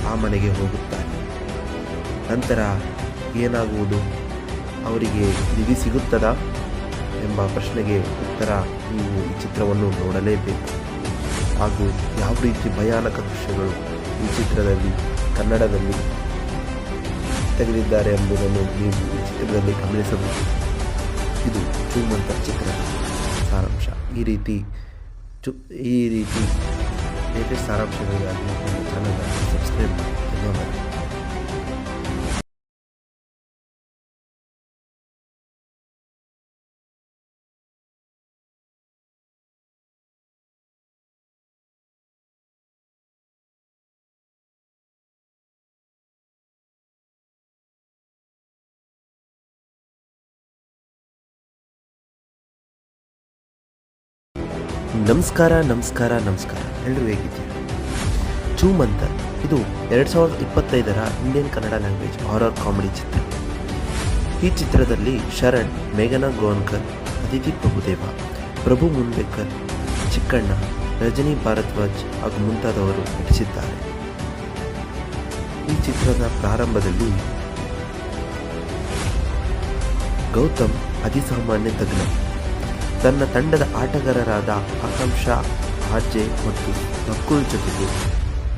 ಆ ಮನೆಗೆ ಹೋಗುತ್ತಾರೆ. ನಂತರ ಏನಾಗುವುದು, ಅವರಿಗೆ ನಿಧಿ ಸಿಗುತ್ತದಾ ಎಂಬ ಪ್ರಶ್ನೆಗೆ ಉತ್ತರ ನೀವು ಈ ಚಿತ್ರವನ್ನು ನೋಡಲೇಬೇಕು. ಹಾಗೂ ಯಾವ ರೀತಿ ಭಯಾನಕ ದೃಶ್ಯಗಳು ಈ ಚಿತ್ರದಲ್ಲಿ ಕನ್ನಡದಲ್ಲಿ ತೆಗೆದಿದ್ದಾರೆ ಎಂಬುದನ್ನು ನೀವು ಈ ಚಿತ್ರದಲ್ಲಿ ಗಮನಿಸಬಹುದು. ಇದು ಚೂಮಂತ ಚಿತ್ರದ ಸಾರಾಂಶ. ಈ ರೀತಿ ಲೇಟೆಸ್ಟ್ ಸಾರಾಂಶಗಳಿಗಾಗಿ ನಮ್ಮ ಚಾನಲ್ ಸಬ್ಸ್ಕ್ರೈಬ್ ಮಾಡಿ. ಧನ್ಯವಾದ. ನಮಸ್ಕಾರ ಎಲ್ಲರೂ ಹೇಗಿದ್ದೀರಾ? ಚೂಮಂತರ್ ಇದು 2025ರ Indian Kannada language horror comedy ಚಿತ್ರ. ಈ ಚಿತ್ರದಲ್ಲಿ ಶರಣ್, ಮೇಘನಾ ಗೋನ್ಕರ್, ಅದಿತಿ ಪ್ರಭುದೇವ, ಪ್ರಭು ಮುನ್ಬೇಕರ್, ಚಿಕ್ಕಣ್ಣ, ರಜನಿ ಭಾರದ್ವಾಜ್ ಹಾಗೂ ಮುಂತಾದವರು ನಟಿಸಿದ್ದಾರೆ. ಈ ಚಿತ್ರದ ಪ್ರಾರಂಭದಲ್ಲಿ ಗೌತಮ್ ಅತಿಸಾಮಾನ್ಯ ತಜ್ಞ ತನ್ನ ತಂಡದ ಆಟಗಾರರಾದ ಆಕಾಂಕ್ಷಾ, ಆರ್ಜೆ ಮತ್ತು ನಕುಲ್ ಜೊತೆಗೆ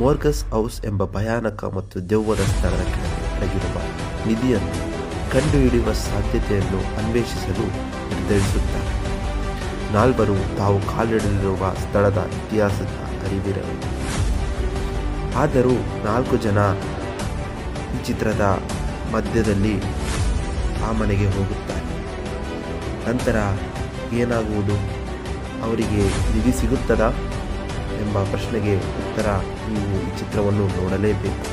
ಮೋರ್ಗಸ್ ಹೌಸ್ ಎಂಬ ಭಯಾನಕ ಮತ್ತು ದೆವ್ವದ ಸ್ಥಳದ ಕೆಳಗೆ ಅಡಗಿರುವ ನಿಧಿಯನ್ನು ಕಂಡುಹಿಡಿಯುವ ಸಾಧ್ಯತೆಯನ್ನು ಅನ್ವೇಷಿಸಲು ನಿರ್ಧರಿಸುತ್ತಾರೆ. ನಾಲ್ವರು ತಾವು ಕಾಲಿಡಲಿರುವ ಸ್ಥಳದ ಇತಿಹಾಸದ ಅರಿವಿರಲಿ. ಆದರೂ 4 ಜನ ಈ ಚಿತ್ರದ ಮಧ್ಯದಲ್ಲಿ ಆ ಮನೆಗೆ ಹೋಗುತ್ತಾರೆ. ನಂತರ ಏನಾಗುವುದು? ಅವರಿಗೆ ನಿಧಿ ಸಿಗುತ್ತದಾ ಎಂಬ ಪ್ರಶ್ನೆಗೆ ಉತ್ತರ ನೀವು ಈ ಚಿತ್ರವನ್ನು ನೋಡಲೇಬೇಕು.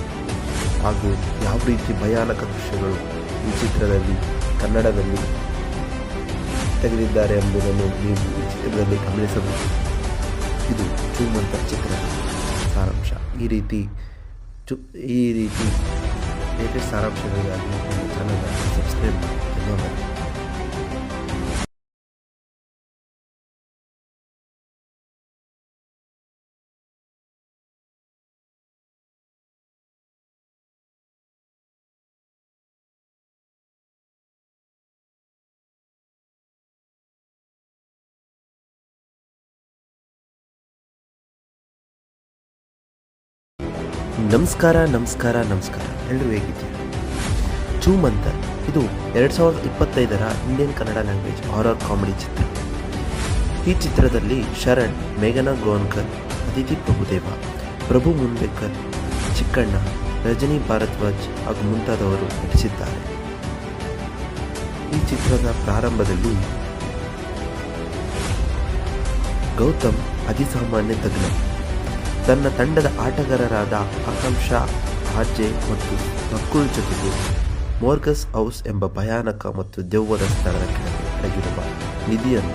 ಹಾಗೂ ಯಾವ ರೀತಿ ಭಯಾನಕ ದೃಶ್ಯಗಳು ಈ ಚಿತ್ರದಲ್ಲಿ ಕನ್ನಡದಲ್ಲಿ ತೆಗೆದಿದ್ದಾರೆ ಎಂಬುದನ್ನು ನೀವು ಈ ಚಿತ್ರದಲ್ಲಿ ಗಮನಿಸಬಹುದು. ಇದು ಚೂಮಂತರ್ ಚಿತ್ರದ ಸಾರಾಂಶ. ಈ ರೀತಿ ಲೇಟೆಸ್ಟ್ ಸಾರಾಂಶಗಳಿಗಾಗಿ ನಮ್ಮ ಚಾನಲ್ ಸಬ್ಸ್ಕ್ರೈಬ್ ಮಾಡಿ. ಧನ್ಯವಾದ. ನಮಸ್ಕಾರ ಎಲ್ಲರೂ ಹೇಗಿದ್ದೀರಾ? ಚೂಮಂತರ್ ಇದು 2025ರ Indian Kannada language horror comedy ಚಿತ್ರ. ಈ ಚಿತ್ರದಲ್ಲಿ ಶರಣ್, ಮೇಘನಾ ಗೋನ್ಕರ್, ಅದಿತಿ ಪ್ರಭುದೇವ, ಪ್ರಭು ಮುನ್ಬೇಕರ್, ಚಿಕ್ಕಣ್ಣ, ರಜನಿ ಭಾರದ್ವಾಜ್ ಹಾಗೂ ಮುಂತಾದವರು ನಟಿಸಿದ್ದಾರೆ. ಈ ಚಿತ್ರದ ಪ್ರಾರಂಭದಲ್ಲಿ ಗೌತಮ್ ಅತಿಸಾಮಾನ್ಯ ತಜ್ಞ ತನ್ನ ತಂಡದ ಆಟಗಾರರಾದ ಆಕಾಂಕ್ಷಾ, ಆರ್ಜೆ ಮತ್ತು ನಕುಲ್ ಜೊತೆಗೆ ಮೋರ್ಗಸ್ ಹೌಸ್ ಎಂಬ ಭಯಾನಕ ಮತ್ತು ದೆವ್ವದ ಸ್ಥಳದ ಕೆಳಗೆ ಅಡಗಿರುವ ನಿಧಿಯನ್ನು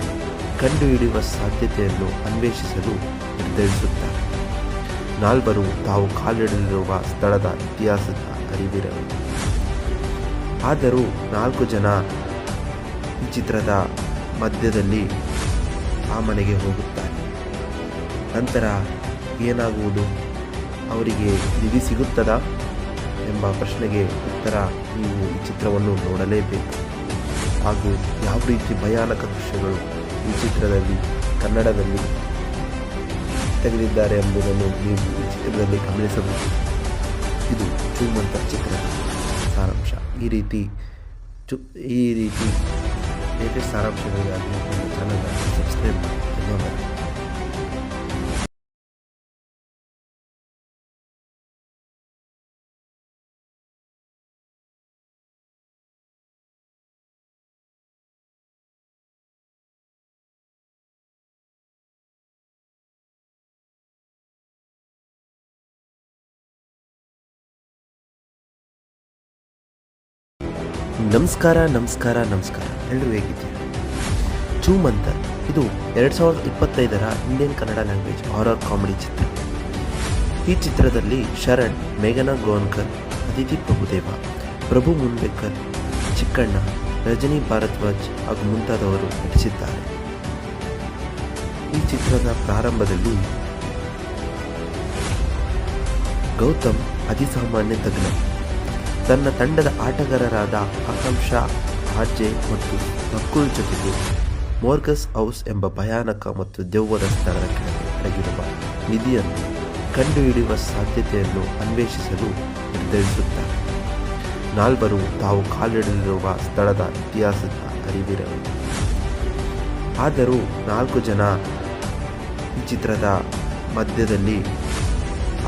ಕಂಡುಹಿಡಿಯುವ ಸಾಧ್ಯತೆಯನ್ನು ಅನ್ವೇಷಿಸಲು ನಿರ್ಧರಿಸುತ್ತಾರೆ. ನಾಲ್ವರು ತಾವು ಕಾಲಿಡಲಿರುವ ಸ್ಥಳದ ಇತಿಹಾಸದ ಅರಿವಿರಲಿ. ಆದರೂ 4 ಜನ ಈ ಚಿತ್ರದ ಮಧ್ಯದಲ್ಲಿ ಆ ಮನೆಗೆ ಹೋಗುತ್ತಾರೆ. ನಂತರ ಏನಾಗುವುದು? ಅವರಿಗೆ ನಿಧಿ ಸಿಗುತ್ತದಾ ಎಂಬ ಪ್ರಶ್ನೆಗೆ ಉತ್ತರ ನೀವು ಈ ಚಿತ್ರವನ್ನು ನೋಡಲೇಬೇಕು. ಹಾಗೂ ಯಾವ ರೀತಿ ಭಯಾನಕ ದೃಶ್ಯಗಳು ಈ ಚಿತ್ರದಲ್ಲಿ ಕನ್ನಡದಲ್ಲಿ ತೆಗೆದಿದ್ದಾರೆ ಎಂಬುದನ್ನು ನೀವು ಈ ಚಿತ್ರದಲ್ಲಿ ಗಮನಿಸಬಹುದು. ಇದು ಚೂಮಂತರ್ ಚಿತ್ರದ ಸಾರಾಂಶ. ಈ ರೀತಿ ಲೇಟೆಸ್ಟ್ ಸಾರಾಂಶಗಳಿಗಾಗಿ ನಮ್ಮ ಚಾನಲ್ ಸಬ್ಸ್ಕ್ರೈಬ್ ಮಾಡಿ. ಧನ್ಯವಾದ. ನಮಸ್ಕಾರ ಎಲ್ಲರೂ ಹೇಗಿದ್ದೀರಾ? ಚೂಮಂತರ್ ಇದು 2025ರ Indian Kannada language horror comedy ಚಿತ್ರ. ಈ ಚಿತ್ರದಲ್ಲಿ ಶರಣ್, ಮೇಘನಾ ಗೋನ್ಕರ್, ಅದಿತಿ ಪ್ರಭುದೇವ, ಪ್ರಭು ಮುನ್ಬೇಕರ್, ಚಿಕ್ಕಣ್ಣ, ರಜನಿ ಭಾರದ್ವಾಜ್ ಹಾಗೂ ಮುಂತಾದವರು ನಟಿಸಿದ್ದಾರೆ. ಈ ಚಿತ್ರದ ಪ್ರಾರಂಭದಲ್ಲಿ ಗೌತಮ್ ಅತಿಸಾಮಾನ್ಯ ತಜ್ಞ ತನ್ನ ತಂಡದ ಆಟಗಾರರಾದ ಆಕಾಂಕ್ಷಾ, ಆರ್ಜೆ ಮತ್ತು ನಕುಲ್ ಜೊತೆಗೆ ಮೋರ್ಗಸ್ ಹೌಸ್ ಎಂಬ ಭಯಾನಕ ಮತ್ತು ದೆವ್ವದ ಸ್ಥಳದ ಕೆಳಗೆ ಅಡಗಿರುವ ನಿಧಿಯನ್ನು ಕಂಡುಹಿಡಿಯುವ ಸಾಧ್ಯತೆಯನ್ನು ಅನ್ವೇಷಿಸಲು ನಿರ್ಧರಿಸುತ್ತಾರೆ. ನಾಲ್ವರು ತಾವು ಕಾಲಿಡಲಿರುವ ಸ್ಥಳದ ಇತಿಹಾಸದ ಅರಿವಿರಲಿ. ಆದರೂ 4 ಜನ ಈ ಚಿತ್ರದ ಮಧ್ಯದಲ್ಲಿ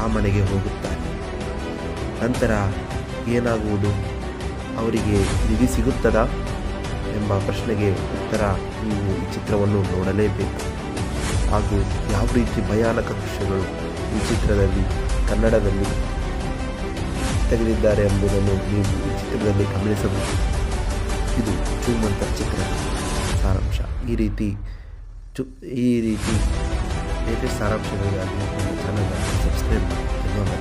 ಆ ಮನೆಗೆ ಹೋಗುತ್ತಾರೆ. ನಂತರ ಏನಾಗುವುದು? ಅವರಿಗೆ ನಿಧಿ ಸಿಗುತ್ತದಾ ಎಂಬ ಪ್ರಶ್ನೆಗೆ ಉತ್ತರ ನೀವು ಈ ಚಿತ್ರವನ್ನು ನೋಡಲೇಬೇಕು. ಹಾಗೂ ಯಾವ ರೀತಿ ಭಯಾನಕ ದೃಶ್ಯಗಳು ಈ ಚಿತ್ರದಲ್ಲಿ ಕನ್ನಡದಲ್ಲಿ ತೆಗೆದಿದ್ದಾರೆ ಎಂಬುದನ್ನು ನೀವು ಈ ಚಿತ್ರದಲ್ಲಿ ಗಮನಿಸಬಹುದು. ಇದು ಚೂಮಂತರ್ ಚಿತ್ರದ ಸಾರಾಂಶ. ಈ ರೀತಿ ಲೇಟೆಸ್ಟ್ ಸಾರಾಂಶಗಳಿಗಾಗಿ ನಮ್ಮ ಚಾನಲ್ ಸಬ್ಸ್ಕ್ರೈಬ್ ಮಾಡಿ. ಧನ್ಯವಾದ.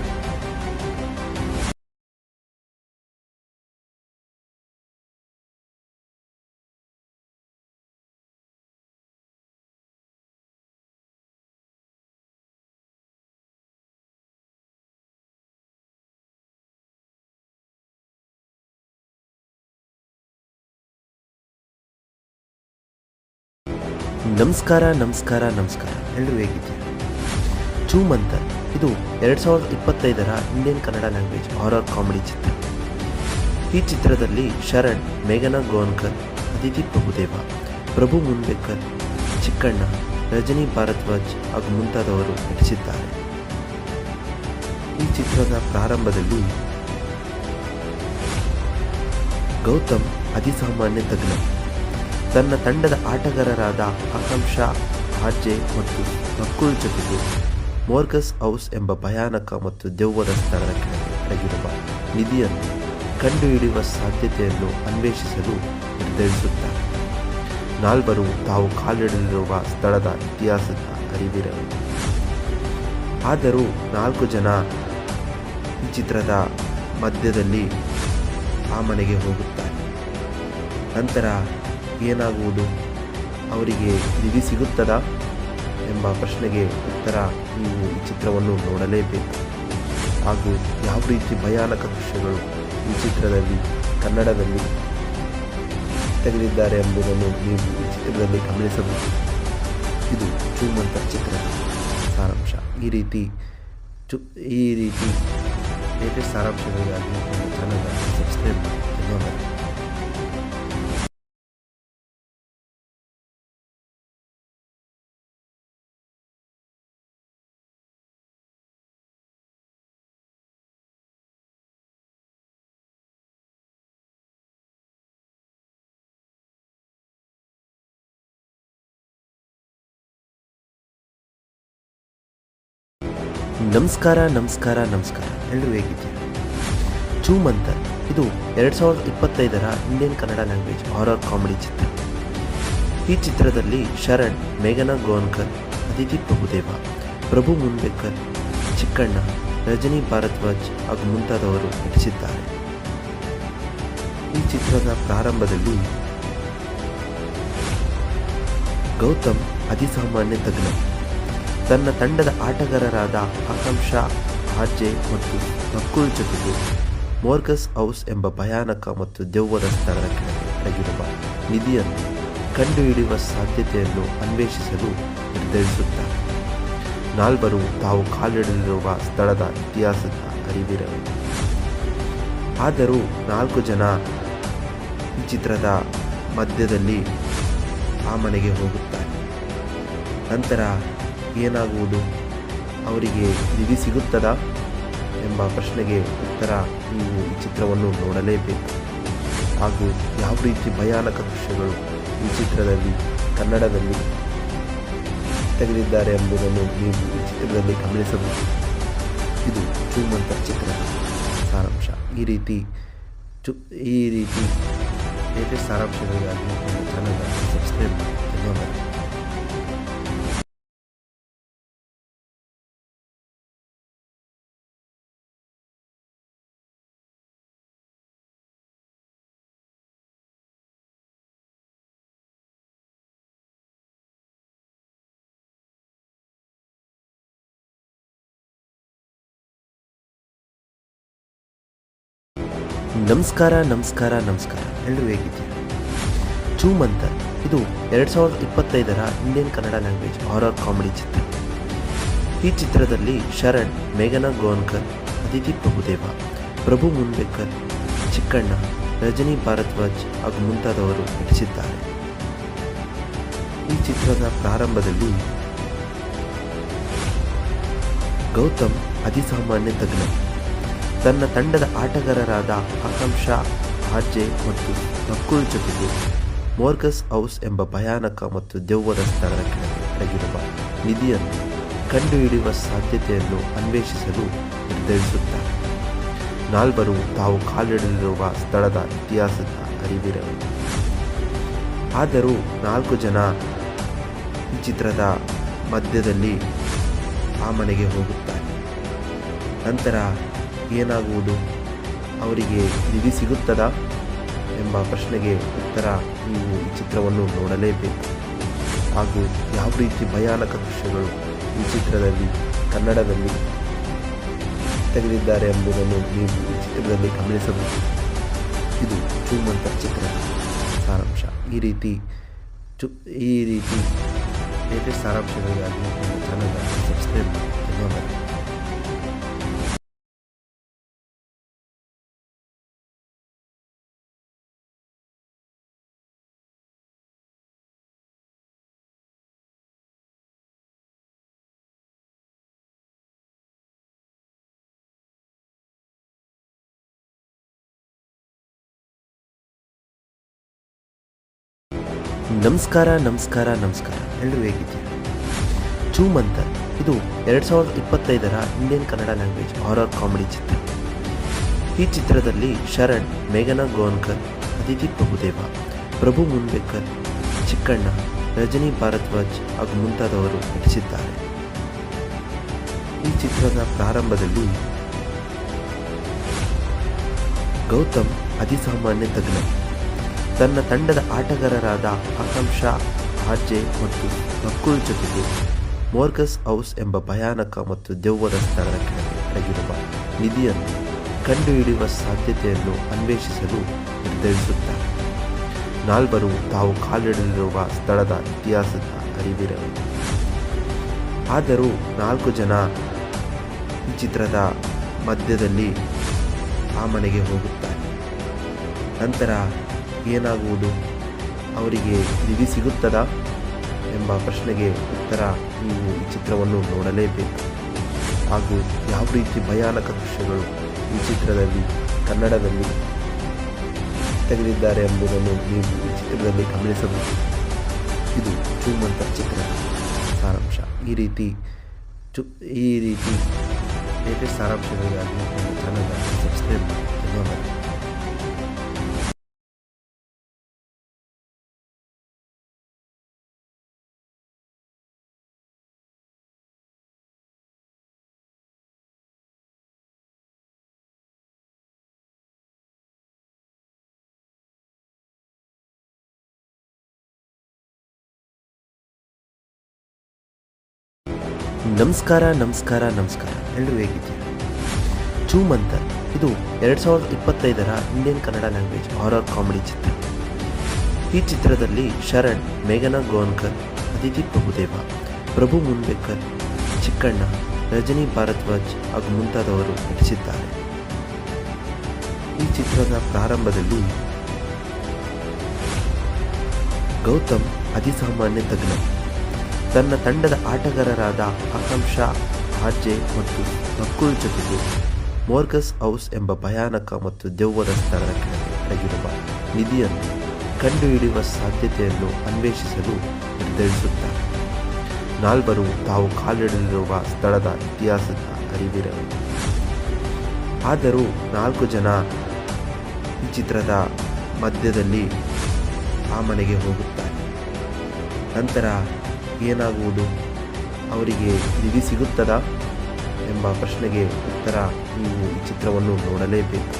ನಮಸ್ಕಾರ ನಮಸ್ಕಾರ ನಮಸ್ಕಾರ ಎಲ್ಲರೂ ಹೇಗಿದ್ದೀರಿ? ಚೂಮ್ ಅಂತರ್ ಇದು 2025ರ Indian Kannada language horror comedy ಚಿತ್ರ. ಈ ಚಿತ್ರದಲ್ಲಿ ಶರಣ್, ಮೇಘನಾ ಗೋನ್ಕರ್, ಅದಿತಿ ಪ್ರಭುದೇವ, ಪ್ರಭು ಮುನ್ಬೇಕರ್, ಚಿಕ್ಕಣ್ಣ, ರಜನಿ ಭಾರದ್ವಾಜ್ ಹಾಗೂ ಮುಂತಾದವರು ನಟಿಸಿದ್ದಾರೆ. ಈ ಚಿತ್ರದ ಪ್ರಾರಂಭದಲ್ಲಿ ಗೌತಮ್ ಅತಿಸಾಮಾನ್ಯ ತಜ್ಞ ತನ್ನ ತಂಡದ ಆಟಗಾರರಾದ ಆಕಾಂಕ್ಷಾ, ಆರ್ಜೆ ಮತ್ತು ನಕುಲ್ ಜೊತೆಗೆ ಮೋರ್ಗಸ್ ಹೌಸ್ ಎಂಬ ಭಯಾನಕ ಮತ್ತು ದೆವ್ವದ ಸ್ಥಳದ ಕೆಳಗೆ ಅಡಗಿರುವ ನಿಧಿಯನ್ನು ಕಂಡುಹಿಡಿಯುವ ಸಾಧ್ಯತೆಯನ್ನು ಅನ್ವೇಷಿಸಲು ನಿರ್ಧರಿಸುತ್ತಾರೆ. ನಾಲ್ವರು ತಾವು ಕಾಲಿಡಲಿರುವ ಸ್ಥಳದ ಇತಿಹಾಸದ ಅರಿವಿರಲು. ಆದರೂ 4 ಜನ ಈ ಚಿತ್ರದ ಮಧ್ಯದಲ್ಲಿ ಆ ಮನೆಗೆ ಹೋಗುತ್ತಾರೆ. ನಂತರ ಏನಾಗುವುದು? ಅವರಿಗೆ ನಿಧಿ ಸಿಗುತ್ತದಾ ಎಂಬ ಪ್ರಶ್ನೆಗೆ ಉತ್ತರ ನೀವು ಈ ಚಿತ್ರವನ್ನು ನೋಡಲೇಬೇಕು. ಹಾಗೂ ಯಾವ ರೀತಿ ಭಯಾನಕ ದೃಶ್ಯಗಳು ಈ ಚಿತ್ರದಲ್ಲಿ ಕನ್ನಡದಲ್ಲಿ ತೆಗೆದಿದ್ದಾರೆ ಎಂಬುದನ್ನು ನೀವು ಈ ಚಿತ್ರದಲ್ಲಿ ಗಮನಿಸಬಹುದು. ಇದು ಚೂಮ್ ಅಂತರ್ ಚಿತ್ರದ ಸಾರಾಂಶ. ಈ ರೀತಿ ಲೇಟೆಸ್ಟ್ ಸಾರಾಂಶಗಳಿಗಾಗಿ ನಮ್ಮ ಚಾನಲ್ ಸಬ್ಸ್ಕ್ರೈಬ್ ಮಾಡಿ. ಧನ್ಯವಾದ. ನಮಸ್ಕಾರ ನಮಸ್ಕಾರ ನಮಸ್ಕಾರ ಎಲ್ಲರೂ ಹೇಗಿದ್ದೀರಿ? ಚೂಮ್ ಅಂತರ್ ಇದು 2025ರ Indian Kannada language horror comedy ಚಿತ್ರ. ಈ ಚಿತ್ರದಲ್ಲಿ ಶರಣ್, ಮೇಘನಾ ಗೋನ್ಕರ್, ಅದಿತಿ ಪ್ರಭುದೇವ, ಪ್ರಭು ಮುನ್ಬೇಕರ್, ಚಿಕ್ಕಣ್ಣ, ರಜನಿ ಭಾರದ್ವಾಜ್ ಹಾಗೂ ಮುಂತಾದವರು ನಟಿಸಿದ್ದಾರೆ. ಈ ಚಿತ್ರದ ಪ್ರಾರಂಭದಲ್ಲಿ ಗೌತಮ್ ಅತಿಸಾಮಾನ್ಯ ತಜ್ಞ ತನ್ನ ತಂಡದ ಆಟಗಾರರಾದ ಆಕಾಂಕ್ಷಾ, ಆರ್ಜೆ ಮತ್ತು ನಕುಲ್ ಜೊತೆಗೆ ಮೋರ್ಗಸ್ ಹೌಸ್ ಎಂಬ ಭಯಾನಕ ಮತ್ತು ದೆವ್ವದ ಸ್ಥಳದ ಕೆಳಗೆ ಅಡಗಿರುವ ನಿಧಿಯನ್ನು ಕಂಡುಹಿಡಿಯುವ ಸಾಧ್ಯತೆಯನ್ನು ಅನ್ವೇಷಿಸಲು ನಿರ್ಧರಿಸುತ್ತಾರೆ. ನಾಲ್ವರು ತಾವು ಕಾಲಿಡಲಿರುವ ಸ್ಥಳದ ಇತಿಹಾಸದ ಅರಿವಿರಲು. ಆದರೂ 4 ಜನ ಈ ಚಿತ್ರದ ಮಧ್ಯದಲ್ಲಿ ಆ ಮನೆಗೆ ಹೋಗುತ್ತಾರೆ. ನಂತರ ಏನಾಗುವುದು? ಅವರಿಗೆ ನಿಧಿ ಸಿಗುತ್ತದಾ ಎಂಬ ಪ್ರಶ್ನೆಗೆ ಉತ್ತರ ನೀವು ಈ ಚಿತ್ರವನ್ನು ನೋಡಲೇಬೇಕು. ಹಾಗೂ ಯಾವ ರೀತಿ ಭಯಾನಕ ದೃಶ್ಯಗಳು ಈ ಚಿತ್ರದಲ್ಲಿ ಕನ್ನಡದಲ್ಲಿ ತೆಗೆದಿದ್ದಾರೆ ಎಂಬುದನ್ನು ನೀವು ಈ ಚಿತ್ರದಲ್ಲಿ ಗಮನಿಸಬಹುದು. ಇದು ಚೂಮ್ ಅಂತರ್ ಚಿತ್ರದ ಸಾರಾಂಶ. ಈ ರೀತಿ ಲೇಟೆಸ್ಟ್ ಸಾರಾಂಶಗಳಿಗಾಗಿ ನಮ್ಮ ಚಾನಲ್ ಸಬ್ಸ್ಕ್ರೈಬ್ ಮಾಡಿ. ಧನ್ಯವಾದ. ನಮಸ್ಕಾರ ನಮಸ್ಕಾರ ನಮಸ್ಕಾರ ಎಲ್ಲರೂ ಹೇಗಿದ್ದೀರಿ? ಚೂಮ್ ಅಂತರ್ ಇದು 2025ರ Indian Kannada language horror comedy ಚಿತ್ರ. ಈ ಚಿತ್ರದಲ್ಲಿ ಶರಣ್, ಮೇಘನಾ ಗೋನ್ಕರ್, ಅದಿತಿ ಪ್ರಭುದೇವ, ಪ್ರಭು ಮುನ್ಬೇಕರ್, ಚಿಕ್ಕಣ್ಣ, ರಜನಿ ಭಾರದ್ವಾಜ್ ಹಾಗೂ ಮುಂತಾದವರು ನಟಿಸಿದ್ದಾರೆ. ಈ ಚಿತ್ರದ ಪ್ರಾರಂಭದಲ್ಲಿ ಗೌತಮ್ ಅತಿಸಾಮಾನ್ಯ ತಜ್ಞ ತನ್ನ ತಂಡದ ಆಟಗಾರರಾದ ಆಕಾಂಕ್ಷಾ, ಆರ್ಜೆ ಮತ್ತು ನಕುಲ್ ಜೊತೆಗೆ ಮೋರ್ಗಸ್ ಹೌಸ್ ಎಂಬ ಭಯಾನಕ ಮತ್ತು ದೆವ್ವದ ಸ್ಥಳದ ಕೆಳಗೆ ಅಡಗಿರುವ ನಿಧಿಯನ್ನು ಕಂಡುಹಿಡಿಯುವ ಸಾಧ್ಯತೆಯನ್ನು ಅನ್ವೇಷಿಸಲು ನಿರ್ಧರಿಸುತ್ತಾರೆ. ನಾಲ್ವರು ತಾವು ಕಾಲಿಡಲಿರುವ ಸ್ಥಳದ ಇತಿಹಾಸದ ಅರಿವಿರಲು. ಆದರೂ 4 ಜನ ಈ ಚಿತ್ರದ ಮಧ್ಯದಲ್ಲಿ ಆ ಮನೆಗೆ ಹೋಗುತ್ತಾರೆ. ನಂತರ ಏನಾಗುವುದು? ಅವರಿಗೆ ನಿಧಿ ಸಿಗುತ್ತದಾ ಎಂಬ ಪ್ರಶ್ನೆಗೆ ಉತ್ತರ ನೀವು ಈ ಚಿತ್ರವನ್ನು ನೋಡಲೇಬೇಕು. ಹಾಗೂ ಯಾವ ರೀತಿ ಭಯಾನಕ ದೃಶ್ಯಗಳು ಈ ಚಿತ್ರದಲ್ಲಿ ಕನ್ನಡದಲ್ಲಿ ತೆಗೆದಿದ್ದಾರೆ ಎಂಬುದನ್ನು ನೀವು ಈ ಚಿತ್ರದಲ್ಲಿ ಗಮನಿಸಬಹುದು. ಇದು ಚೂಮಂತರ್ ಚಿತ್ರದ ಸಾರಾಂಶ. ಈ ರೀತಿ ಲೇಟೆಸ್ಟ್ ಸಾರಾಂಶಗಳಿಗಾಗಿ ನಮ್ಮ ಚಾನಲ್ ಸಬ್ಸ್ಕ್ರೈಬ್ ಮಾಡಿ. ಧನ್ಯವಾದ. ನಮಸ್ಕಾರ. ಎಲ್ಲರೂ ಹೇಗಿದ್ದೀರಿ? ಚೂಮಂತರ್ ಇದು 2025ರ Indian Kannada language horror comedy ಚಿತ್ರ. ಈ ಚಿತ್ರದಲ್ಲಿ ಶರಣ್, ಮೇಘನಾ ಗೋನ್ಕರ್, ಅದಿತಿ ಪ್ರಭುದೇವ, ಪ್ರಭು ಮುನ್ಬೇಕರ್, ಚಿಕ್ಕಣ್ಣ, ರಜನಿ ಭಾರದ್ವಾಜ್ ಹಾಗೂ ಮುಂತಾದವರು ನಟಿಸಿದ್ದಾರೆ. ಈ ಚಿತ್ರದ ಪ್ರಾರಂಭದಲ್ಲಿ ಗೌತಮ್ ಅತಿಸಾಮಾನ್ಯ ತಜ್ಞ ತನ್ನ ತಂಡದ ಆಟಗಾರರಾದ ಆಕಾಂಕ್ಷಾ, ಆರ್ಜೆ ಮತ್ತು ನಕುಲ್ ಜೊತೆಗೆ ಮೋರ್ಗಸ್ ಹೌಸ್ ಎಂಬ ಭಯಾನಕ ಮತ್ತು ದೆವ್ವದ ಸ್ಥಳದ ಕೆಳಗೆ ಅಡಗಿರುವ ನಿಧಿಯನ್ನು ಕಂಡುಹಿಡಿಯುವ ಸಾಧ್ಯತೆಯನ್ನು ಅನ್ವೇಷಿಸಲು ನಿರ್ಧರಿಸುತ್ತಾರೆ. ನಾಲ್ವರು ತಾವು ಕಾಲಿಡಲಿರುವ ಸ್ಥಳದ ಇತಿಹಾಸದ ಅರಿವಿರಲಿಲ್ಲ. ಆದರೂ 4 ಜನ ಈ ಚಿತ್ರದ ಮಧ್ಯದಲ್ಲಿ ಆ ಮನೆಗೆ ಹೋಗುತ್ತಾರೆ. ನಂತರ ಏನಾಗುವುದು? ಅವರಿಗೆ ನಿಧಿ ಸಿಗುತ್ತದಾ ಎಂಬ ಪ್ರಶ್ನೆಗೆ ಉತ್ತರ ನೀವು ಈ ಚಿತ್ರವನ್ನು ನೋಡಲೇಬೇಕು. ಹಾಗೂ ಯಾವ ರೀತಿ ಭಯಾನಕ ದೃಶ್ಯಗಳು ಈ ಚಿತ್ರದಲ್ಲಿ ಕನ್ನಡದಲ್ಲಿ ತೆಗೆದಿದ್ದಾರೆ ಎಂಬುದನ್ನು ನೀವು ಈ ಚಿತ್ರದಲ್ಲಿ ಗಮನಿಸಬಹುದು. ಇದು ಚೂಮಂತರ್ ಚಿತ್ರದ ಸಾರಾಂಶ. ಈ ರೀತಿ ಲೇಟೆಸ್ಟ್ ಸಾರಾಂಶಗಳಿಗಾಗಿ ನಮ್ಮ ಚಾನಲ್ ಸಬ್ಸ್ಕ್ರೈಬ್ ಮಾಡಿ. ಧನ್ಯವಾದ. ನಮಸ್ಕಾರ. ಎಲ್ಲರೂ ಹೇಗಿದ್ದೀರಿ? ಚೂಮಂತರ್ ಇದು 2025ರ Indian Kannada language horror comedy ಚಿತ್ರ. ಈ ಚಿತ್ರದಲ್ಲಿ ಶರಣ್, ಮೇಘನಾ ಗೋನ್ಕರ್, ಅದಿತಿ ಪ್ರಭುದೇವ, ಪ್ರಭು ಮುನ್ಬೇಕರ್, ಚಿಕ್ಕಣ್ಣ, ರಜನಿ ಭಾರದ್ವಾಜ್ ಹಾಗೂ ಮುಂತಾದವರು ನಟಿಸಿದ್ದಾರೆ. ಈ ಚಿತ್ರದ ಪ್ರಾರಂಭದಲ್ಲಿ ಗೌತಮ್ ಅತಿಸಾಮಾನ್ಯ ತಜ್ಞ ತನ್ನ ತಂಡದ ಆಟಗಾರರಾದ ಆಕಾಂಕ್ಷಾ, ಆರ್ಜೆ ಮತ್ತು ನಕುಲ್ ಜೊತೆಗೆ ಮೋರ್ಗಸ್ ಹೌಸ್ ಎಂಬ ಭಯಾನಕ ಮತ್ತು ದೆವ್ವದ ಸ್ಥಳದ ಕೆಳಗೆ ಅಡಗಿರುವ ನಿಧಿಯನ್ನು ಕಂಡುಹಿಡಿಯುವ ಸಾಧ್ಯತೆಯನ್ನು ಅನ್ವೇಷಿಸಲು ನಿರ್ಧರಿಸುತ್ತಾರೆ. ನಾಲ್ವರು ತಾವು ಕಾಲಿಡಲಿರುವ ಸ್ಥಳದ ಇತಿಹಾಸದ ಅರಿವಿರಲಿಲ್ಲ. ಆದರೂ 4 ಜನ ಈ ಚಿತ್ರದ ಮಧ್ಯದಲ್ಲಿ ಆ ಮನೆಗೆ ಹೋಗುತ್ತಾರೆ. ನಂತರ ಏನಾಗುವುದು? ಅವರಿಗೆ ನಿಧಿ ಸಿಗುತ್ತದಾ ಎಂಬ ಪ್ರಶ್ನೆಗೆ ಉತ್ತರ ನೀವು ಈ ಚಿತ್ರವನ್ನು ನೋಡಲೇಬೇಕು.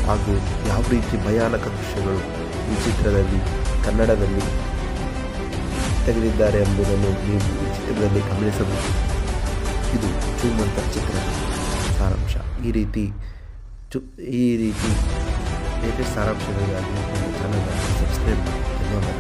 ಹಾಗೂ ಯಾವ ರೀತಿ ಭಯಾನಕ ದೃಶ್ಯಗಳು ಈ ಚಿತ್ರದಲ್ಲಿ ಕನ್ನಡದಲ್ಲಿ ತೆಗೆದಿದ್ದಾರೆ ಎಂಬುದನ್ನು ನೀವು ಈ ಚಿತ್ರದಲ್ಲಿ ಗಮನಿಸಬಹುದು. ಇದು ಚೂಮಂತರ್ ಚಿತ್ರದ ಸಾರಾಂಶ. ಈ ರೀತಿ ಲೇಟೆಸ್ಟ್ ಸಾರಾಂಶಗಳಿಗಾಗಿ ನಮ್ಮ ಚಾನಲ್ ಸಬ್ಸ್ಕ್ರೈಬ್ ಮಾಡಿ. ಧನ್ಯವಾದ.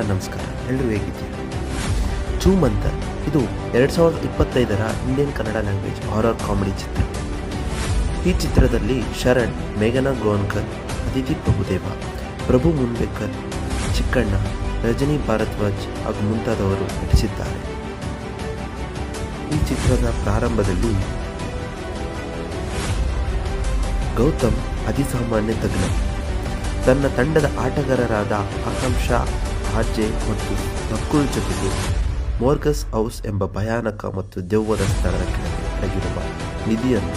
ನಮಸ್ಕಾರ. ಎಲ್ಲರೂ ಹೇಗಿದ್ದೀರಿ? ಚೂಮಂತರ್ ಇದು 2025ರ Indian Kannada language horror comedy ಚಿತ್ರ. ಈ ಚಿತ್ರದಲ್ಲಿ ಶರಣ್, ಮೇಘನಾ ಗೋನ್ಕರ್, ಅದಿತಿ ಪ್ರಭುದೇವ, ಪ್ರಭು ಮುನ್ಬೇಕರ್, ಚಿಕ್ಕಣ್ಣ, ರಜನಿ ಭಾರದ್ವಾಜ್ ಹಾಗೂ ಮುಂತಾದವರು ನಟಿಸಿದ್ದಾರೆ. ಈ ಚಿತ್ರದ ಪ್ರಾರಂಭದಲ್ಲಿ ಗೌತಮ್ ಅತಿಸಾಮಾನ್ಯ ತಜ್ಞ. ತನ್ನ ತಂಡದ ಆಟಗಾರರಾದ ಆಕಾಂಕ್ಷಾ ಆರ್ಜೆ ಮತ್ತು ನಕುಲ್ ಜೊತೆಗೆ ಮೋರ್ಗಸ್ ಹೌಸ್ ಎಂಬ ಭಯಾನಕ ಮತ್ತು ದೆವ್ವದ ಸ್ಥಳದ ಕೆಳಗೆ ಅಡಗಿರುವ ನಿಧಿಯನ್ನು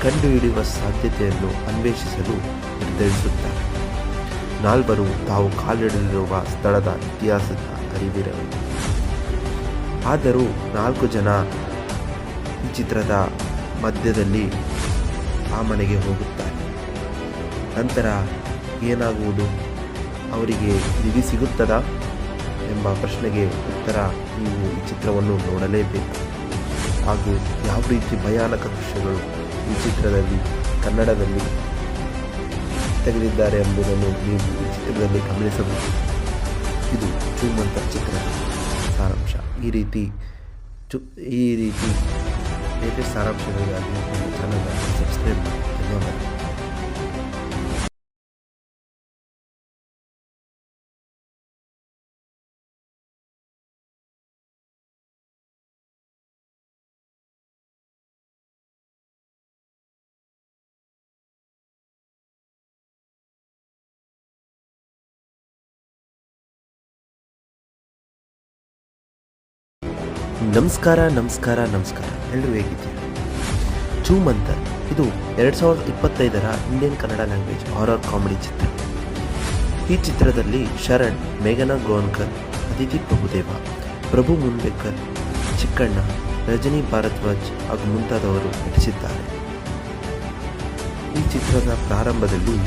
ಕಂಡುಹಿಡಿಯುವ ಸಾಧ್ಯತೆಯನ್ನು ಅನ್ವೇಷಿಸಲು ನಿರ್ಧರಿಸುತ್ತಾರೆ. ನಾಲ್ವರು ತಾವು ಕಾಲಿಡಲಿರುವ ಸ್ಥಳದ ಇತಿಹಾಸದ ಅರಿವಿರಲಿಲ್ಲ. ಆದರೂ 4 ಜನ ಈ ಚಿತ್ರದ ಮಧ್ಯದಲ್ಲಿ ಆ ಮನೆಗೆ ಹೋಗುತ್ತಾರೆ. ನಂತರ ಏನಾಗುವುದು, ಅವರಿಗೆ ನಿಧಿ ಸಿಗುತ್ತದಾ ಎಂಬ ಪ್ರಶ್ನೆಗೆ ಉತ್ತರ ನೀವು ಈ ಚಿತ್ರವನ್ನು ನೋಡಲೇಬೇಕು. ಹಾಗೂ ಯಾವ ರೀತಿ ಭಯಾನಕ ದೃಶ್ಯಗಳು ಈ ಚಿತ್ರದಲ್ಲಿ ಕನ್ನಡದಲ್ಲಿ ತೆಗೆದಿದ್ದಾರೆ ಎಂಬುದನ್ನು ನೀವು ಈ ಚಿತ್ರದಲ್ಲಿ ಗಮನಿಸಬಹುದು. ಇದು ಚೂಮಂತರ್ ಚಿತ್ರದ ಸಾರಾಂಶ. ಈ ರೀತಿ ಲೇಟೆಸ್ಟ್ ಸಾರಾಂಶಗಳಿಗಾಗಿ ನಮ್ಮ ಚಾನಲ್ ಸಬ್ಸ್ಕ್ರೈಬ್ ಮಾಡಿ. ಧನ್ಯವಾದ. ನಮಸ್ಕಾರ. ಎಲ್ಲರೂ ಹೇಗಿದ್ದೀರಿ? ಚೂಮಂತರ್ ಇದು 2025ರ Indian Kannada language horror comedy ಚಿತ್ರ. ಈ ಚಿತ್ರದಲ್ಲಿ ಶರಣ್, ಮೇಘನಾ ಗೋನ್ಕರ್, ಅದಿತಿ ಪ್ರಭುದೇವ, ಪ್ರಭು ಮುನ್ಬೇಕರ್, ಚಿಕ್ಕಣ್ಣ, ರಜನಿ ಭಾರದ್ವಾಜ್ ಹಾಗೂ ಮುಂತಾದವರು ನಟಿಸಿದ್ದಾರೆ. ಈ ಚಿತ್ರದ ಪ್ರಾರಂಭದಲ್ಲಿ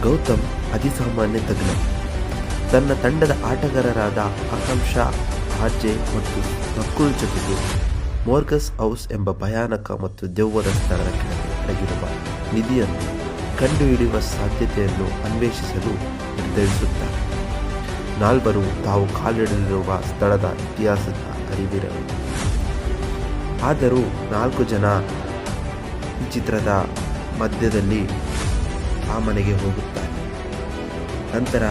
ಗೌತಮ್ ಅತಿಸಾಮಾನ್ಯ ತಜ್ಞ. ತನ್ನ ತಂಡದ ಆಟಗಾರರಾದ ಆಕಾಂಕ್ಷಾ ಆರ್ಜೆ ಮತ್ತು ನಕುಲ್ ಜೊತೆಗೆ ಮೋರ್ಗಸ್ ಹೌಸ್ ಎಂಬ ಭಯಾನಕ ಮತ್ತು ದೆವ್ವದ ಸ್ಥಳದ ಕೆಳಗೆ ಅಡಗಿರುವ ನಿಧಿಯನ್ನು ಕಂಡುಹಿಡಿಯುವ ಸಾಧ್ಯತೆಯನ್ನು ಅನ್ವೇಷಿಸಲು ನಿರ್ಧರಿಸುತ್ತಾರೆ. ನಾಲ್ವರು ತಾವು ಕಾಲಿಡಲಿರುವ ಸ್ಥಳದ ಇತಿಹಾಸದ ಅರಿವಿರಲಿಲ್ಲ. ಆದರೂ 4 ಜನ ಈ ಚಿತ್ರದ ಮಧ್ಯದಲ್ಲಿ ಆ ಮನೆಗೆ ಹೋಗುತ್ತಾರೆ. ನಂತರ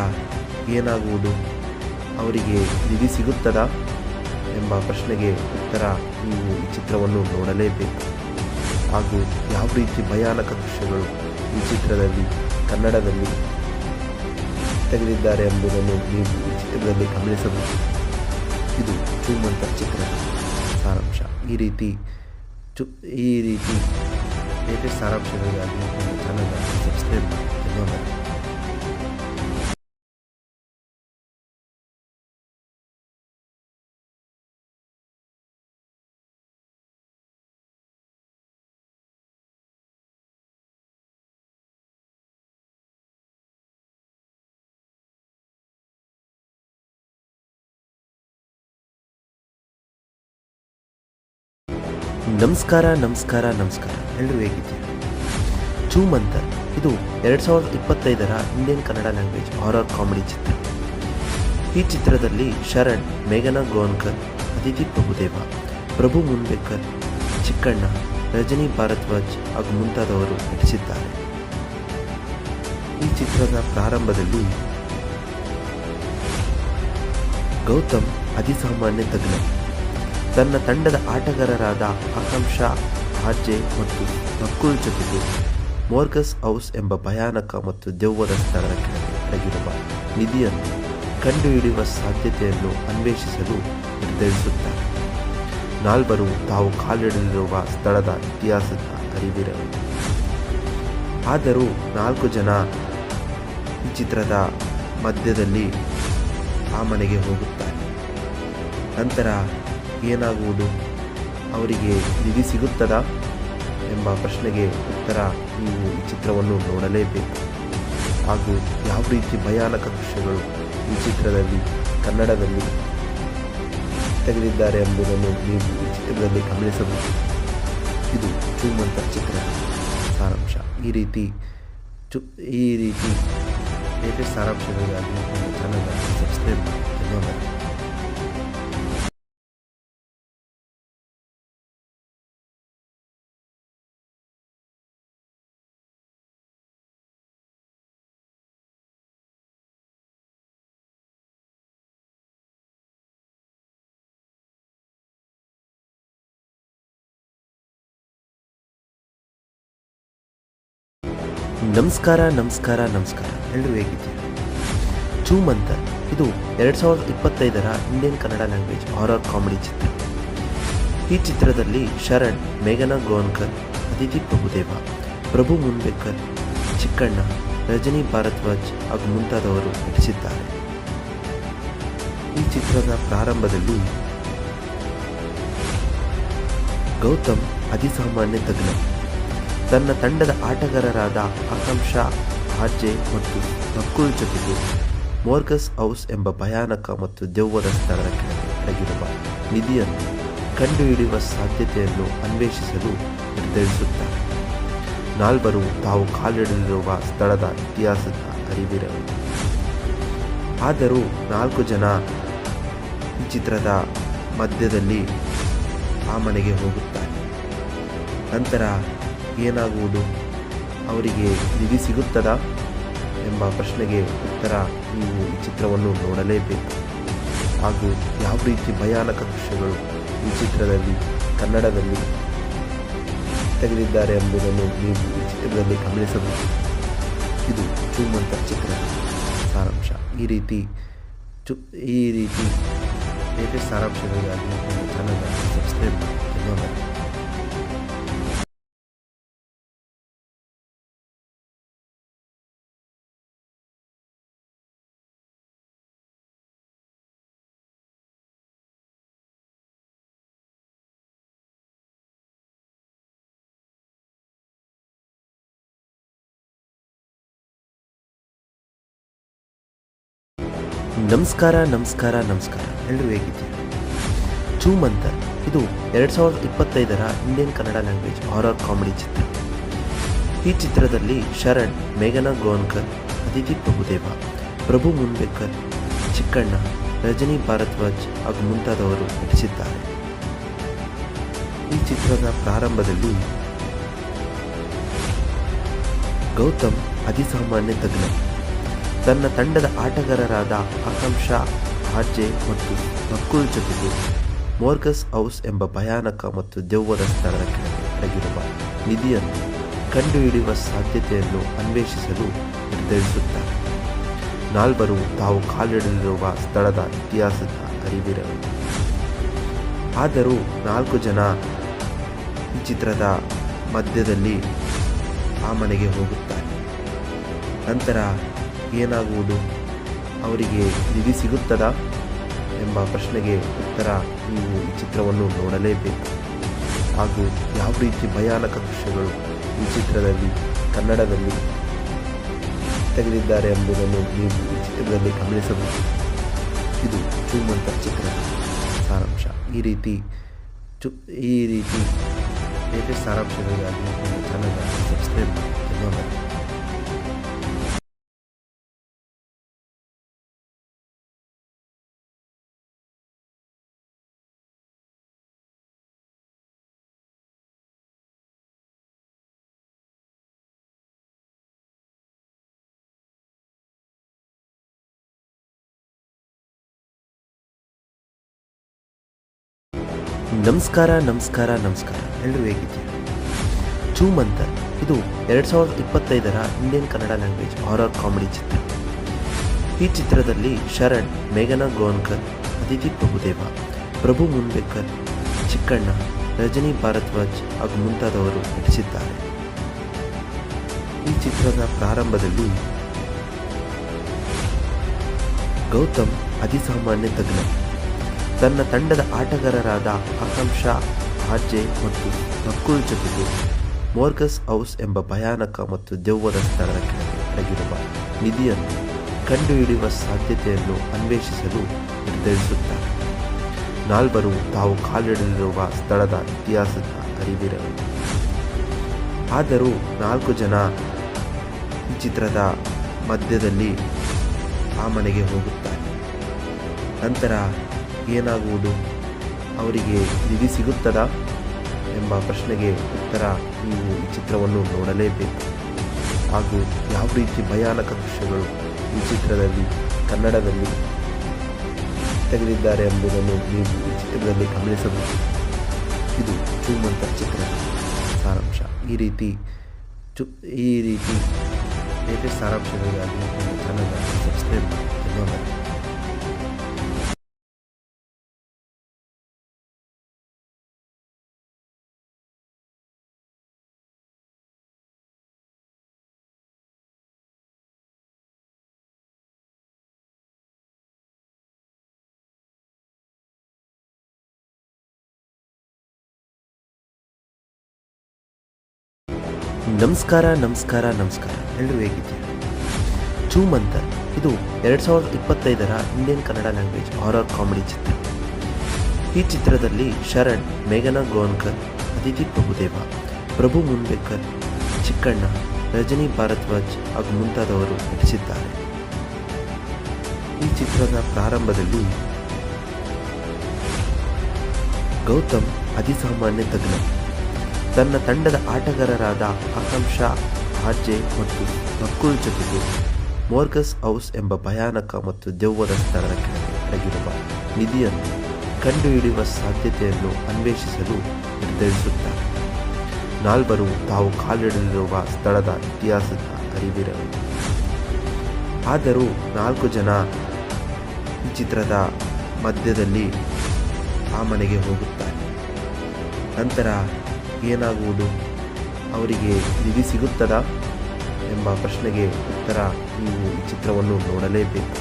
ಏನಾಗುವುದು, ಅವರಿಗೆ ನಿಧಿ ಸಿಗುತ್ತದಾ ಎಂಬ ಪ್ರಶ್ನೆಗೆ ಉತ್ತರ ನೀವು ಈ ಚಿತ್ರವನ್ನು ನೋಡಲೇಬೇಕು. ಹಾಗೂ ಯಾವ ರೀತಿ ಭಯಾನಕ ದೃಶ್ಯಗಳು ಈ ಚಿತ್ರದಲ್ಲಿ ಕನ್ನಡದಲ್ಲಿ ತೆಗೆದಿದ್ದಾರೆ ಎಂಬುದನ್ನು ನೀವು ಈ ಚಿತ್ರದಲ್ಲಿ ಗಮನಿಸಬಹುದು. ಇದು ಚೂಮಂತರ್ ಚಿತ್ರದ ಸಾರಾಂಶ. ಈ ರೀತಿ ಲೇಟೆಸ್ಟ್ ಸಾರಾಂಶಗಳಿಗಾಗಿ ನಮ್ಮ ಚಾನಲ್ ಸಬ್ಸ್ಕ್ರೈಬ್ ಮಾಡಿ. ಧನ್ಯವಾದ. ನಮಸ್ಕಾರ. ಎಲ್ಲರೂ ಹೇಗಿದ್ದೀರಿ? ಚೂಮಂತರ್ ಇದು 2025ರ Indian Kannada language horror comedy ಚಿತ್ರ. ಈ ಚಿತ್ರದಲ್ಲಿ ಶರಣ್, ಮೇಘನಾ ಗೋನ್ಕರ್, ಅದಿತಿ ಪ್ರಭುದೇವ, ಪ್ರಭು ಮುನ್ಬೇಕರ್, ಚಿಕ್ಕಣ್ಣ, ರಜನಿ ಭಾರದ್ವಾಜ್ ಹಾಗೂ ಮುಂತಾದವರು ನಟಿಸಿದ್ದಾರೆ. ಈ ಚಿತ್ರದ ಪ್ರಾರಂಭದಲ್ಲಿ ಗೌತಮ್ ಅತಿಸಾಮಾನ್ಯ ತಜ್ಞ. ತನ್ನ ತಂಡದ ಆಟಗಾರರಾದ ಆಕಾಂಕ್ಷಾ ಆರ್ಜೆ ಮತ್ತು ನಕುಲ್ ಜೊತೆಗೆ ಮೋರ್ಗಸ್ ಹೌಸ್ ಎಂಬ ಭಯಾನಕ ಮತ್ತು ದೆವ್ವದ ಸ್ಥಳದ ಕೆಳಗೆ ಅಡಗಿರುವ ನಿಧಿಯನ್ನು ಕಂಡುಹಿಡಿಯುವ ಸಾಧ್ಯತೆಯನ್ನು ಅನ್ವೇಷಿಸಲು ನಿರ್ಧರಿಸುತ್ತಾರೆ. ನಾಲ್ವರು ತಾವು ಕಾಲಿಡಲಿರುವ ಸ್ಥಳದ ಇತಿಹಾಸದ ಅರಿವಿರಲಿಲ್ಲ. ಆದರೂ 4 ಜನ ಈ ಚಿತ್ರದ ಮಧ್ಯದಲ್ಲಿ ಆ ಮನೆಗೆ ಹೋಗುತ್ತಾರೆ. ನಂತರ ಏನಾಗುವುದು, ಅವರಿಗೆ ನಿಧಿ ಸಿಗುತ್ತದಾ ಎಂಬ ಪ್ರಶ್ನೆಗೆ ಉತ್ತರ ನೀವು ಈ ಚಿತ್ರವನ್ನು ನೋಡಲೇಬೇಕು. ಹಾಗೂ ಯಾವ ರೀತಿ ಭಯಾನಕ ದೃಶ್ಯಗಳು ಈ ಚಿತ್ರದಲ್ಲಿ ಕನ್ನಡದಲ್ಲಿ ತೆಗೆದಿದ್ದಾರೆ ಎಂಬುದನ್ನು ನೀವು ಈ ಚಿತ್ರದಲ್ಲಿ ಗಮನಿಸಬಹುದು. ಇದು ಚೂಮಂತರ್ ಚಿತ್ರದ ಸಾರಾಂಶ. ಈ ರೀತಿ ಲೇಟೆಸ್ಟ್ ಸಾರಾಂಶಗಳಿಗಾಗಿ ನಮ್ಮ ಚಾನಲ್ ಸಬ್ಸ್ಕ್ರೈಬ್ ಮಾಡಿ. ಧನ್ಯವಾದ. ನಮಸ್ಕಾರ ಎಲ್ಲರೂ ಹೇಗಿದ್ದೀರಾ? ಚೂಮಂತರ್ ಇದು 2025ರ Indian Kannada language horror comedy ಚಿತ್ರ. ಈ ಚಿತ್ರದಲ್ಲಿ ಶರಣ್, ಮೇಘನಾ ಗೋನ್ಕರ್, ಅದಿತಿ ಪ್ರಭುದೇವ, ಪ್ರಭು ಮುನ್ಬೇಕರ್, ಚಿಕ್ಕಣ್ಣ, ರಜನಿ ಭಾರದ್ವಾಜ್ ಹಾಗೂ ಮುಂತಾದವರು ನಟಿಸಿದ್ದಾರೆ. ಈ ಚಿತ್ರದ ಪ್ರಾರಂಭದಲ್ಲಿ ಗೌತಮ್ ಅತಿಸಾಮಾನ್ಯ ತಜ್ಞ ತನ್ನ ತಂಡದ ಆಟಗಾರರಾದ ಆಕಾಂಕ್ಷಾ, ಆರ್ಜೆ ಮತ್ತು ನಕುಲ್ ಜೊತೆಗೆ ಮೋರ್ಗಸ್ ಹೌಸ್ ಎಂಬ ಭಯಾನಕ ಮತ್ತು ದೆವ್ವದ ಸ್ಥಳದ ಕೆಳಗೆ ಅಡಗಿರುವ ನಿಧಿಯನ್ನು ಕಂಡುಹಿಡಿಯುವ ಸಾಧ್ಯತೆಯನ್ನು ಅನ್ವೇಷಿಸಲು ನಿರ್ಧರಿಸುತ್ತಾರೆ. ನಾಲ್ವರು ತಾವು ಕಾಲಿಡಲಿರುವ ಸ್ಥಳದ ಇತಿಹಾಸದ ಅರಿವಿರರು. ಆದರೂ 4 ಜನ ಈ ಚಿತ್ರದ ಮಧ್ಯದಲ್ಲಿ ಆ ಮನೆಗೆ ಹೋಗುತ್ತಾರೆ. ನಂತರ ಏನಾಗುವುದು? ಅವರಿಗೆ ನಿಧಿ ಸಿಗುತ್ತದಾ ಎಂಬ ಪ್ರಶ್ನೆಗೆ ಉತ್ತರ ನೀವು ಈ ಚಿತ್ರವನ್ನು ನೋಡಲೇಬೇಕು. ಹಾಗೂ ಯಾವ ರೀತಿ ಭಯಾನಕ ದೃಶ್ಯಗಳು ಈ ಚಿತ್ರದಲ್ಲಿ ಕನ್ನಡದಲ್ಲಿ ತೆಗೆದಿದ್ದಾರೆ ಎಂಬುದನ್ನು ನೀವು ಈ ಚಿತ್ರದಲ್ಲಿ ಗಮನಿಸಬಹುದು. ಇದು ಚೂಮಂತರ್ ಚಿತ್ರದ ಸಾರಾಂಶ. ಈ ರೀತಿ ಲೇಟೆಸ್ಟ್ ಸಾರಾಂಶಗಳಿಗಾಗಿ ನಮ್ಮ ಚಾನಲ್ ಸಬ್ಸ್ಕ್ರೈಬ್ ಮಾಡಿ. ಧನ್ಯವಾದ. ನಮಸ್ಕಾರ ಎಲ್ಲರೂ ಹೇಗಿದ್ದೀರಾ? ಚೂಮಂತರ್ ಇದು 2025ರ Indian Kannada language horror comedy ಚಿತ್ರ. ಈ ಚಿತ್ರದಲ್ಲಿ ಶರಣ್, ಮೇಘನಾ ಗೋನ್ಕರ್, ಅದಿತಿ ಪ್ರಭುದೇವ, ಪ್ರಭು ಮುನ್ಬೇಕರ್, ಚಿಕ್ಕಣ್ಣ, ರಜನಿ ಭಾರದ್ವಾಜ್ ಹಾಗೂ ಮುಂತಾದವರು ನಟಿಸಿದ್ದಾರೆ. ಈ ಚಿತ್ರದ ಪ್ರಾರಂಭದಲ್ಲಿ ಗೌತಮ್ ಅತಿಸಾಮಾನ್ಯ ತಜ್ಞ ತನ್ನ ತಂಡದ ಆಟಗಾರರಾದ ಆಕಾಂಕ್ಷಾ, ಆರ್ಜೆ ಮತ್ತು ನಕುಲ್ ಜೊತೆಗೆ ಮೋರ್ಗಸ್ ಹೌಸ್ ಎಂಬ ಭಯಾನಕ ಮತ್ತು ದೆವ್ವದ ಸ್ಥಳದ ಕೆಳಗೆ ಅಡಗಿರುವ ನಿಧಿಯನ್ನು ಕಂಡುಹಿಡಿಯುವ ಸಾಧ್ಯತೆಯನ್ನು ಅನ್ವೇಷಿಸಲು ನಿರ್ಧರಿಸುತ್ತಾರೆ. ನಾಲ್ವರು ತಾವು ಕಾಲಿಡಲಿರುವ ಸ್ಥಳದ ಇತಿಹಾಸದ ಅರಿವಿರರು. ಆದರೂ 4 ಜನ ಈ ಚಿತ್ರದ ಮಧ್ಯದಲ್ಲಿ ಆ ಮನೆಗೆ ಹೋಗುತ್ತಾರೆ. ನಂತರ ಏನಾಗುವುದು? ಅವರಿಗೆ ನಿಧಿ ಸಿಗುತ್ತದಾ ಎಂಬ ಪ್ರಶ್ನೆಗೆ ಉತ್ತರ ನೀವು ಈ ಚಿತ್ರವನ್ನು ನೋಡಲೇಬೇಕು. ಹಾಗೂ ಯಾವ ರೀತಿ ಭಯಾನಕ ದೃಶ್ಯಗಳು ಈ ಚಿತ್ರದಲ್ಲಿ ಕನ್ನಡದಲ್ಲಿ ತೆಗೆದಿದ್ದಾರೆ ಎಂಬುದನ್ನು ನೀವು ಈ ಚಿತ್ರದಲ್ಲಿ ಗಮನಿಸಬಹುದು. ಇದು ಚೂಮಂತರ್ ಚಿತ್ರದ ಸಾರಾಂಶ. ಈ ರೀತಿ ಲೇಟೆಸ್ಟ್ ಸಾರಾಂಶಗಳಿಗಾಗಿ ನಮ್ಮ ಚಾನಲ್ ಸಬ್ಸ್ಕ್ರೈಬ್ ಮಾಡಿ. ಧನ್ಯವಾದ. ನಮಸ್ಕಾರ ಎಲ್ಲರೂ ಹೇಗಿದ್ದೀರಾ? ಚೂಮಂತರ್ ಇದು 2025ರ Indian Kannada language horror comedy ಚಿತ್ರ. ಈ ಚಿತ್ರದಲ್ಲಿ ಶರಣ್, ಮೇಘನಾ ಗೋನ್ಕರ್, ಅದಿತಿ ಪ್ರಭುದೇವ, ಪ್ರಭು ಮುನ್ಬೇಕರ್, ಚಿಕ್ಕಣ್ಣ, ರಜನಿ ಭಾರದ್ವಾಜ್ ಹಾಗೂ ಮುಂತಾದವರು ನಟಿಸಿದ್ದಾರೆ. ಈ ಚಿತ್ರದ ಪ್ರಾರಂಭದಲ್ಲಿ ಗೌತಮ್ ಅತಿಸಾಮಾನ್ಯ ತಜ್ಞ ತನ್ನ ತಂಡದ ಆಟಗಾರರಾದ ಆಕಾಂಕ್ಷಾ, ಆರ್ಜೆ ಮತ್ತು ನಕುಲ್ ಜೊತೆಗೆ ಮೋರ್ಗಸ್ ಹೌಸ್ ಎಂಬ ಭಯಾನಕ ಮತ್ತು ದೆವ್ವದ ಸ್ಥಳದ ಕೆಳಗೆ ಅಡಗಿರುವ ನಿಧಿಯನ್ನು ಕಂಡುಹಿಡಿಯುವ ಸಾಧ್ಯತೆಯನ್ನು ಅನ್ವೇಷಿಸಲು ನಿರ್ಧರಿಸುತ್ತಾರೆ. ನಾಲ್ವರು ತಾವು ಕಾಲಿಡಲಿರುವ ಸ್ಥಳದ ಇತಿಹಾಸದ ಅರಿವಿರರು. ಆದರೂ 4 ಜನ ಈ ಚಿತ್ರದ ಮಧ್ಯದಲ್ಲಿ ಆ ಮನೆಗೆ ಹೋಗುತ್ತಾರೆ. ನಂತರ ಏನಾಗುವುದು? ಅವರಿಗೆ ನಿಧಿ ಸಿಗುತ್ತದಾ ಎಂಬ ಪ್ರಶ್ನೆಗೆ ಉತ್ತರ ನೀವು ಈ ಚಿತ್ರವನ್ನು ನೋಡಲೇಬೇಕು. ಹಾಗೂ ಯಾವ ರೀತಿ ಭಯಾನಕ ದೃಶ್ಯಗಳು ಈ ಚಿತ್ರದಲ್ಲಿ ಕನ್ನಡದಲ್ಲಿ ತೆಗೆದಿದ್ದಾರೆ ಎಂಬುದನ್ನು ನೀವು ಈ ಚಿತ್ರದಲ್ಲಿ ಗಮನಿಸಬಹುದು. ಇದು ಚೂಮಂತರ್ ಚಿತ್ರದ ಸಾರಾಂಶ. ಈ ರೀತಿ ಲೇಟೆಸ್ಟ್ ಸಾರಾಂಶಗಳಿಗಾಗಿ ನಮ್ಮ ಚಾನಲ್ ಸಬ್ಸ್ಕ್ರೈಬ್ ಮಾಡಿ. ಧನ್ಯವಾದ. ನಮಸ್ಕಾರ ಎಲ್ಲರೂ ಹೇಗಿದ್ದೀರಾ? ಚೂಮಂತರ್ ಇದು 2025ರ Indian Kannada language horror comedy ಚಿತ್ರ. ಈ ಚಿತ್ರದಲ್ಲಿ ಶರಣ್, ಮೇಘನಾ ಗೋನ್ಕರ್, ಅದಿತಿ ಪ್ರಭುದೇವ, ಪ್ರಭು ಮುನ್ಬೇಕರ್, ಚಿಕ್ಕಣ್ಣ, ರಜನಿ ಭಾರದ್ವಾಜ್ ಹಾಗೂ ಮುಂತಾದವರು ನಟಿಸಿದ್ದಾರೆ. ಈ ಚಿತ್ರದ ಪ್ರಾರಂಭದಲ್ಲಿ ಗೌತಮ್ ಅತಿಸಾಮಾನ್ಯ ತಜ್ಞ ತನ್ನ ತಂಡದ ಆಟಗಾರರಾದ ಆಕಾಂಕ್ಷಾ, ಆರ್ಜೆ ಮತ್ತು ನಕುಲ್ ಜೊತೆಗೆ ಮೋರ್ಗಸ್ ಹೌಸ್ ಎಂಬ ಭಯಾನಕ ಮತ್ತು ದೆವ್ವದ ಸ್ಥಳದ ಕೆಳಗೆ ಅಡಗಿರುವ ನಿಧಿಯನ್ನು ಕಂಡುಹಿಡಿಯುವ ಸಾಧ್ಯತೆಯನ್ನು ಅನ್ವೇಷಿಸಲು ನಿರ್ಧರಿಸುತ್ತಾರೆ. ನಾಲ್ವರು ತಾವು ಕಾಲಿಡಲಿರುವ ಸ್ಥಳದ ಇತಿಹಾಸದ ಅರಿವಿರಲು. ಆದರೂ 4 ಜನ ಈ ಚಿತ್ರದ ಮಧ್ಯದಲ್ಲಿ ಆ ಮನೆಗೆ ಹೋಗುತ್ತಾರೆ. ನಂತರ ಏನಾಗುವುದು, ಅವರಿಗೆ ನಿಧಿ ಸಿಗುತ್ತದಾ ಎಂಬ ಪ್ರಶ್ನೆಗೆ ಉತ್ತರ ನೀವು ಈ ಚಿತ್ರವನ್ನು ನೋಡಲೇಬೇಕು.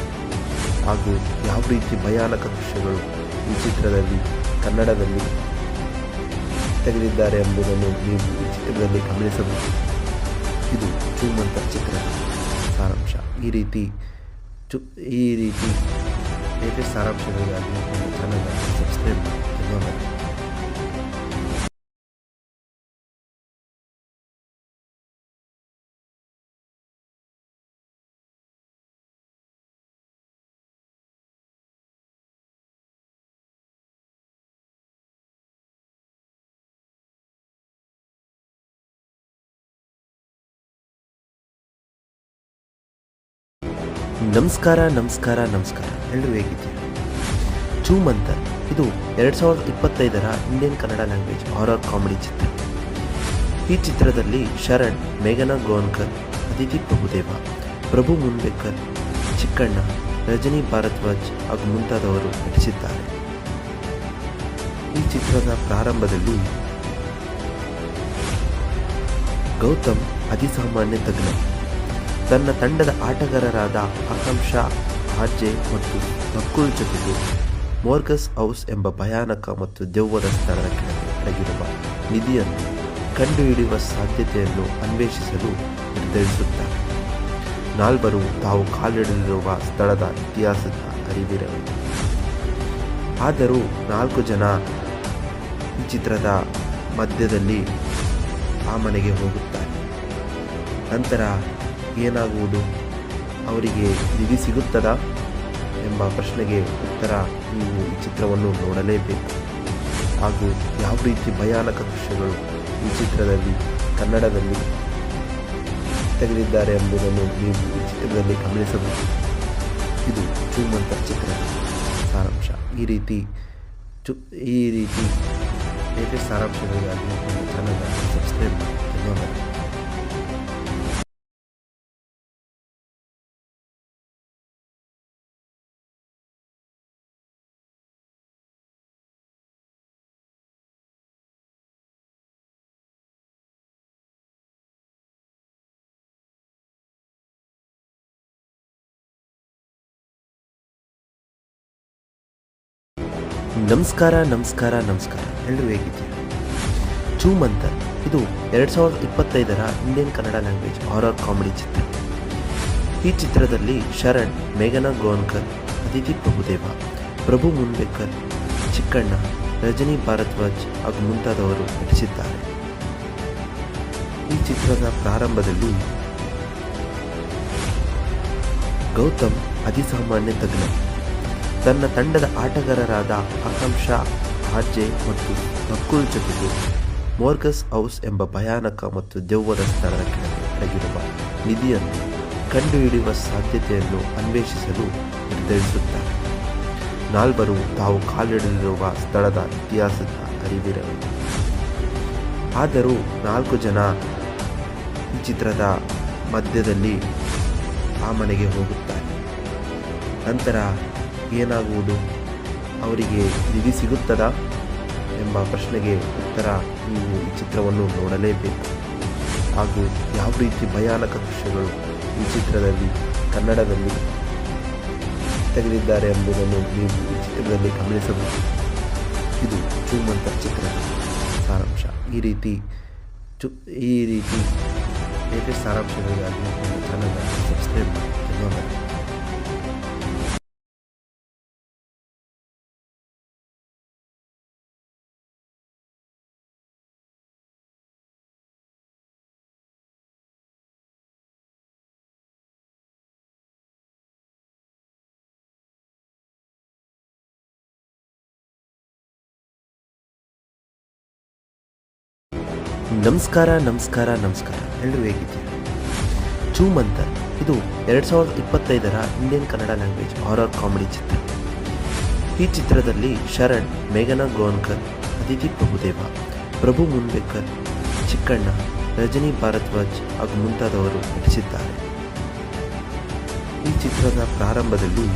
ಹಾಗೂ ಯಾವ ರೀತಿ ಭಯಾನಕ ದೃಶ್ಯಗಳು ಈ ಚಿತ್ರದಲ್ಲಿ ಕನ್ನಡದಲ್ಲಿ ತೆಗೆದಿದ್ದಾರೆ ಎಂಬುದನ್ನು ನೀವು ಈ ಚಿತ್ರದಲ್ಲಿ ಗಮನಿಸಬಹುದು. ಇದು ಚೂಮಂತರ್ ಚಿತ್ರದ ಸಾರಾಂಶ. ಈ ರೀತಿ ಲೇಟೆಸ್ಟ್ ಸಾರಾಂಶಗಳಿಗಾಗಿ ನಮ್ಮ ಚಾನಲ್ ಸಬ್ಸ್ಕ್ರೈಬ್ ಮಾಡಿ. ಧನ್ಯವಾದ. ನಮಸ್ಕಾರ ಎಲ್ಲರೂ ಹೇಗಿದ್ದೀರಾ? ಚೂಮಂತರ್ ಇದು 2025ರ Indian Kannada language horror comedy ಚಿತ್ರ. ಈ ಚಿತ್ರದಲ್ಲಿ ಶರಣ್, ಮೇಘನಾ ಗೋನ್ಕರ್, ಅದಿತಿ ಪ್ರಭುದೇವ, ಪ್ರಭು ಮುನ್ಬೇಕರ್, ಚಿಕ್ಕಣ್ಣ, ರಜನಿ ಭಾರದ್ವಾಜ್ ಹಾಗೂ ಮುಂತಾದವರು ನಟಿಸಿದ್ದಾರೆ. ಈ ಚಿತ್ರದ ಪ್ರಾರಂಭದಲ್ಲಿ ಗೌತಮ್ ಅತಿಸಾಮಾನ್ಯ ತಜ್ಞ ತನ್ನ ತಂಡದ ಆಟಗಾರರಾದ ಆಕಾಂಕ್ಷಾ, ಆರ್ಜೆ ಮತ್ತು ನಕುಲ್ ಜೊತೆಗೆ ಮೋರ್ಗಸ್ ಹೌಸ್ ಎಂಬ ಭಯಾನಕ ಮತ್ತು ದೆವ್ವದ ಸ್ಥಳದ ಕೆಳಗೆ ಅಡಗಿರುವ ನಿಧಿಯನ್ನು ಕಂಡುಹಿಡಿಯುವ ಸಾಧ್ಯತೆಯನ್ನು ಅನ್ವೇಷಿಸಲು ನಿರ್ಧರಿಸುತ್ತಾರೆ. ನಾಲ್ವರು ತಾವು ಕಾಲಿಡಲಿರುವ ಸ್ಥಳದ ಇತಿಹಾಸದ ಅರಿವಿರಲು. ಆದರೂ 4 ಜನ ಈ ಚಿತ್ರದ ಮಧ್ಯದಲ್ಲಿ ಆ ಮನೆಗೆ ಹೋಗುತ್ತಾರೆ. ನಂತರ ಏನಾಗುವುದು, ಅವರಿಗೆ ನಿಧಿ ಸಿಗುತ್ತದಾ ಎಂಬ ಪ್ರಶ್ನೆಗೆ ಉತ್ತರ ನೀವು ಈ ಚಿತ್ರವನ್ನು ನೋಡಲೇಬೇಕು. ಹಾಗೂ ಯಾವ ರೀತಿ ಭಯಾನಕ ದೃಶ್ಯಗಳು ಈ ಚಿತ್ರದಲ್ಲಿ ಕನ್ನಡದಲ್ಲಿ ತೆಗೆದಿದ್ದಾರೆ ಎಂಬುದನ್ನು ನೀವು ಈ ಚಿತ್ರದಲ್ಲಿ ಗಮನಿಸಬಹುದು. ಇದು ಚೂಮಂತರ್ ಚಿತ್ರದ ಸಾರಾಂಶ. ಈ ರೀತಿ ಲೇಟೆಸ್ಟ್ ಸಾರಾಂಶಗಳಿಗಾಗಿ ನಮ್ಮ ಚಾನಲ್ ಸಬ್ಸ್ಕ್ರೈಬ್ ಮಾಡಿ. ಧನ್ಯವಾದ. ನಮಸ್ಕಾರ ಎಲ್ಲರೂ ಹೇಗಿದ್ದೀರಾ? ಚೂಮಂತರ್ ಇದು 2025ರ Indian Kannada language horror comedy ಚಿತ್ರ. ಈ ಚಿತ್ರದಲ್ಲಿ ಶರಣ್, ಮೇಘನಾ ಗೋನ್ಕರ್, ಅದಿತಿ ಪ್ರಭುದೇವ, ಪ್ರಭು ಮುನ್ಬೇಕರ್, ಚಿಕ್ಕಣ್ಣ, ರಜನಿ ಭಾರದ್ವಾಜ್ ಹಾಗೂ ಮುಂತಾದವರು ನಟಿಸಿದ್ದಾರೆ. ಈ ಚಿತ್ರದ ಪ್ರಾರಂಭದಲ್ಲಿ ಗೌತಮ್ ಅತಿಸಾಮಾನ್ಯ ತಜ್ಞ ತನ್ನ ತಂಡದ ಆಟಗಾರರಾದ ಆಕಾಂಕ್ಷಾ, ಆರ್ಜೆ ಮತ್ತು ನಕುಲ್ ಜೊತೆಗೆ ಮೋರ್ಗಸ್ ಹೌಸ್ ಎಂಬ ಭಯಾನಕ ಮತ್ತು ದೆವ್ವದ ಸ್ಥಳದ ಕೆಳಗೆ ಅಡಗಿರುವ ನಿಧಿಯನ್ನು ಕಂಡುಹಿಡಿಯುವ ಸಾಧ್ಯತೆಯನ್ನು ಅನ್ವೇಷಿಸಲು ನಿರ್ಧರಿಸುತ್ತಾರೆ. ನಾಲ್ವರು ತಾವು ಕಾಲಿಡಲಿರುವ ಸ್ಥಳದ ಇತಿಹಾಸದ ಅರಿವಿರಲು. ಆದರೂ 4 ಜನ ಈ ಚಿತ್ರದ ಮಧ್ಯದಲ್ಲಿ ಆ ಮನೆಗೆ ಹೋಗುತ್ತಾರೆ. ನಂತರ ಏನಾಗುವುದು, ಅವರಿಗೆ ನಿಧಿ ಸಿಗುತ್ತದಾ ಎಂಬ ಪ್ರಶ್ನೆಗೆ ಉತ್ತರ ನೀವು ಈ ಚಿತ್ರವನ್ನು ನೋಡಲೇಬೇಕು. ಹಾಗೂ ಯಾವ ರೀತಿ ಭಯಾನಕ ದೃಶ್ಯಗಳು ಈ ಚಿತ್ರದಲ್ಲಿ ಕನ್ನಡದಲ್ಲಿ ತೆಗೆದಿದ್ದಾರೆ ಎಂಬುದನ್ನು ನೀವು ಈ ಚಿತ್ರದಲ್ಲಿ ಗಮನಿಸಬಹುದು. ಇದು ಚೂಮಂತರ್ ಚಿತ್ರದ ಸಾರಾಂಶ. ಈ ರೀತಿ ಲೇಟೆಸ್ಟ್ ಸಾರಾಂಶಗಳಿಗಾಗಿ ನಮ್ಮ ಚಾನಲ್ ಸಬ್ಸ್ಕ್ರೈಬ್ ಮಾಡಿ. ಧನ್ಯವಾದ. ನಮಸ್ಕಾರ. ಎಲ್ಲರೂ ಹೇಗಿದ್ದೀರಿ? ಚೂಮಂತರ್ ಇದು 2025 Indian Kannada language horror comedy ಚಿತ್ರ. ಈ ಚಿತ್ರದಲ್ಲಿ ಶರಣ್, ಮೇಘನಾ ಗೋನ್ಕರ್, ಅದಿತಿ ಪ್ರಭುದೇವ, ಪ್ರಭು ಮುನ್ಬೇಕರ್, ಚಿಕ್ಕಣ್ಣ, ರಜನಿ ಭಾರದ್ವಾಜ್ ಹಾಗೂ ಮುಂತಾದವರು ನಟಿಸಿದ್ದಾರೆ. ಈ ಚಿತ್ರದ ಪ್ರಾರಂಭದಲ್ಲಿ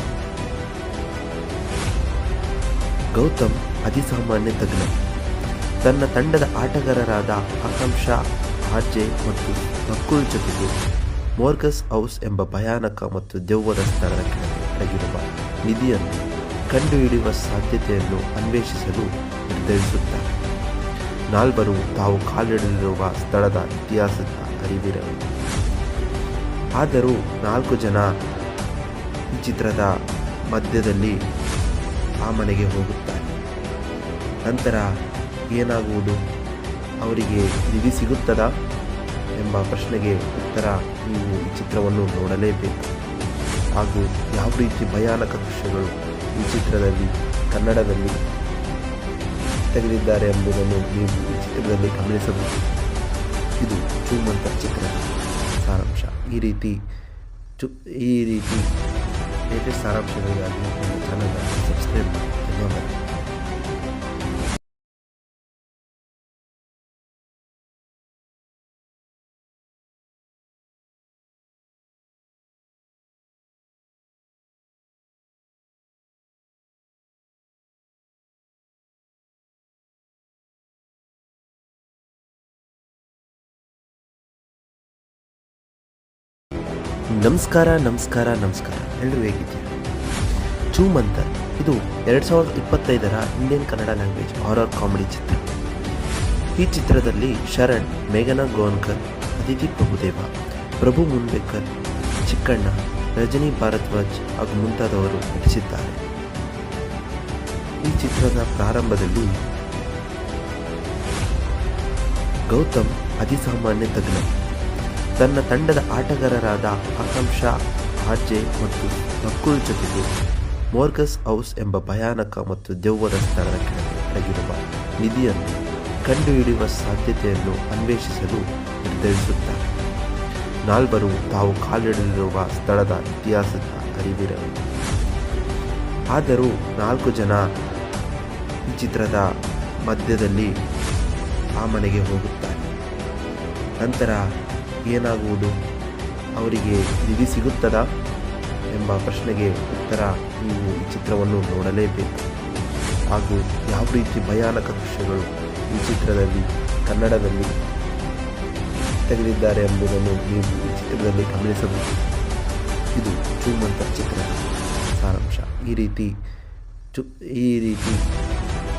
ಗೌತಮ್ ಅತಿಸಾಮಾನ್ಯ ತಜ್ಞ ತನ್ನ ತಂಡದ ಆಟಗಾರರಾದ ಆಕಾಂಕ್ಷಾ, ಆರ್ಜೆ ಮತ್ತು ನಕುಲ್ ಜೊತೆಗೆ ಮೋರ್ಗಸ್ ಹೌಸ್ ಎಂಬ ಭಯಾನಕ ಮತ್ತು ದೆವ್ವದ ಸ್ಥಳದ ಕೆಳಗೆ ಅಡಗಿರುವ ನಿಧಿಯನ್ನು ಕಂಡುಹಿಡಿಯುವ ಸಾಧ್ಯತೆಯನ್ನು ಅನ್ವೇಷಿಸಲು ನಿರ್ಧರಿಸುತ್ತಾರೆ. ನಾಲ್ವರು ತಾವು ಕಾಲಿಡಲಿರುವ ಸ್ಥಳದ ಇತಿಹಾಸದ ಅರಿವಿರಲು. ಆದರೂ 4 ಜನ ಈ ಚಿತ್ರದ ಮಧ್ಯದಲ್ಲಿ ಆ ಮನೆಗೆ ಹೋಗುತ್ತಾರೆ. ನಂತರ ಏನಾಗುವುದು, ಅವರಿಗೆ ನಿಧಿ ಸಿಗುತ್ತದಾ ಎಂಬ ಪ್ರಶ್ನೆಗೆ ಉತ್ತರ ನೀವು ಈ ಚಿತ್ರವನ್ನು ನೋಡಲೇಬೇಕು. ಹಾಗೂ ಯಾವ ರೀತಿ ಭಯಾನಕ ದೃಶ್ಯಗಳು ಈ ಚಿತ್ರದಲ್ಲಿ ಕನ್ನಡದಲ್ಲಿ ತೆಗೆದಿದ್ದಾರೆ ಎಂಬುದನ್ನು ನೀವು ಈ ಚಿತ್ರದಲ್ಲಿ ಗಮನಿಸಬಹುದು. ಇದು ಚೂಮಂತರ್ ಚಿತ್ರದ ಸಾರಾಂಶ. ಈ ರೀತಿ ಲೇಟೆಸ್ಟ್ ಸಾರಾಂಶಗಳಿಗಾಗಿ ನಮ್ಮ ಚಾನಲ್ ಸಬ್ಸ್ಕ್ರೈಬ್ ಮಾಡಿ. ಧನ್ಯವಾದ. ನಮಸ್ಕಾರ. ಎಲ್ಲರೂ ಹೇಗಿದ್ದೀರಿ? ಚೂಮಂತರ್ ಇದು 2025 Indian Kannada language horror comedy ಚಿತ್ರ. ಈ ಚಿತ್ರದಲ್ಲಿ ಶರಣ್, ಮೇಘನಾ ಗೋನ್ಕರ್, ಅದಿತಿ ಪ್ರಭುದೇವ, ಪ್ರಭು ಮುನ್ಬೇಕರ್, ಚಿಕ್ಕಣ್ಣ, ರಜನಿ ಭಾರದ್ವಾಜ್ ಹಾಗೂ ಮುಂತಾದವರು ನಟಿಸಿದ್ದಾರೆ. ಈ ಚಿತ್ರದ ಪ್ರಾರಂಭದಲ್ಲಿ ಗೌತಮ್ ಅತಿಸಾಮಾನ್ಯ ತಜ್ಞ ತನ್ನ ತಂಡದ ಆಟಗಾರರಾದ ಆಕಾಂಕ್ಷಾ, ಆರ್ಜೆ ಮತ್ತು ನಕುಲ್ ಜೊತೆಗೆ ಮೋರ್ಗಸ್ ಹೌಸ್ ಎಂಬ ಭಯಾನಕ ಮತ್ತು ದೆವ್ವದ ಸ್ಥಳದ ಕೆಳಗೆ ಅಡಗಿರುವ ನಿಧಿಯನ್ನು ಕಂಡುಹಿಡಿಯುವ ಸಾಧ್ಯತೆಯನ್ನು ಅನ್ವೇಷಿಸಲು ನಿರ್ಧರಿಸುತ್ತಾರೆ. ನಾಲ್ವರು ತಾವು ಕಾಲಿಡಲಿರುವ ಸ್ಥಳದ ಇತಿಹಾಸದ ಅರಿವಿರಲು. ಆದರೂ 4 ಜನ ಈ ಚಿತ್ರದ ಮಧ್ಯದಲ್ಲಿ ಆ ಮನೆಗೆ ಹೋಗುತ್ತಾರೆ. ನಂತರ ಏನಾಗುವುದು, ಅವರಿಗೆ ನಿಧಿ ಸಿಗುತ್ತದಾ ಎಂಬ ಪ್ರಶ್ನೆಗೆ ಉತ್ತರ ನೀವು ಈ ಚಿತ್ರವನ್ನು ನೋಡಲೇಬೇಕು. ಹಾಗೂ ಯಾವ ರೀತಿ ಭಯಾನಕ ದೃಶ್ಯಗಳು ಈ ಚಿತ್ರದಲ್ಲಿ ಕನ್ನಡದಲ್ಲಿ ತೆಗೆದಿದ್ದಾರೆ ಎಂಬುದನ್ನು ನೀವು ಈ ಚಿತ್ರದಲ್ಲಿ ಗಮನಿಸಬಹುದು. ಇದು ಚೂಮಂತರ್ ಚಿತ್ರದ ಸಾರಾಂಶ. ಈ ರೀತಿ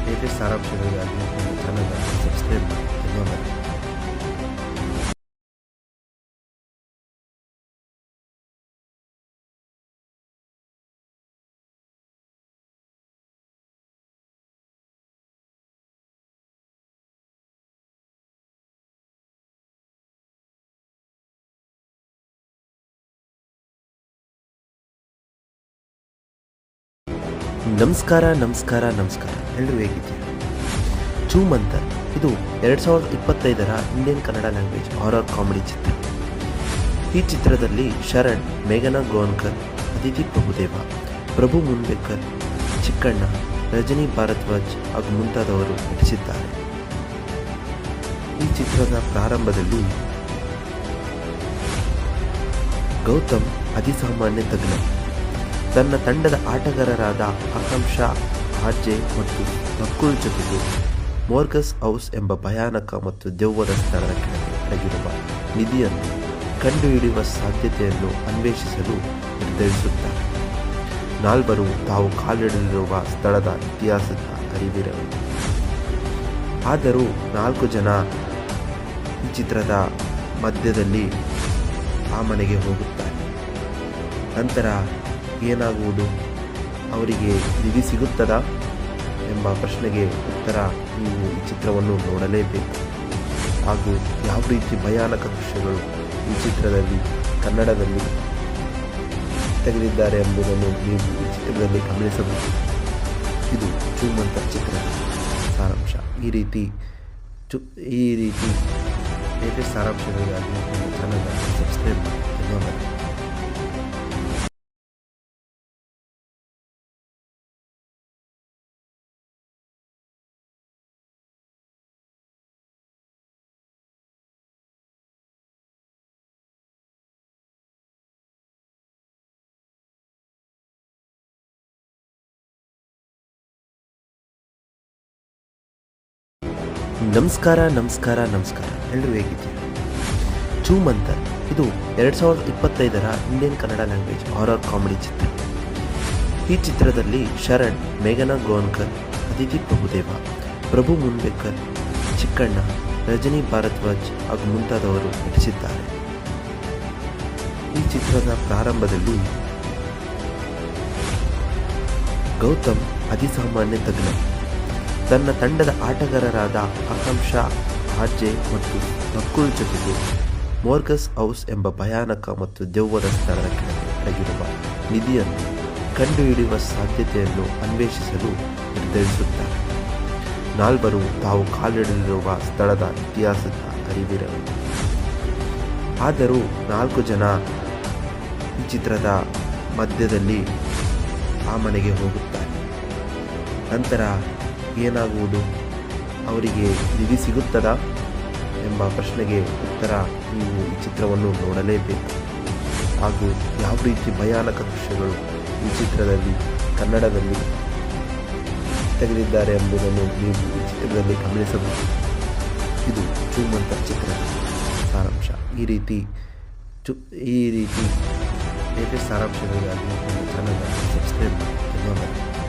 ಲೇಟೆಸ್ಟ್ ಸಾರಾಂಶಗಳಿಗಾಗಿ ನಮ್ಮ ಚಾನಲ್ ಸಬ್ಸ್ಕ್ರೈಬ್ ಮಾಡಿ. ಧನ್ಯವಾದ. ನಮಸ್ಕಾರ. ಎಲ್ಲರೂ ಹೇಗಿದ್ದೀರಿ? ಚೂಮಂತರ್ ಇದು 2025 Indian Kannada language horror comedy ಚಿತ್ರ. ಈ ಚಿತ್ರದಲ್ಲಿ ಶರಣ್, ಮೇಘನಾ ಗೋನ್ಕರ್, ಅದಿತಿ ಪ್ರಭುದೇವ, ಪ್ರಭು ಮುನ್ಬೇಕರ್, ಚಿಕ್ಕಣ್ಣ, ರಜನಿ ಭಾರದ್ವಾಜ್ ಹಾಗೂ ಮುಂತಾದವರು ನಟಿಸಿದ್ದಾರೆ. ಈ ಚಿತ್ರದ ಪ್ರಾರಂಭದಲ್ಲಿ ಗೌತಮ್ ಅತಿಸಾಮಾನ್ಯ ತಜ್ಞ. ತನ್ನ ತಂಡದ ಆಟಗಾರರಾದ ಆಕಾಂಕ್ಷಾ ಆರ್ಜೆ ಮತ್ತು ನಕುಲ್ ಜೊತೆಗೆ ಮೋರ್ಗಸ್ ಹೌಸ್ ಎಂಬ ಭಯಾನಕ ಮತ್ತು ದೆವ್ವದ ಸ್ಥಳದ ಕೆಳಗೆ ಅಡಗಿರುವ ನಿಧಿಯನ್ನು ಕಂಡುಹಿಡಿಯುವ ಸಾಧ್ಯತೆಯನ್ನು ಅನ್ವೇಷಿಸಲು ನಿರ್ಧರಿಸುತ್ತಾರೆ. ನಾಲ್ವರು ತಾವು ಕಾಲಿಡಲಿರುವ ಸ್ಥಳದ ಇತಿಹಾಸದ ಅರಿವಿರರು. ಆದರೂ 4 ಜನ ಈ ಚಿತ್ರದ ಮಧ್ಯದಲ್ಲಿ ಆ ಮನೆಗೆ ಹೋಗುತ್ತಾರೆ. ನಂತರ ಏನಾಗುವುದು? ಅವರಿಗೆ ನಿಧಿ ಸಿಗುತ್ತದಾ ಎಂಬ ಪ್ರಶ್ನೆಗೆ ಉತ್ತರ ನೀವು ಈ ಚಿತ್ರವನ್ನು ನೋಡಲೇಬೇಕು. ಹಾಗೂ ಯಾವ ರೀತಿ ಭಯಾನಕ ದೃಶ್ಯಗಳು ಈ ಚಿತ್ರದಲ್ಲಿ ಕನ್ನಡದಲ್ಲಿ ತೆಗೆದಿದ್ದಾರೆ ಎಂಬುದನ್ನು ನೀವು ಈ ಚಿತ್ರದಲ್ಲಿ ಗಮನಿಸಬಹುದು. ಇದು ಚೂಮಂತರ್ ಚಿತ್ರದ ಸಾರಾಂಶ. ಈ ರೀತಿ ಲೇಟೆಸ್ಟ್ ಸಾರಾಂಶಗಳಿಗಾಗಿ ನಮ್ಮ ಚಾನಲ್ ಸಬ್ಸ್ಕ್ರೈಬ್ ಮಾಡಿ. ಧನ್ಯವಾದ. ನಮಸ್ಕಾರ. ಎಲ್ಲರೂ ಹೇಗಿದ್ದೀರಾ? ಚೂಮಂತರ್ ಇದು 2025ರ Indian Kannada language horror comedy ಚಿತ್ರ. ಈ ಚಿತ್ರದಲ್ಲಿ ಶರಣ್, ಮೇಘನಾ ಗೋನ್ಕರ್, ಅದಿತಿ ಪ್ರಭುದೇವ, ಪ್ರಭು ಮುನ್ಬೇಕರ್, ಚಿಕ್ಕಣ್ಣ, ರಜನಿ ಭಾರದ್ವಾಜ್ ಹಾಗೂ ಮುಂತಾದವರು ನಟಿಸಿದ್ದಾರೆ. ಈ ಚಿತ್ರದ ಪ್ರಾರಂಭದಲ್ಲಿ ಗೌತಮ್ ಅತಿಸಾಮಾನ್ಯ ತಜ್ಞ. ತನ್ನ ತಂಡದ ಆಟಗಾರರಾದ ಆಕಾಂಕ್ಷಾ ಆರ್ಜೆ ಮತ್ತು ನಕುಲ್ ಜೊತೆಗೆ ಮೋರ್ಗಸ್ ಹೌಸ್ ಎಂಬ ಭಯಾನಕ ಮತ್ತು ದೆವ್ವದ ಸ್ಥಳದ ಕೆಳಗೆ ಅಡಗಿರುವ ನಿಧಿಯನ್ನು ಕಂಡುಹಿಡಿಯುವ ಸಾಧ್ಯತೆಯನ್ನು ಅನ್ವೇಷಿಸಲು ನಿರ್ಧರಿಸುತ್ತಾರೆ. ನಾಲ್ವರು ತಾವು ಕಾಲಿಡಲಿರುವ ಸ್ಥಳದ ಇತಿಹಾಸದ ಅರಿವಿರರು. ಆದರೂ 4 ಜನ ಈ ಚಿತ್ರದ ಮಧ್ಯದಲ್ಲಿ ಆ ಮನೆಗೆ ಹೋಗುತ್ತಾರೆ. ನಂತರ ಏನಾಗುವುದು? ಅವರಿಗೆ ನಿಧಿ ಸಿಗುತ್ತದಾ ಎಂಬ ಪ್ರಶ್ನೆಗೆ ಉತ್ತರ ನೀವು ಈ ಚಿತ್ರವನ್ನು ನೋಡಲೇಬೇಕು. ಹಾಗೂ ಯಾವ ರೀತಿ ಭಯಾನಕ ದೃಶ್ಯಗಳು ಈ ಚಿತ್ರದಲ್ಲಿ ಕನ್ನಡದಲ್ಲಿ ತೆಗೆದಿದ್ದಾರೆ ಎಂಬುದನ್ನು ನೀವು ಈ ಚಿತ್ರದಲ್ಲಿ ಗಮನಿಸಬಹುದು. ಇದು ಚೂಮಂತರ್ ಚಿತ್ರದ ಸಾರಾಂಶ. ಈ ರೀತಿ ಲೇಟೆಸ್ಟ್ ಸಾರಾಂಶಗಳಿಗಾಗಿ ನಮ್ಮ ಚಾನಲ್ ಸಬ್ಸ್ಕ್ರೈಬ್ ಮಾಡಿ. ಧನ್ಯವಾದ.